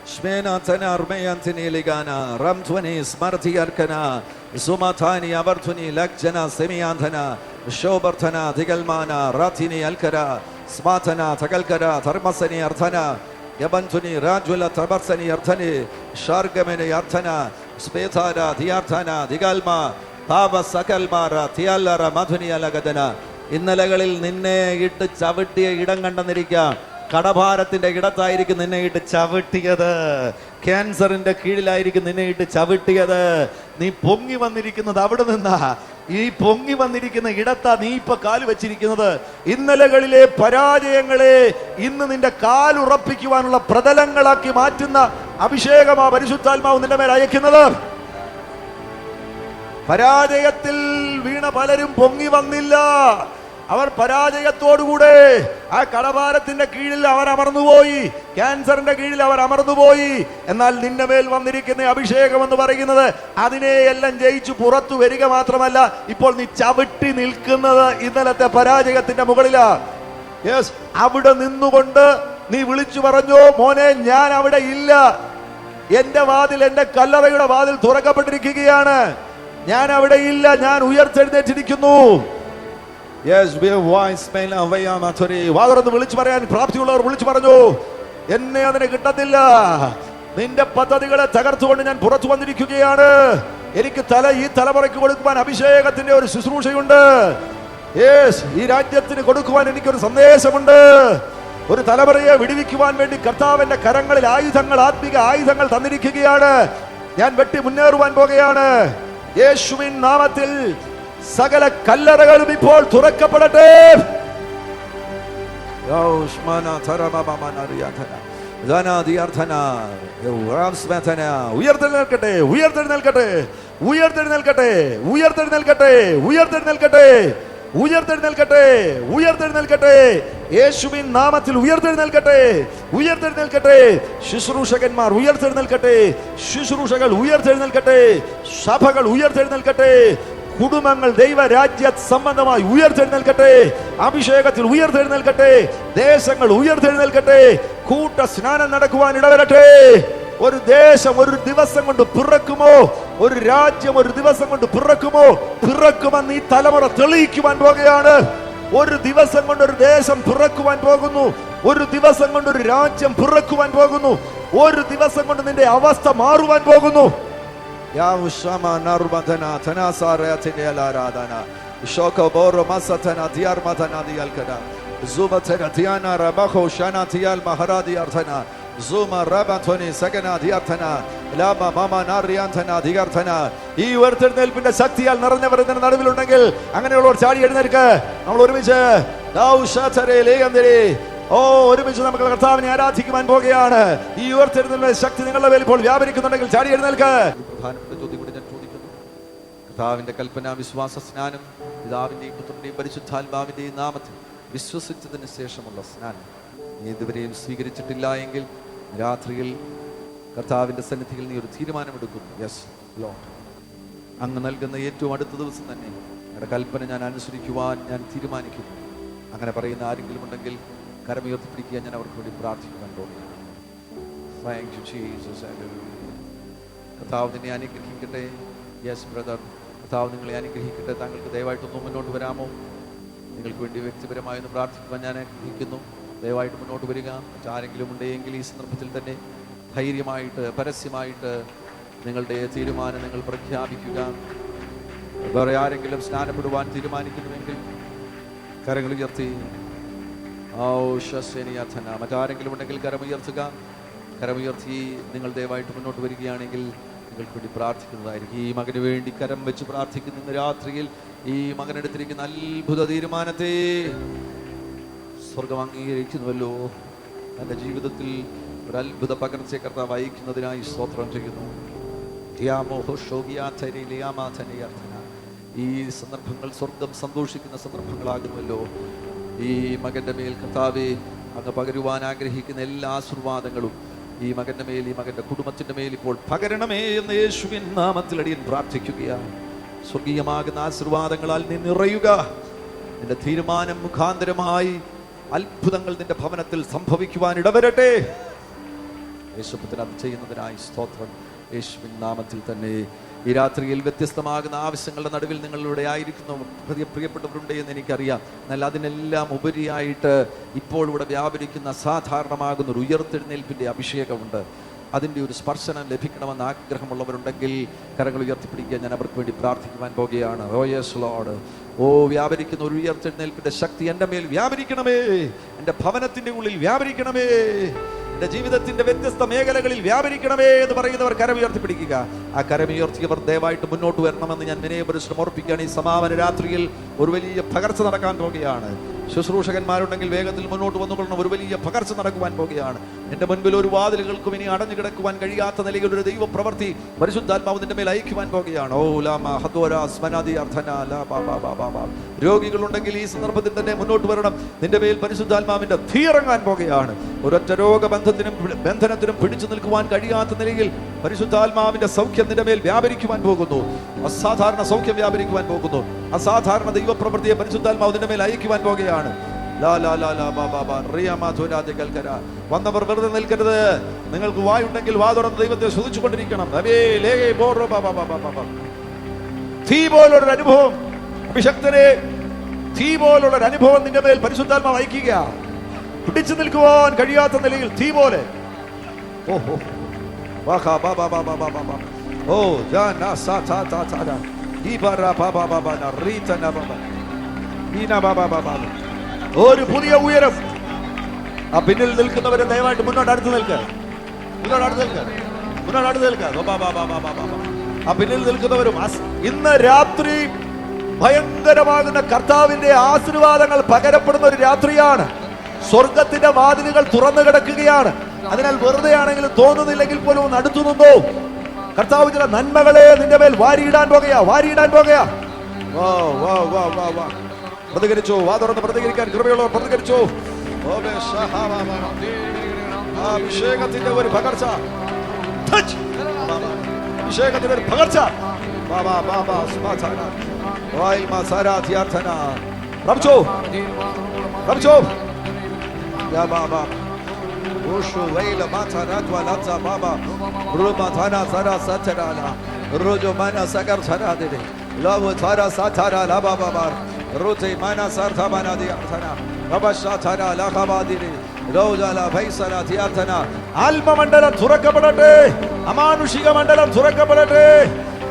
Shmenatana Armeyantini Ligana, Ramtwani, Smarti Arkana, Zumatani, Abartuni, Lakjana, Semiantana, Shobartana, Digalmana, Ratini Alkara, Smatana, Tagalkara, Tarmasani Artana, Yabantuni, Rajula, Tabarsani Artani, Shargamene Artana, Spetara, Diartana, Digalma, Tava Sakalmara, Tialara, Matuni Alagadana, Innalagalil Nine, It Savati, Idangandanirika. കടഭാരത്തിന്റെ ഇടത്തായിരിക്കും നിന്നെ ഇട്ട് ചവിട്ടിയത്. ക്യാൻസറിന്റെ കീഴിലായിരിക്കും നിന്നെ ഇട്ട് ചവിട്ടിയത്. നീ പൊങ്ങി വന്നിരിക്കുന്നത് അവിടെ നിന്നാ. ഈ പൊങ്ങി വന്നിരിക്കുന്ന ഇടത്താ നീ ഇപ്പൊ കാല് വെച്ചിരിക്കുന്നത്. ഇന്നലകളിലെ പരാജയങ്ങളെ ഇന്ന് നിന്റെ കാലുറപ്പിക്കുവാനുള്ള പ്രതലങ്ങളാക്കി മാറ്റുന്ന അഭിഷേകമാ പരിശുദ്ധാത്മാവ് നിന്റെ മേൽ അയക്കുന്നത്. പരാജയത്തിൽ വീണ പലരും പൊങ്ങി വന്നില്ല. അവർ പരാജയത്തോടുകൂടെ ആ കടഭാരത്തിന്റെ കീഴിൽ അവർ അമർന്നുപോയി, ക്യാൻസറിന്റെ കീഴിൽ അവർ അമർന്നുപോയി. എന്നാൽ നിന്റെ മേൽ വന്നിരിക്കുന്ന അഭിഷേകം എന്ന് പറയുന്നത് അതിനെയെല്ലാം ജയിച്ചു പുറത്തു വരിക മാത്രമല്ല, ഇപ്പോൾ നീ ചവിട്ടി നിൽക്കുന്നത് ഇന്നലത്തെ പരാജയത്തിന്റെ മുകളിലാ. യെസ്, അവിടെ നിന്നുകൊണ്ട് നീ വിളിച്ചു പറഞ്ഞു, മോനെ ഞാൻ അവിടെ ഇല്ല, എന്റെ വാതിൽ, എന്റെ കല്ലറയുടെ വാതിൽ തുറക്കപ്പെട്ടിരിക്കുകയാണ്, ഞാൻ അവിടെ ഇല്ല, ഞാൻ ഉയർത്തെഴുന്നേറ്റിരിക്കുന്നു. വാതുറന്ന് വിളിച്ചു പറയാൻ പ്രാപ്തിയുള്ളവർ വിളിച്ചു പറഞ്ഞു, എന്നെ അതിന് കിട്ടത്തില്ല, നിന്റെ പദ്ധതികളെ തകർത്തുകൊണ്ട് ഞാൻ പുറത്തു വന്നിരിക്കുകയാണ്. എനിക്ക് ഈ തലമുറയ്ക്ക് കൊടുക്കുവാൻ അഭിഷേകത്തിന്റെ ഒരു ശുശ്രൂഷയുണ്ട്. ഈ രാജ്യത്തിന് കൊടുക്കുവാൻ എനിക്കൊരു സന്ദേശമുണ്ട്. ഒരു തലമുറയെ വിടുവിക്കുവാൻ വേണ്ടി കർത്താവിന്റെ കരങ്ങളിൽ ആയുധങ്ങൾ, ആത്മിക ആയുധങ്ങൾ തന്നിരിക്കുകയാണ്. ഞാൻ വെട്ടി മുന്നേറുവാൻ പോകുകയാണ്. യേശുവിൻ നാമത്തിൽ സകല കല്ലറകളും ഇപ്പോൾ തുറക്കപ്പെടട്ടെ. ഉയർത്തെഴുന്നേൽക്കട്ടെ, ഉയർത്തെഴുന്നേൽക്കട്ടെ, ഉയർത്തെഴുന്നേൽക്കട്ടെ, ഉയർത്തെഴുന്നേൽക്കട്ടെ, ഉയർത്തെഴുന്നേൽക്കട്ടെ, ഉയർത്തെഴുന്നേൽക്കട്ടെ, ഉയർത്തെഴുന്നേൽക്കട്ടെ, യേശുവിൻ നാമത്തിൽ ഉയർത്തെഴുന്നേൽക്കട്ടെ, ഉയർത്തെഴുന്നേൽക്കട്ടെ. ശുശ്രൂഷകന്മാർ ഉയർത്തെഴുന്നേൽക്കട്ടെ, ശുശ്രൂഷകൾ ഉയർത്തെഴുന്നേൽക്കട്ടെ, സഭകൾ ഉയർത്തെഴുന്നേൽക്കട്ടെ, കുടുംബങ്ങൾ ദൈവരാജ്യ സംബന്ധമായി ഉയർത്തെഴുന്നേൽക്കട്ടെ, അഭിഷേകത്തിൽ ഉയർത്തെഴുന്നേൽക്കട്ടെ, ദേശങ്ങൾ ഉയർത്തെഴുന്നേൽക്കട്ടെ, കൂട്ട സ്നാനം നടക്കുവാൻ ഇടവരട്ടെ. ഒരു ദേശം ഒരു ദിവസം കൊണ്ട് പിറക്കുമോ? ഒരു രാജ്യം ഒരു ദിവസം കൊണ്ട് പിറക്കുമോ? പിറക്കുമെന്ന് ഈ തലമുറ തെളിയിക്കുവാൻ പോകുകയാണ്. ഒരു ദിവസം കൊണ്ട് ഒരു ദേശം പിറക്കുവാൻ പോകുന്നു. ഒരു ദിവസം കൊണ്ട് ഒരു രാജ്യം പിറക്കുവാൻ പോകുന്നു. ഒരു ദിവസം കൊണ്ട് നിന്റെ അവസ്ഥ മാറുവാൻ പോകുന്നു. ഈ ഉയർത്തെഴുന്നേൽപ്പിന്റെ ശക്തിയാൽ നിറഞ്ഞവർ ഇതിന്റെ നടുവിലുണ്ടെങ്കിൽ അങ്ങനെയുള്ളവർ ചാടി എഴുന്നേൽക്ക്. നമ്മൾ ഒരുമിച്ച് ഒരുമിച്ച് നമുക്ക് കർത്താവിനെ ആരാധിക്കുവാൻ പോകുകയാണ്. ഈ ഉയർത്തെഴുന്നേൽപ്പിന്റെ ശക്തി നിങ്ങളുടെ മേൽ ഇപ്പോൾ വ്യാപരിക്കുന്നുണ്ടെങ്കിൽ ചാടി എഴുന്നേൽക്ക്. പ്രധാനപ്പെട്ട ചോദ്യം കൂടി ഞാൻ ചോദിക്കുന്നു. കർത്താവിന്റെ കൽപ്പന വിശ്വാസ സ്നാനം പിതാവിന്റെയും പുത്രന്റെയും പരിശുദ്ധാത്മാവിന്റെയും നാമത്തിൽ വിശ്വസിച്ചതിന് ശേഷമുള്ള സ്നാനം നീ ഇതുവരെയും സ്വീകരിച്ചിട്ടില്ല എങ്കിൽ രാത്രിയിൽ കർത്താവിന്റെ സന്നിധിയിൽ നീ ഒരു തീരുമാനമെടുക്കുന്നു. യെസ് ലോർഡ്, അങ്ങ് നൽകുന്ന ഏറ്റവും അടുത്ത ദിവസം തന്നെ ഞങ്ങളുടെ കൽപ്പന ഞാൻ അനുസരിക്കുവാൻ ഞാൻ തീരുമാനിക്കുന്നു. അങ്ങനെ പറയുന്ന ആരെങ്കിലും ഉണ്ടെങ്കിൽ കരമുയർത്തിപ്പിടിക്കുക. ഞാൻ അവർക്ക് വേണ്ടി പ്രാർത്ഥിക്കുവാൻ പോകുകയാണ്. Thank you Jesus. കർത്താവ് നിന്നെ അനുഗ്രഹിക്കട്ടെ. യെസ് ബ്രദർ, കർത്താവ് നിങ്ങളെ അനുഗ്രഹിക്കട്ടെ. താങ്കൾക്ക് ദയവായിട്ടൊന്ന് മുന്നോട്ട് വരാമോ? നിങ്ങൾക്ക് വേണ്ടി വ്യക്തിപരമായി ഒന്ന് പ്രാർത്ഥിക്കുവാൻ ഞാൻ ആഗ്രഹിക്കുന്നു. ദയവായിട്ട് മുന്നോട്ട് വരിക. മറ്റാരെങ്കിലും ഉണ്ടെങ്കിൽ ഈ സന്ദർഭത്തിൽ തന്നെ ധൈര്യമായിട്ട് പരസ്യമായിട്ട് നിങ്ങളുടെ തീരുമാനം നിങ്ങൾ പ്രഖ്യാപിക്കുക. വേറെ ആരെങ്കിലും സ്നാനപ്പെടുവാൻ തീരുമാനിക്കുന്നുവെങ്കിൽ കരങ്ങൾ ഉയർത്തി. മറ്റാരെങ്കിലും ഉണ്ടെങ്കിൽ കരമുയർത്തുക. കരമുയർത്തി നിങ്ങൾ ദയവായിട്ട് മുന്നോട്ട് വരികയാണെങ്കിൽ നിങ്ങൾക്ക് വേണ്ടി പ്രാർത്ഥിക്കുന്നതായിരിക്കും. ഈ മകന് വേണ്ടി കരം വെച്ച് പ്രാർത്ഥിക്കുന്ന രാത്രിയിൽ ഈ മകനെടുത്തിരിക്കുന്ന അത്ഭുത തീരുമാനത്തെ സ്വർഗം അംഗീകരിക്കുന്നുവല്ലോ. തൻ്റെ ജീവിതത്തിൽ ഒരു അത്ഭുത പകർച്ചയെ കർത്താവ് അയക്കുന്നതിനായി സ്തോത്രം ചെയ്യുന്നു. ഈ സന്ദർഭങ്ങൾ സ്വർഗം സന്തോഷിക്കുന്ന സന്ദർഭങ്ങളാകുന്നുവല്ലോ. ഈ മകന്റെ മേൽ കർത്താവേ അങ്ങ് പകരുവാൻ ആഗ്രഹിക്കുന്ന എല്ലാ ആശീർവാദങ്ങളും ഈ മകന്റെ മേൽ, ഈ മകന്റെ കുടുംബത്തിന്റെ മേൽ ഇപ്പോൾ പകരണമേ എന്ന് യേശുവിൻ നാമത്തിൽ അടിയൻ പ്രാർത്ഥിക്കുകയാണ്. സ്വർഗീയമാകുന്ന ആശീർവാദങ്ങളാൽ നീ നിറയുക. നിന്റെ തീരുമാനം മുഖാന്തരമായി അത്ഭുതങ്ങൾ നിന്റെ ഭവനത്തിൽ സംഭവിക്കുവാൻ ഇടവരട്ടെ. യേശുപുത്രൻ അത് ചെയ്യുന്നതിനായി സ്തോത്രം. യേശുവിൻ നാമത്തിൽ തന്നെ ഈ രാത്രിയിൽ വ്യത്യസ്തമാകുന്ന ആവശ്യങ്ങളുടെ നടുവിൽ നിങ്ങളിലൂടെ ആയിരിക്കുന്ന പ്രിയപ്പെട്ടവരുണ്ട് എന്ന് എനിക്കറിയാം. എന്നാൽ അതിനെല്ലാം ഉപരിയായിട്ട് ഇപ്പോൾ ഇവിടെ വ്യാപരിക്കുന്ന അസാധാരണമാകുന്ന ഒരു ഉയർത്തെഴുന്നേൽപ്പിൻ്റെ അഭിഷേകമുണ്ട്. അതിൻ്റെ ഒരു സ്പർശനം ലഭിക്കണമെന്ന് ആഗ്രഹമുള്ളവരുണ്ടെങ്കിൽ കരങ്ങൾ ഉയർത്തിപ്പിടിക്കുക. ഞാൻ അവർക്ക് വേണ്ടി പ്രാർത്ഥിക്കുവാൻ പോകുകയാണ്. ഓ യെസ് ലോർഡ്. ഓ വ്യാപരിക്കുന്ന ഒരു ഉയർത്തെഴുന്നേൽപ്പിൻ്റെ ശക്തി എൻ്റെ മേൽ വ്യാപരിക്കണമേ. എൻ്റെ ഭവനത്തിൻ്റെ ഉള്ളിൽ വ്യാപരിക്കണമേ. എൻ്റെ ജീവിതത്തിൻ്റെ വ്യത്യസ്ത മേഖലകളിൽ വ്യാപരിക്കണമേ എന്ന് പറയുന്നവർ കരമുയർത്തിപ്പിടിക്കുക. ആ കരമുയർത്തിയവർ ദയവായിട്ട് മുന്നോട്ട് വരണമെന്ന് ഞാൻ വിനയപരിശ്രമം ഓർപ്പിക്കുകയാണ്. ഈ സമാപന രാത്രിയിൽ ഒരു വലിയ പകർച്ച നടക്കാൻ പോകുകയാണ്. ശുശ്രൂഷകന്മാരുണ്ടെങ്കിൽ വേഗത്തിൽ മുന്നോട്ട് വന്നുകൊള്ളണം. ഒരു വലിയ പകർച്ച നടക്കുവാൻ പോകുകയാണ്. എന്റെ മുൻപിൽ ഒരു വാതിലുകൾക്കും ഇനി അടഞ്ഞു കിടക്കുവാൻ കഴിയാത്ത നിലയിൽ ഒരു ദൈവ പ്രവൃത്തി പരിശുദ്ധാത്മാവ് നിന്റെ മേൽ അയക്കുവാൻ പോകുകയാണ്. ഓ ലാമ ഹദോരാ സ്മനാദി അർദ്ധന ലാ ബാ ബാ ബാ ബാ. രോഗികളുണ്ടെങ്കിൽ ഈ സന്ദർഭത്തിൽ തന്നെ മുന്നോട്ട് വരണം. നിന്റെ മേൽ പരിശുദ്ധാത്മാവിന്റെ തീ ഇറങ്ങാൻ പോകുകയാണ്. ഒരൊറ്റ രോഗബന്ധത്തിനും ബന്ധനത്തിനും പിടിച്ചു നിൽക്കുവാൻ കഴിയാത്ത നിലയിൽ പരിശുദ്ധാത്മാവിന്റെ സൗഖ്യം നിന്റെ മേൽ വ്യാപരിക്കുവാൻ പോകുന്നു. അസാധാരണ സൗഖ്യം വ്യാപരിക്കുവാൻ പോകുന്നു. അസാധാരണ ദൈവപ്രവൃത്തിയെ പരിശുദ്ധാത്മാവ് നിന്റെ മേൽ അയക്കുവാൻ പോകുകയാണ്. വന്നവർ വെറുതെ നിൽക്കരുത്. നിങ്ങൾക്ക് വായുണ്ടെങ്കിൽ വാ തുറന്ന് ദൈവത്തെ സ്തുതിച്ചു കൊണ്ടിരിക്കണം. തീ പോലുള്ളൊരു അനുഭവം, അഭിഷക്തരെ, തീ പോലുള്ളൊരു അനുഭവം നിന്റെ മേൽ പരിശുദ്ധാത്മാവ് അയക്കുക. പിടിച്ചു നിൽക്കുവാൻ കഴിയാത്ത നിലയിൽ തീ പോലെ. ഓഹോ ഒരു പുതിയ ഉയരം. ആ പിന്നിൽ നിൽക്കുന്നവരെ ദയവായിട്ട് മുന്നോട്ട് അടുത്ത് നിൽക്കുക. ആ പിന്നിൽ നിൽക്കുന്നവരും ഇന്ന് രാത്രി ഭയങ്കരമാകുന്ന കർത്താവിന്റെ ആശീർവാദങ്ങൾ പകരപ്പെടുന്ന ഒരു രാത്രിയാണ്. സ്വർഗത്തിന്റെ വാതിലുകൾ തുറന്നു കിടക്കുകയാണ്. അതിനാൽ വെറുതെ ആണെങ്കിലും തോന്നുന്നില്ലെങ്കിൽ പോലും ഒന്ന് അടുത്തു നിന്നോ. കർത്താവ് ചില നന്മകളെ നിന്റെ മേൽ വാരിയിടാൻ പോകുകയാ. പ്രതികരിച്ചു. വാ തുറന്ന് പ്രതികരിക്കാൻ കൃപയുള്ളവർ പ്രതികരിച്ചു. അഭിഷേകത്തിന്റെ ഒരു പകർച്ച, അഭിഷേകത്തിന്റെ ഒരു പകർച്ച. ആത്മമണ്ഡലം തുറക്കപ്പെടട്ടെ. അമാനുഷിക മണ്ഡലം തുറക്കപ്പെടട്ടെ.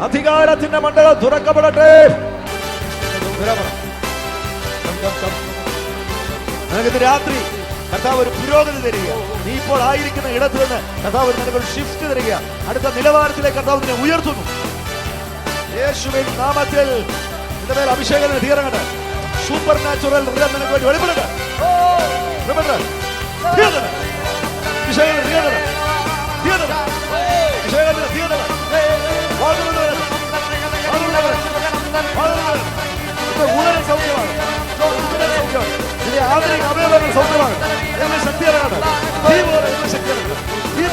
അധികാരത്തിന്റെ മണ്ഡലം തുറക്കപ്പെടട്ടെ. നിനക്കിത് രാത്രി കർത്താവ് ഒരു പുരോഗതി തരിക. നീ ഇപ്പോൾ ആയിരിക്കുന്ന ഇടത്ത് നിന്ന് കർത്താവ് നിനക്കൊരു ഷിഫ്റ്റ് തരിക. അടുത്ത നിലവാരത്തിലേക്ക് കർത്താവ് നിന്നെ ഉയർത്തുന്നു. യേശുവിൻ നാമത്തിൽ നിന്റെ മേൽ അഭിഷേകത്തിന് തീരങ്ങട്ടെ. സൂപ്പർ നാച്ചുറൽ നിനക്ക് വേണ്ടി വെളിപ്പെടട്ടെ. സൗഖ്യമാണ്. ആന്തരിക അവയവങ്ങൾ സൗഖ്യമാണ്. എന്നെ ശക്തി ഇറങ്ങട്ടെ. തീ പോലെ നിന്റെ ശക്തി ഇറങ്ങട്ടെ. തീ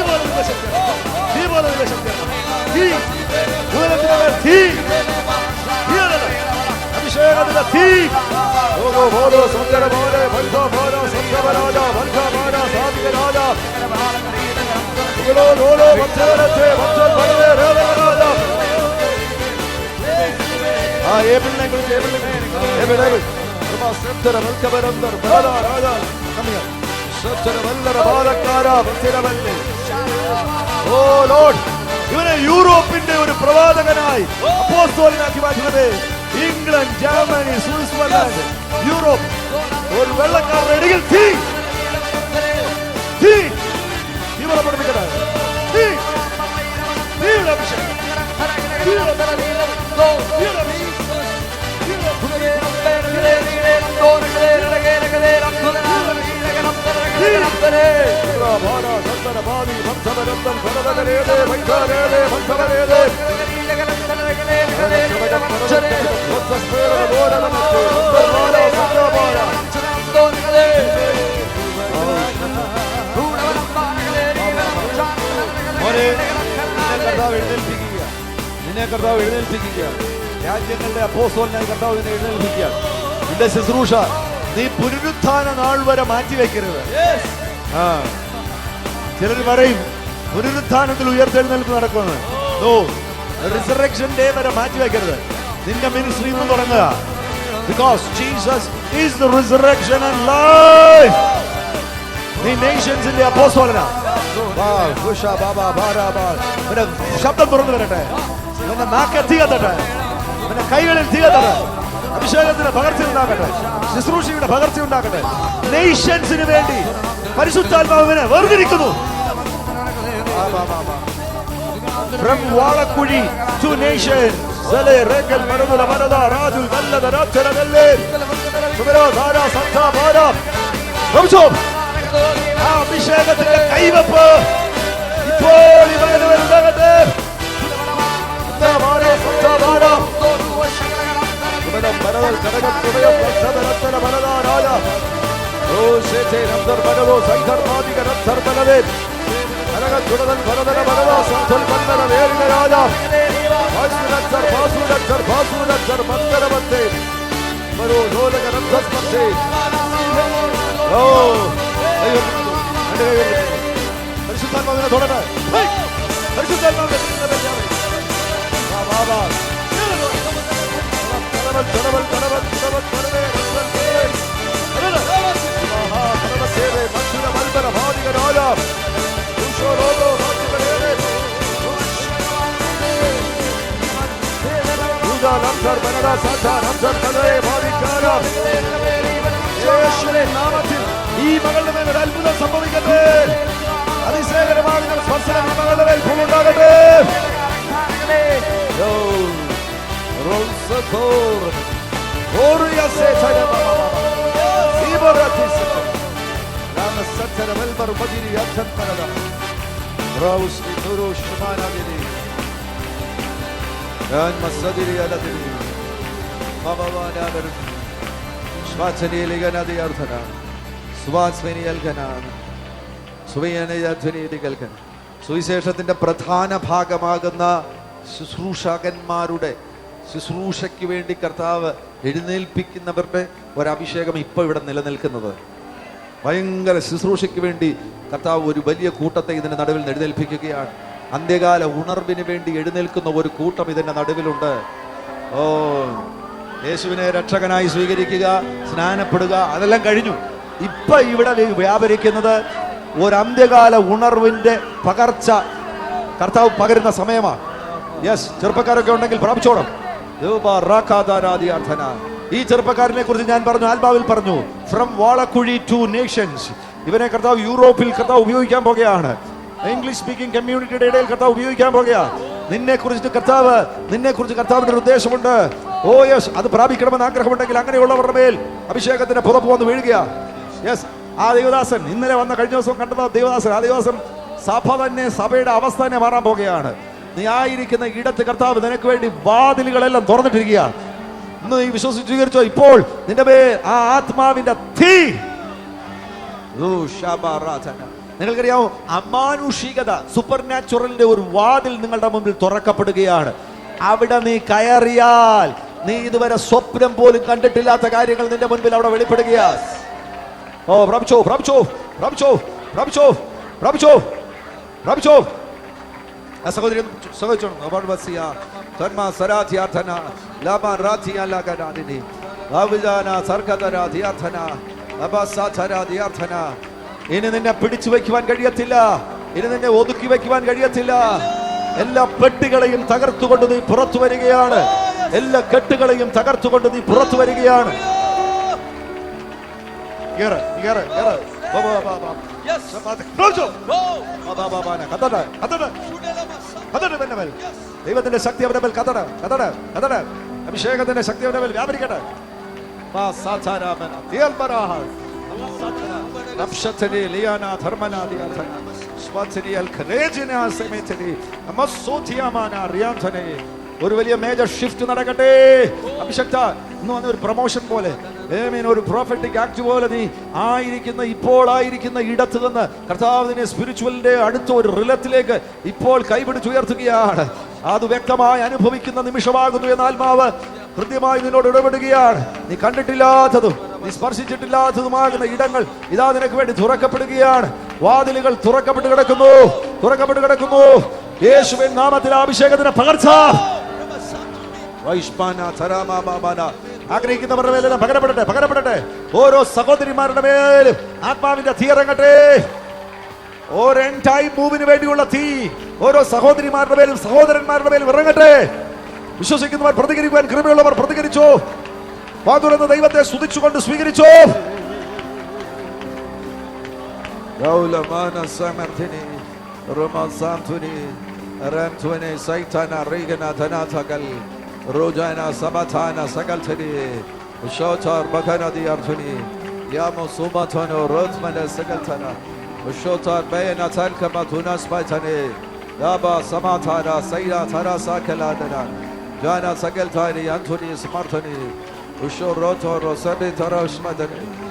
പോലെ നിന്റെ ശക്തി ഇറങ്ങട്ടെ. തീ പോലെ നിന്റെ ശക്തി ഇറങ്ങട്ടെ. തീ ഉയരത്തിന്റെ മേൽ തീ അഭിഷേകത്തിന്റെ തീ. ഓരോ ഓരോ സുന്ദര പോലെ ബന്ധ പോലെ സന്ദവരാജ ബന്ധ പോലെ സാധിക രാജ ഓരോ വത്സരത്തെ വത്സര പോലെ രാജ. ആ ഏബിളിനെ കുറിച്ച് ഏബിൾ സന്തര മൽക്കബരന്തർ ബാല രാജ കമ്മിയ സന്തര വല്ലര ബാലക്കാര വത്സരവല്ലേ. ഓ ലോർഡ്, ഇവനെ യൂറോപ്പിന്റെ ഒരു പ്രവാചകനായി അപ്പോസ്തലനാക്കി മാറ്റുന്നത്. ഇംഗ്ലണ്ട്, ജർമ്മനി, സ്വിറ്റ്സർലൻഡ്, യൂറോപ്പ് ഒരു വെള്ളക്കാരുടെ ഇടയിൽ തീ പുറപ്പെടുവിക്കട്ടെ. നിന്നെ കർത്താവ് എഴുന്നേൽപ്പിക്കുക. രാജ്യങ്ങളുടെ അപ്പോസ്തലനായി കർത്താവ് നിന്നെ എഴുന്നേൽപ്പിക്കുക. നിന്റെ ശുശ്രൂഷ നീ പുനരുത്ഥാന നാൾ വരെ മാറ്റിവെക്കരുത്. ചിലർ പറയും പുനരുത്ഥാനത്തിൽ ഉയർത്തെഴുന്നേൽപ്പ് നടക്കുന്നത്. റിസറക്ഷൻ ഡേ വരെ മാറ്റിവെക്കരുത്. നിന്റെ മിനിസ്ട്രി നിന്ന് തുടങ്ങുക. Because Jesus is the resurrection and life. നീ നേഷൻസിന്റെ അപ്പോസ്തലനാ. ശബ്ദം തുറന്നു വരട്ടെ. നിന്റെ നാക്ക് തീ കത്തട്ടെ. നിന്റെ കൈകളിൽ തീ കത്തട്ടെ. അഭിഷേകത്തിന് പകർച്ച ഉണ്ടാക്കട്ടെ. ശുശ്രൂഷയുടെ പകർച്ച ഉണ്ടാക്കട്ടെ. നേഷൻസിന് വേണ്ടി പരിശുദ്ധാത്മാവിനെ വേർതിരിക്കുന്നു. From Valakuzhi to nations. ആ അഭിഷേകത്തിന്റെ കൈവപ്പ് ഇപ്പോൾ ഈ മകന് ഉണ്ടാകട്ടെ. പരിശുദ്ധാത്മാവിനെ തൊടട്ടെ. പരിശുദ്ധാത്മാവിനെ ഈ മകളുടെ മേൽ ഒരു അത്ഭുതം സംഭവിക്കട്ടെ. അതിശയകരമായ സ്പർശനം ഈ മകളുടെ മേൽ ഉണ്ടാകട്ടെ. സുവിശേഷത്തിന്റെ പ്രധാന ഭാഗമാകുന്ന ശുശ്രൂഷകന്മാരുടെ ശുശ്രൂഷയ്ക്ക് വേണ്ടി കർത്താവ് എഴുന്നേൽപ്പിക്കുന്നവരുടെ ഒരഭിഷേകം ഇപ്പൊ ഇവിടെ നിലനിൽക്കുന്നത്. ഭയങ്കര ശുശ്രൂഷയ്ക്ക് വേണ്ടി കർത്താവ് ഒരു വലിയ കൂട്ടത്തെ ഇതിന്റെ നടുവിൽ എഴുന്നേൽപ്പിക്കുകയാണ്. അന്ത്യകാല ഉണർവിന് വേണ്ടി എഴുന്നേൽക്കുന്ന ഒരു കൂട്ടം ഇതിന്റെ നടുവിലുണ്ട്. ഓ, യേശുവിനെ രക്ഷകനായി സ്വീകരിക്കുക, സ്നാനപ്പെടുക, അതെല്ലാം കഴിഞ്ഞു. ഇപ്പൊ ഇവിടെ വ്യാപരിക്കുന്നത് ഒരു അന്ത്യകാല ഉണർവിന്റെ പകർച്ച കർത്താവ് പകരുന്ന സമയമാണ്. യെസ്, ചെറുപ്പക്കാരൊക്കെ ഉണ്ടെങ്കിൽ പ്രാപിച്ചോണം. ഈ ചെറുപ്പക്കാരനെ കുറിച്ച് ഞാൻ പറഞ്ഞു, ആത്മാവിൽ പറഞ്ഞു, ഫ്രം വാളക്കുഴി ടു നേഷൻസ്. ഇവനെ കർത്താവ് യൂറോപ്പിൽ കർത്താവ് ഉപയോഗിക്കാൻ പോകുകയാണ്. ഇംഗ്ലീഷ് സ്പീക്കിംഗ് കമ്മ്യൂണിറ്റിയുടെ ഇടയിൽ കർത്താവ് ഉപയോഗിക്കാൻ പോകുകയാണ്. നിന്നെ കുറിച്ച് കർത്താവിന്റെ ഒരു ഉദ്ദേശമുണ്ട്. ഓ യെസ്, അത് പ്രാപിക്കണമെന്ന് ആഗ്രഹമുണ്ടെങ്കിൽ അങ്ങനെയുള്ളവരുടെ മേൽ അഭിഷേകത്തിന്റെ പുതപ്പ് വന്ന് വീഴുക. യെസ്, ആ ദൈവദാസൻ ഇന്നലെ വന്ന കഴിഞ്ഞ ദിവസം കണ്ടത് ദൈവദാസൻ. ആ ദൈവദാസൻ സഭ തന്നെ, സഭയുടെ അവസ്ഥ തന്നെ മാറാൻ പോകുകയാണ്. നീ ആയിരിക്കുന്ന ഇടത്ത് കർത്താവ് നിനക്ക് വേണ്ടി വാതിലുകളെല്ലാം തുറന്നിട്ടിരിക്കുക. ഇന്ന് നീ വിശ്വസിച്ച് സ്വീകരിച്ചോ? ഇപ്പോൾ നിന്റെ മേൽ ആ ആത്മാവിന്റെ തീ. നിങ്ങൾക്കറിയാമോ, അമാനുഷികത, സൂപ്പർ നാച്ചുറലിന്റെ ഒരു വാതിൽ നിങ്ങളുടെ മുമ്പിൽ തുറക്കപ്പെടുകയാണ്. അവിടെ നീ കയറിയാൽ നീ ഇതുവരെ സ്വപ്നം പോലും കണ്ടിട്ടില്ലാത്ത കാര്യങ്ങൾ നിന്റെ മുൻപിൽ അവിടെ വെളിപ്പെടുകയാണ്. ഓ, പ്രാപിച്ചോ, പ്രാപിച്ചോ, പ്രാപിച്ചോ, പ്രാപിച്ചോ, പ്രാപിച്ചോ, പ്രാപിച്ചോ. സഹോദരി സഹോദരി ഇനി നിന്നെ പിടിച്ചു വയ്ക്കുവാൻ കഴിയത്തില്ല. ഇനി നിന്നെ ഒതുക്കി വയ്ക്കുവാൻ കഴിയത്തില്ല. എല്ലാ പെട്ടികളെയും തകർത്തുകൊണ്ട് നീ പുറത്തു വരികയാണ്. എല്ലാ കെട്ടുകളെയും തകർത്തുകൊണ്ട് നീ പുറത്തു വരികയാണ്. ദൈവത്തിന്റെ ശക്തി അവരുടെ മേൽ കതട, കതട, കതട. അഭിഷേകത്തിന്റെ ശക്തി അവരുടെ മേൽ വ്യാപരിക്കട്ടെ. ഒരു വലിയ മേജർ ഷിഫ്റ്റ് നടക്കട്ടെ. അഭിഷക്ത ഇന്ന് വന്ന ഒരു പ്രൊമോഷൻ പോലെ, ഒരു പ്രോഫറ്റിക് ആക്ട് പോലെ നീ ഇപ്പോൾ ആയിരിക്കുന്ന ഇടത്ത് നിന്ന് കർത്താവിനെ സ്പിരിച്വലിന്റെ അടുത്ത ഒരു റിലത്തിലേക്ക് ഇപ്പോൾ കൈപിടിച്ചുയർത്തുകയാണ്. അത് വ്യക്തമായി അനുഭവിക്കുന്ന നിമിഷമാകുന്നു എന്ന ആത്മാവ് കൃത്യമായി നിന്നോട് ഇടപെടുകയാണ്. നീ കണ്ടിട്ടില്ലാത്തതും നീ സ്പർശിച്ചിട്ടില്ലാത്തതുമാകുന്ന ഇടങ്ങൾ ഇതാ നിനക്ക് വേണ്ടി തുറക്കപ്പെടുകയാണ്. വാതിലുകൾ തുറക്കപ്പെട്ട് കിടക്കുന്നു, തുറക്കപ്പെട്ട് കിടക്കുന്നു. യേശുവിൻ നാമത്തിൽ അഭിഷേകത്തിന് പകർച്ച ആഗ്രഹിക്കുന്നവരുടെ മേലെല്ലാം പകരപ്പെടട്ടെ, പകരപ്പെടട്ടെ. ഓരോ സഹോദരിമാരുടെ മേലും ആത്മാവിന്റെ തീ ഇറങ്ങട്ടെ. ഓരോ എൻഡ് ടൈം മൂവിന് വേണ്ടിയുള്ള തീ ഓരോ സഹോദരിമാരുടെ മേലും സഹോദരന്മാരുടെ മേലും ഇറങ്ങട്ടെ. വിശ്വസിക്കുന്നവർ പ്രതികരിക്കുവാൻ കൃപയുള്ളവർ പ്രതികരിച്ചോ. വാതുറന്ന ദൈവത്തെ സ്തുതിച്ചുകൊണ്ട് സ്വീകരിച്ചോ. Ushotar Bakanadi Artuni, Yamo Sumatono, Rothman Segaltana, Ushotar Bayanatan Kamatunas Paitane, Daba Samatana, Saida Tarasa Kaladana, Jana Sagaltani, Antoni Smartani, Ushoroto Rosabi Tarash Madani.